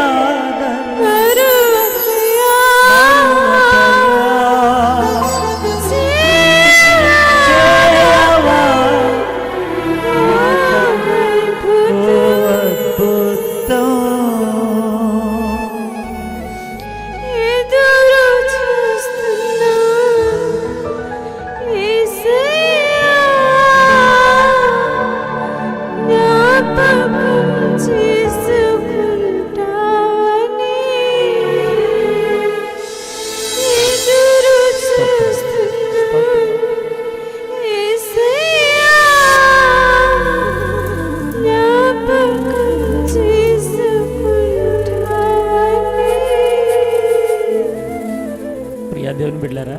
Speaker 1: దేవుని బిడ్డలారా,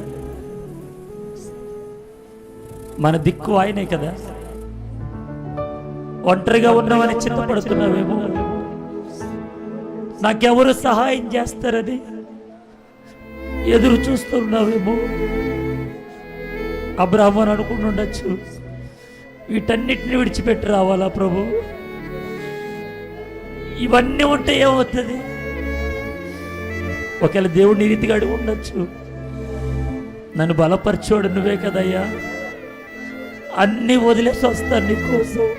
Speaker 1: మన దిక్కు ఆయనే కదా. ఒంటరిగా ఉన్నామని చింతపడుతున్నావేమో, నాకెవరు సహాయం చేస్తారని ఎదురు చూస్తున్నావేమో. అబ్రాహాము అని అనుకుని ఉండొచ్చు, వీటన్నిటిని విడిచిపెట్టి రావాలా ప్రభు? ఇవన్నీ ఉంటే ఏమవుతుంది? ఒకవేళ దేవుడు నీ రీతిగా అడిగి ఉండొచ్చు, నన్ను బలపరచోడు నువ్వే కదయ్యా, అన్నీ వదిలేసి వస్తాను నీకోసం,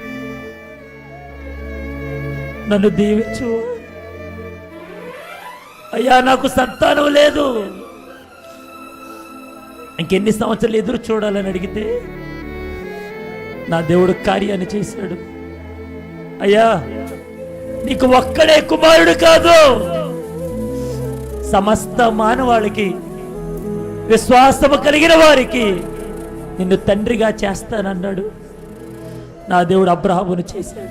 Speaker 1: నన్ను దీవించు అయ్యా. నాకు సంతానం లేదు, ఇంకెన్ని సంవత్సరాలు ఎదురు చూడాలని అడిగితే నా దేవుడు కార్యాన్ని చేశాడు. అయ్యా, నీకు ఒక్కడే కుమారుడు కాదు, సమస్త మానవాళికి, విశ్వాసము కలిగిన వారికి నిన్ను తండ్రిగా చేస్తానన్నాడు. నా దేవుడు అబ్రాహామును చేశాడు.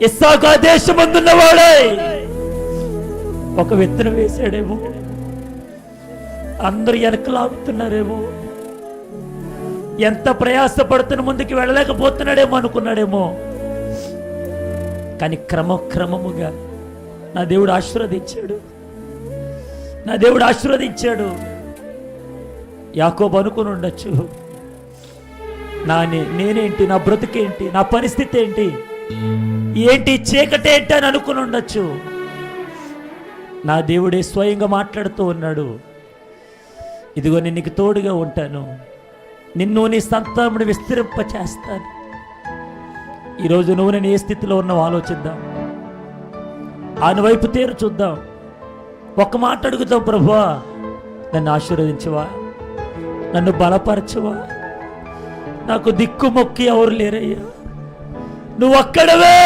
Speaker 1: ఇస్సాకు దేశమందున్నవాడే ఒక విత్తనం వేశాడేమో, అందరూ వెనకలాగుతున్నారేమో, ఎంత ప్రయాసపడుతున్న ముందుకు వెళ్ళలేకపోతున్నాడేమో అనుకున్నాడేమో. కానీ క్రమక్రమముగా నా దేవుడు ఆశీర్వదించాడు, నా దేవుడు ఆశీర్వదించాడు. యాకోబు అనుకుని ఉండొచ్చు, నేనేంటి, నా బ్రతుకేంటి, నా పరిస్థితి ఏంటి చీకటి ఏంటి అని అనుకుని ఉండొచ్చు. నా దేవుడే స్వయంగా మాట్లాడుతూ ఉన్నాడు, ఇదిగో నేను నీకు తోడుగా ఉంటాను, నిన్ను నీ సంతానమును విస్తరింప చేస్తాను. ఈరోజు నువ్వు నేను ఏ స్థితిలో ఉన్నావు ఆలోచిద్దాం, ఆయన వైపు తేరు చూద్దాం. ఒక మాట అడుగుతాం, ప్రభువా నన్ను ఆశీర్వదించవా, నన్ను బలపరచవా, నాకు దిక్కు మొక్కి ఎవరు లేరయ్యా, నువ్వు ఒక్కడవే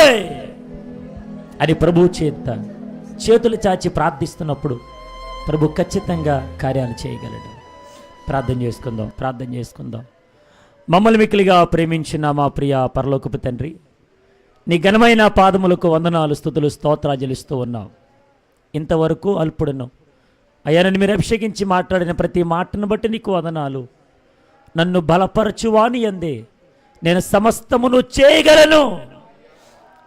Speaker 1: అని ప్రభువు చేతులు చాచి ప్రార్థిస్తున్నప్పుడు ప్రభు ఖచ్చితంగా కార్యాలు చేయగలడు. ప్రార్థన చేసుకుందాం. మమ్మల్ని మిక్కిలిగా ప్రేమించిన మా ప్రియ పరలోకపు తండ్రి, నీ ఘనమైన పాదములకు వందనాలు, స్తుతులు, స్తోత్రాజలిస్తూ ఉన్నాం. ఇంతవరకు అల్పుడును అయ్యా, నన్ను మీరు అభిషేకించి మాట్లాడిన ప్రతి మాటను బట్టి నీకు వందనాలు. నన్ను బలపరచువాని యందే నేను సమస్తమును చేయగలను.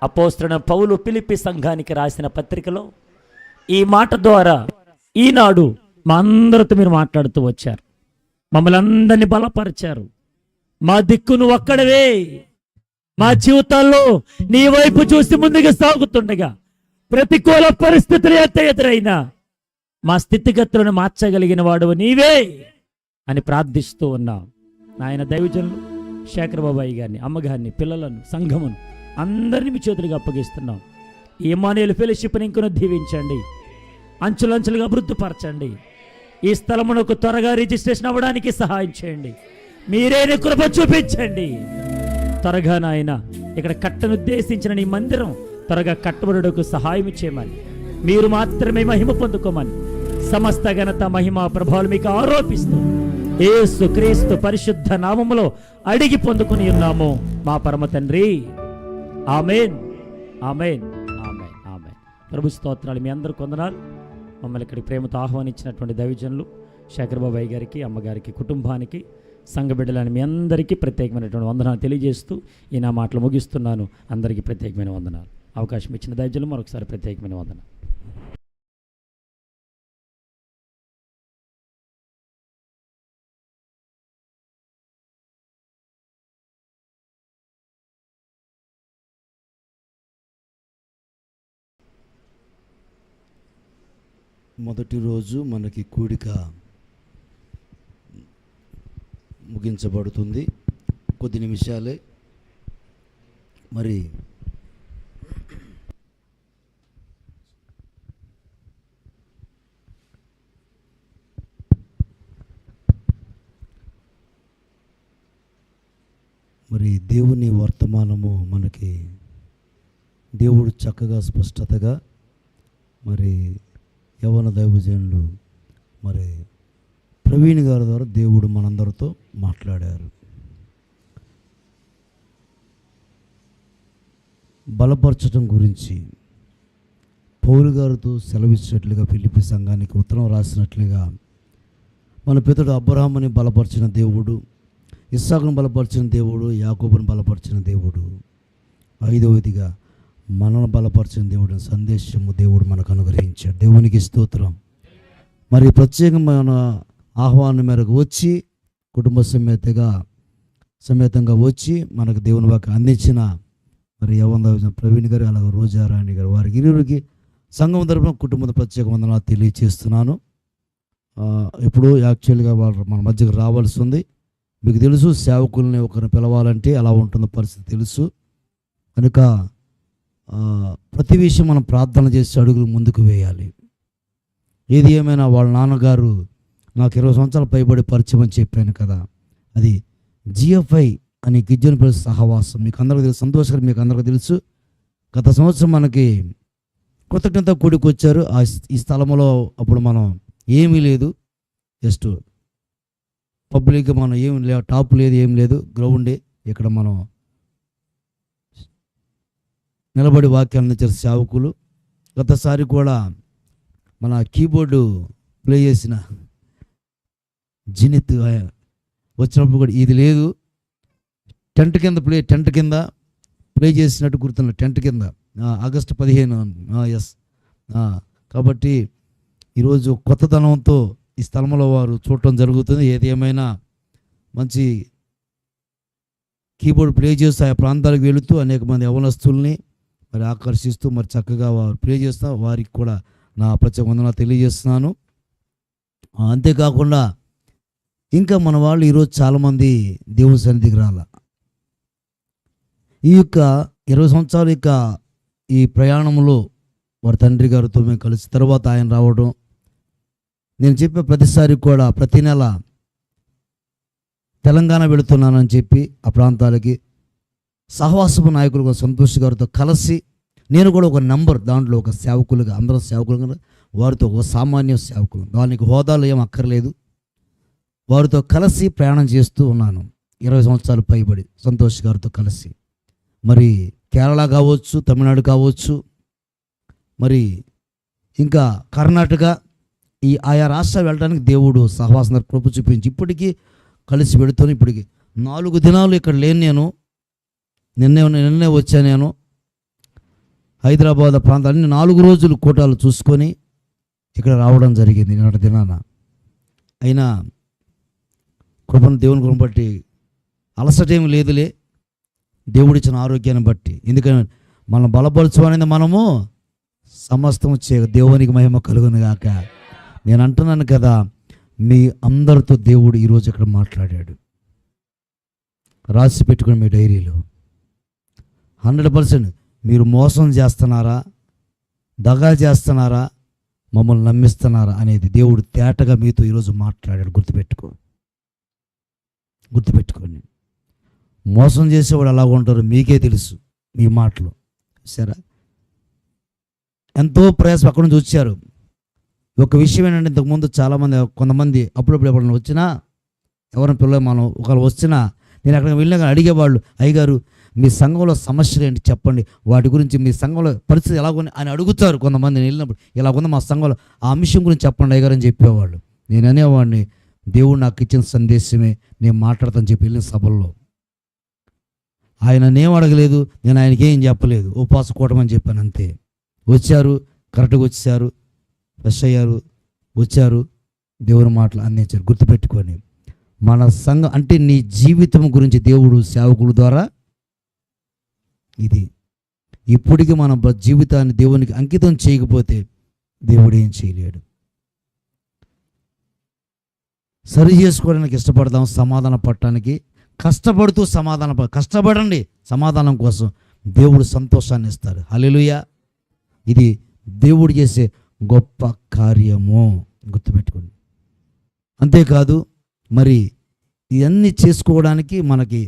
Speaker 1: అపోస్తలుడైన పౌలు ఫిలిప్పీ సంఘానికి రాసిన పత్రికలో ఈ మాట ద్వారా ఈనాడు మా అందరితో మీరు మాట్లాడుతూ వచ్చారు, మమ్మల్ని అందరినీ బలపరిచారు. మా దిక్కును ఒక్కడవే, మా జీవితాల్లో నీ వైపు చూసి ముందుకు సాగుతుండగా ప్రతికూల పరిస్థితులు ఎంత ఎదురైనా మా స్థితిగతులను మార్చగలిగిన వాడు నీవే అని ప్రార్థిస్తూ ఉన్నాం. నాయన దైవజనులు శేఖర్ బాబాయి గారిని, అమ్మగారిని, పిల్లలను, సంఘమును అందరినీ మీ చేతులుగా అప్పగిస్తున్నాం. ఈ ఇమ్మానుయేలు ఫెలోషిప్ని ఇంకొన దీవించండి, అంచులంచులుగా అభివృద్ధిపరచండి. ఈ స్థలమునకు త్వరగా రిజిస్ట్రేషన్ అవ్వడానికి సహాయం చేయండి. మీరే కృప చూపించండి. త్వరగా నాయన ఇక్కడ కట్టనుద్దేశించిన నీ మందిరం త్వరగా కట్టబడుటకు సహాయం చేయమని, మీరు మాత్రమే మహిమ పొందుకోమని సమస్త ఘనత మహిమ ప్రభావాలు మీకు ఆరోపిస్తూ యేసు క్రీస్తు పరిశుద్ధ నామములో అడిగి పొందుకుని ఉన్నాము మా పరమ తండ్రి. ఆమేన్, ఆమేన్, ఆమేన్, ఆమేన్. ప్రభు స్తోత్రాలు. మీ అందరూ కొందనాలు. మమ్మల్ని ఇక్కడికి ప్రేమతో ఆహ్వానించినటువంటి దైవజనులు శేఖర్ బాబాయ్ గారికి, అమ్మగారికి, కుటుంబానికి, సంఘ బిడ్డలని మీ అందరికీ ప్రత్యేకమైనటువంటి వందనాలు తెలియజేస్తూ ఈ నా మాటలు ముగిస్తున్నాను. అందరికీ ప్రత్యేకమైన వందనాలు. అవకాశం ఇచ్చిన దైవజనులు మరొకసారి ప్రత్యేకమైన వందనాలు.
Speaker 3: మొదటి రోజు మనకి కూడిక ముగించబడుతుంది. కొద్ది నిమిషాలే. మరి దేవుని వర్తమానము మనకి దేవుడు చక్కగా స్పష్టతగా మరి యవన దైవజనులు మరి ప్రవీణ్ గారి ద్వారా దేవుడు మనందరితో మాట్లాడారు. బలపరచడం గురించి పౌలు గారితో సెలవిచ్చినట్లుగా ఫిలిప్పీ సంఘానికి ఉత్తరం రాసినట్లుగా మన పితడు అబ్రహాముని బలపరిచిన దేవుడు, ఇస్సాకును బలపరిచిన దేవుడు, యాకోబును బలపరిచిన దేవుడు, ఐదవదిగా మనల్ని బలపరిచిన దేవుడు సందేశము దేవుడు మనకు అనుగ్రహించాడు. దేవునికి స్తోత్రం. మరి ప్రత్యేకమైన ఆహ్వానం మేరకు వచ్చి కుటుంబ సమేతంగా వచ్చి మనకు దేవుని వాక్యం అందించిన మరి యవన ప్రవీణ్ గారు, అలాగే రోజారాణి గారు, వారికి ఇరువురికి సంఘం తరపున కుటుంబ ప్రత్యేక వందనాలు తెలియజేస్తున్నాను. ఇప్పుడు యాక్చువల్గా వాళ్ళు మన మధ్యకు రావాల్సి ఉంది. మీకు తెలుసు, సేవకుల్ని ఒకరిని పిలవాలంటే అలా ఉంటుందో పరిస్థితి తెలుసు. కనుక ప్రతి విషయం మనం ప్రార్థన చేసి అడుగులు ముందుకు వేయాలి. ఏది ఏమైనా వాళ్ళ నాన్నగారు నాకు 20 సంవత్సరాలు పైబడి పరిచయం అని చెప్పాను కదా, అది GFI అని గిరిజన ప్రజల సహవాసం. మీకు అందరికీ తెలుసు, సంతోషకరం, మీకు అందరికీ తెలుసు. గత సంవత్సరం మనకి కృతజ్ఞత కూడికి వచ్చారు. ఈ స్థలంలో అప్పుడు మనం ఏమీ లేదు, జస్ట్ పబ్లిక్గా మనం ఏమి లేదు, టాప్ లేదు, ఏం లేదు, గ్రౌండే. ఇక్కడ మనం నిలబడి వాక్యాలను అందించారు సేవకులు. గతసారి కూడా మన కీబోర్డు ప్లే చేసిన జినిత్ వచ్చినప్పుడు కూడా ఇది లేదు, టెంట్ కింద ప్లే చేసినట్టు గుర్తున్న టెంట్ కింద ఆగస్టు 15 ఎస్. కాబట్టి ఈరోజు కొత్తదనంతో ఈ స్థలంలో వారు చూడటం జరుగుతుంది. ఏది ఏమైనా మంచి కీబోర్డ్ ప్లే చేస్తూ ఆ ప్రాంతాలకు వెళుతూ అనేక మంది యవనస్తుల్ని మరి ఆకర్షిస్తూ మరి చక్కగా వారు ప్లే చేస్తూ వారికి కూడా నా ప్రత్యేక వందనాలు తెలియజేస్తున్నాను. అంతేకాకుండా ఇంకా మన వాళ్ళు ఈరోజు చాలామంది దేవుని సన్నిధికి రాల. ఈ యొక్క 20 సంవత్సరాలు ఇక ఈ ప్రయాణంలో వారి తండ్రి గారితో మేము కలిసి తర్వాత ఆయన రావడం, నేను చెప్పే ప్రతిసారి కూడా ప్రతి నెల తెలంగాణ వెళుతున్నానని చెప్పి ఆ ప్రాంతాలకి సహవాసపు నాయకులుగా సంతోష్ గారితో కలిసి నేను కూడా ఒక నంబర్ దాంట్లో ఒక సేవకులుగా, అందరూ సేవకులుగా, వారితో ఒక సామాన్య సేవకులు, దానికి హోదాలు ఏం అక్కర్లేదు, వారితో కలిసి ప్రయాణం చేస్తూ ఉన్నాను 20 సంవత్సరాలు పైబడి సంతోష్ గారితో కలిసి. మరి కేరళ కావచ్చు, తమిళనాడు కావచ్చు, మరి ఇంకా కర్ణాటక, ఈ ఆయా రాష్ట్రాలు వెళ్ళడానికి దేవుడు సహవాసన కృప చూపించి ఇప్పటికీ కలిసి పెడుతాను. ఇప్పటికి 4 దినాలు ఇక్కడ లేను నేను, నిన్నే వచ్చాను. నేను హైదరాబాద్ ప్రాంతాన్ని 4 రోజులు కూటాలు చూసుకొని ఇక్కడ రావడం జరిగింది నిన్నటి దినాన. అయినా కృపను దేవుని కృపను బట్టి అలసటేమి లేదులే, దేవుడిచ్చిన ఆరోగ్యాన్ని బట్టి. ఎందుకంటే మనం బలపరచు అనేది మనము సమస్తం దేవునికి మహిమ కలుగును గాక. నేను అంటున్నాను కదా, మీ అందరితో దేవుడు ఈరోజు ఇక్కడ మాట్లాడాడు. రాసి పెట్టుకుని మీ డైరీలో 100% మీరు మోసం చేస్తున్నారా, దగా చేస్తున్నారా, మమ్మల్ని నమ్మిస్తున్నారా అనేది దేవుడు తేటగా మీతో ఈరోజు మాట్లాడాడు. గుర్తుపెట్టుకోండి. మోసం చేసేవాడు అలాగ ఉంటారు, మీకే తెలుసు. మీ మాటలు సరే, ఎంతో ప్రయాసం అక్కడి నుంచి వచ్చారు, ఒక విషయం ఏంటంటే, ఇంతకుముందు చాలామంది కొంతమంది అప్పుడప్పుడు ఎప్పుడైనా వచ్చినా, ఎవరైనా పిల్లలు మనం ఒకళ్ళు వచ్చినా, నేను అక్కడికి వెళ్ళినా కానీ అడిగేవాళ్ళు, అయ్యగారు మీ సంఘంలో సమస్యలు ఏంటి చెప్పండి, వాటి గురించి మీ సంఘంలో పరిస్థితి ఎలాగొని అని అడుగుతారు కొంతమంది. నేను వెళ్ళినప్పుడు ఇలాగుంది మా సంఘంలో, ఆ అంశం గురించి చెప్పండి అయ్యగారు అని చెప్పేవాళ్ళు. నేను అనేవాడిని, దేవుడు నాకు ఇచ్చిన సందేశమే నేను మాట్లాడతాను చెప్పి వెళ్ళిన సభల్లో. ఆయన ఏం అడగలేదు, నేను ఆయనకి ఏం చెప్పలేదు, ఉపవాస కూటమని చెప్పాను అంతే. వచ్చారు, కరెక్ట్గా వచ్చారు, ఫ్రెష్ అయ్యారు, వచ్చారు, దేవుని మాటలు అందించారు. గుర్తుపెట్టుకొని, మన సంఘం అంటే నీ జీవితం గురించి దేవుడు సేవకుల ద్వారా ఇది. ఇప్పటికీ మన జీవితాన్ని దేవునికి అంకితం చేయకపోతే దేవుడు ఏం చేయలేడు. సరి చేసుకోవడానికి ఇష్టపడదాం, సమాధాన పడటానికి కష్టపడుతూ కష్టపడండి సమాధానం కోసం. దేవుడు సంతోషాన్ని ఇస్తారు. హల్లెలూయా. ఇది దేవుడు చేసే గొప్ప కార్యము, గుర్తుపెట్టుకోండి. అంతేకాదు, మరి ఇవన్నీ చేసుకోవడానికి మనకి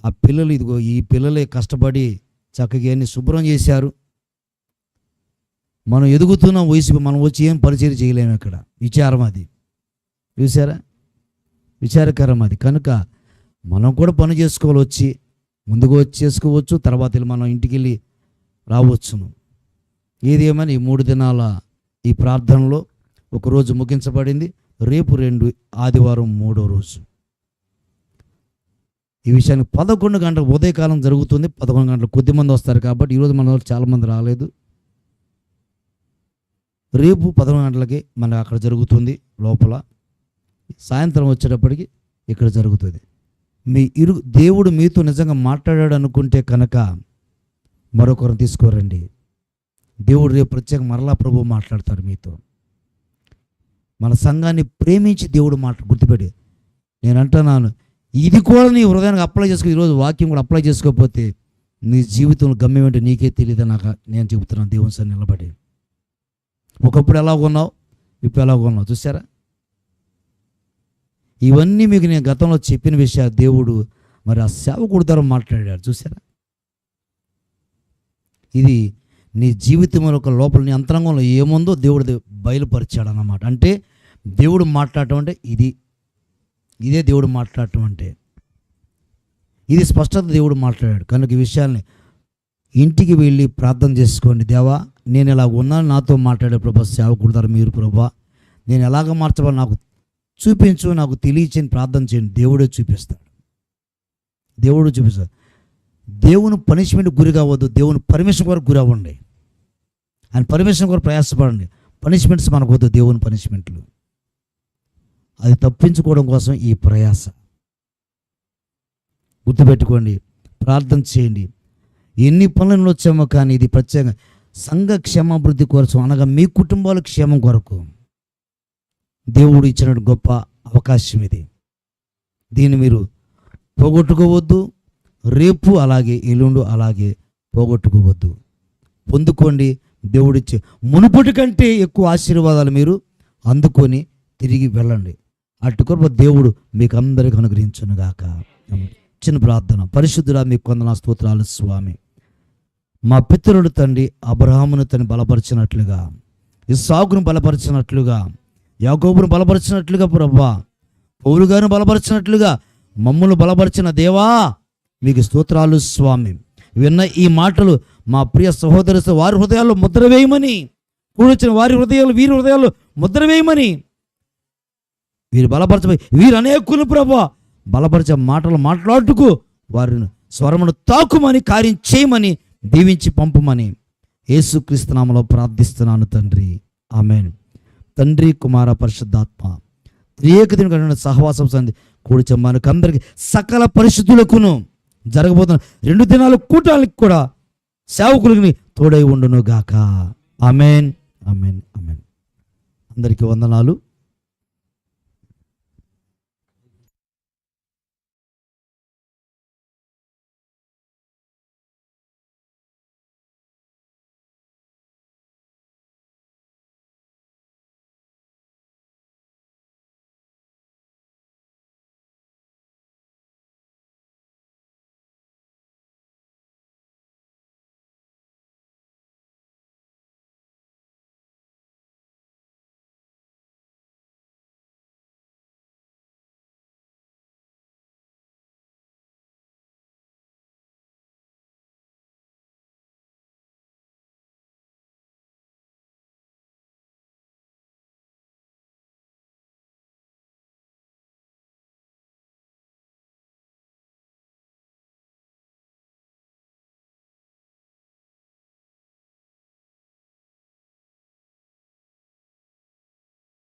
Speaker 3: ఆ పిల్లలు, ఇదిగో ఈ పిల్లలే కష్టపడి చక్కగా అన్ని శుభ్రం చేశారు. మనం ఎదుగుతున్న వయసు, మనం వచ్చి ఏం పరిచయం చేయలేము. ఇక్కడ విచారం, అది చూసారా, విచారకరం అది. కనుక మనం కూడా పని చేసుకోవాలి, వచ్చి ముందుగా వచ్చి చేసుకోవచ్చు, తర్వాత మనం ఇంటికి వెళ్ళి రావచ్చును. ఏది ఏమని ఈ 3 దినాల ఈ ప్రార్థనలో ఒకరోజు ముగించబడింది. రేపు 2 ఆదివారం 3వ రోజు. ఈ విషయాన్ని 11 గంటలకు ఉదయకాలం జరుగుతుంది. 11 గంటలకు కొద్దిమంది వస్తారు కాబట్టి ఈరోజు మన వాళ్ళు చాలామంది రాలేదు. రేపు 11 గంటలకి మనకు అక్కడ జరుగుతుంది లోపల. సాయంత్రం వచ్చేటప్పటికి ఇక్కడ జరుగుతుంది. దేవుడు మీతో నిజంగా మాట్లాడాడు అనుకుంటే కనుక మరొకరిని తీసుకోరండి. దేవుడు రేపు ప్రత్యేకంగా మరలా ప్రభు మాట్లాడతాడు మీతో. మన సంఘాన్ని ప్రేమించి దేవుడు గుర్తుపెట్టి, నేను అంటున్నాను, ఇది కూడా నీ హృదయానికి అప్లై చేసుకో. ఈరోజు వాక్యం కూడా అప్లై చేసుకోకపోతే నీ జీవితంలో గమ్యం ఏంటో నీకే తెలియదు. నేను చెబుతున్నాను దేవుని సార్ నిలబడి. ఒకప్పుడు ఎలా ఉన్నావు, ఇప్పుడు ఎలా ఉన్నావు చూసారా. ఇవన్నీ మీకు నేను గతంలో చెప్పిన విషయాలు దేవుడు మరి ఆ సేవకుడి ద్వారా మాట్లాడాడు చూసారా. ఇది నీ జీవితంలో ఒక లోపల నీ అంతరంగంలో ఏముందో దేవుడు బయలుపరిచాడు అన్నమాట. అంటే దేవుడు మాట్లాడటం అంటే ఇదే దేవుడు మాట్లాడటం అంటే ఇది స్పష్టత దేవుడు మాట్లాడాడు. కనుక ఈ విషయాల్ని ఇంటికి వెళ్ళి ప్రార్థన చేసుకోండి. దేవా, నేను ఇలా ఉన్నాను, నాతో మాట్లాడే ప్రభా, సేవకుడి ద్వారా మీరు ప్రభా, నేను ఎలాగ మార్చబడి నాకు చూపించు, నాకు తెలియచేయని ప్రార్థన చేయండి. దేవుడే చూపిస్తాడు. దేవుడు చూపిస్తాడు. దేవుని పనిష్మెంట్ గురి కావద్దు, దేవుని పర్మిషన్ కొరకు గురి అవ్వండి. ఆయన పర్మిషన్ కొరకు ప్రయాసపడండి. పనిష్మెంట్స్ మనకు వద్దు, దేవుని పనిష్మెంట్లు. అది తప్పించుకోవడం కోసం ఈ ప్రయాస. గుర్తుపెట్టుకోండి, ప్రార్థన చేయండి. ఎన్ని పనులను వచ్చామో కానీ ఇది ప్రత్యేకంగా సంఘ క్షేమాభివృద్ధి కోసం, అనగా మీ కుటుంబాల క్షేమం కొరకు దేవుడు ఇచ్చిన గొప్ప అవకాశం ఇది. దీన్ని మీరు పోగొట్టుకోవద్దు. రేపు అలాగే, ఎల్లుండు అలాగే పోగొట్టుకోవద్దు. పొందుకోండి. దేవుడిచ్చే మునుపటి కంటే ఎక్కువ ఆశీర్వాదాలు మీరు అందుకొని తిరిగి వెళ్ళండి. అటు కొరకు దేవుడు మీకు అందరికీ అనుగ్రహించునుగాక. చిన్న ప్రార్థన. పరిశుద్ధుడా, మీకు వందనాలు స్తోత్రాలు స్వామి. మా పితరుడు తండ్రి అబ్రహామును తను బలపరిచినట్లుగా, ఇస్సాకును బలపరిచినట్లుగా, యాకోబును బలపరిచినట్లుగా ప్రభువా, పౌలు గారిని బలపరిచినట్లుగా మమ్మల్ని బలపరిచిన దేవా మీకు స్తోత్రాలు స్వామి. విన్న ఈ మాటలు మా ప్రియ సహోదరు వారి హృదయాల్లో ముద్ర వేయమని, కూడొచ్చిన వారి వీరి హృదయాల్లో ముద్ర వేయమని, వీరు బలపరచబోయి వీరు అనేకులు ప్రభువా బలపరిచే మాటలు మాట్లాడుటకు వారిని స్వరమును తాకుమని, కార్యం చేయమని, దీవించి పంపమని యేసుక్రీస్తు నామములో ప్రార్థిస్తున్నాను తండ్రి. ఆమేన్. తండ్రి, కుమార, పరిశుద్ధాత్మ త్రియేకదేవుని సహవాసం సంది కూడిచే మనకందరికి సకల పరిశుద్ధులకును జరగబోతున్న 2 దినాల కూటానికి కూడా సేవకులకి తోడై ఉండును గాక. ఆమేన్, ఆమేన్, ఆమేన్. అందరికీ వందనాలు.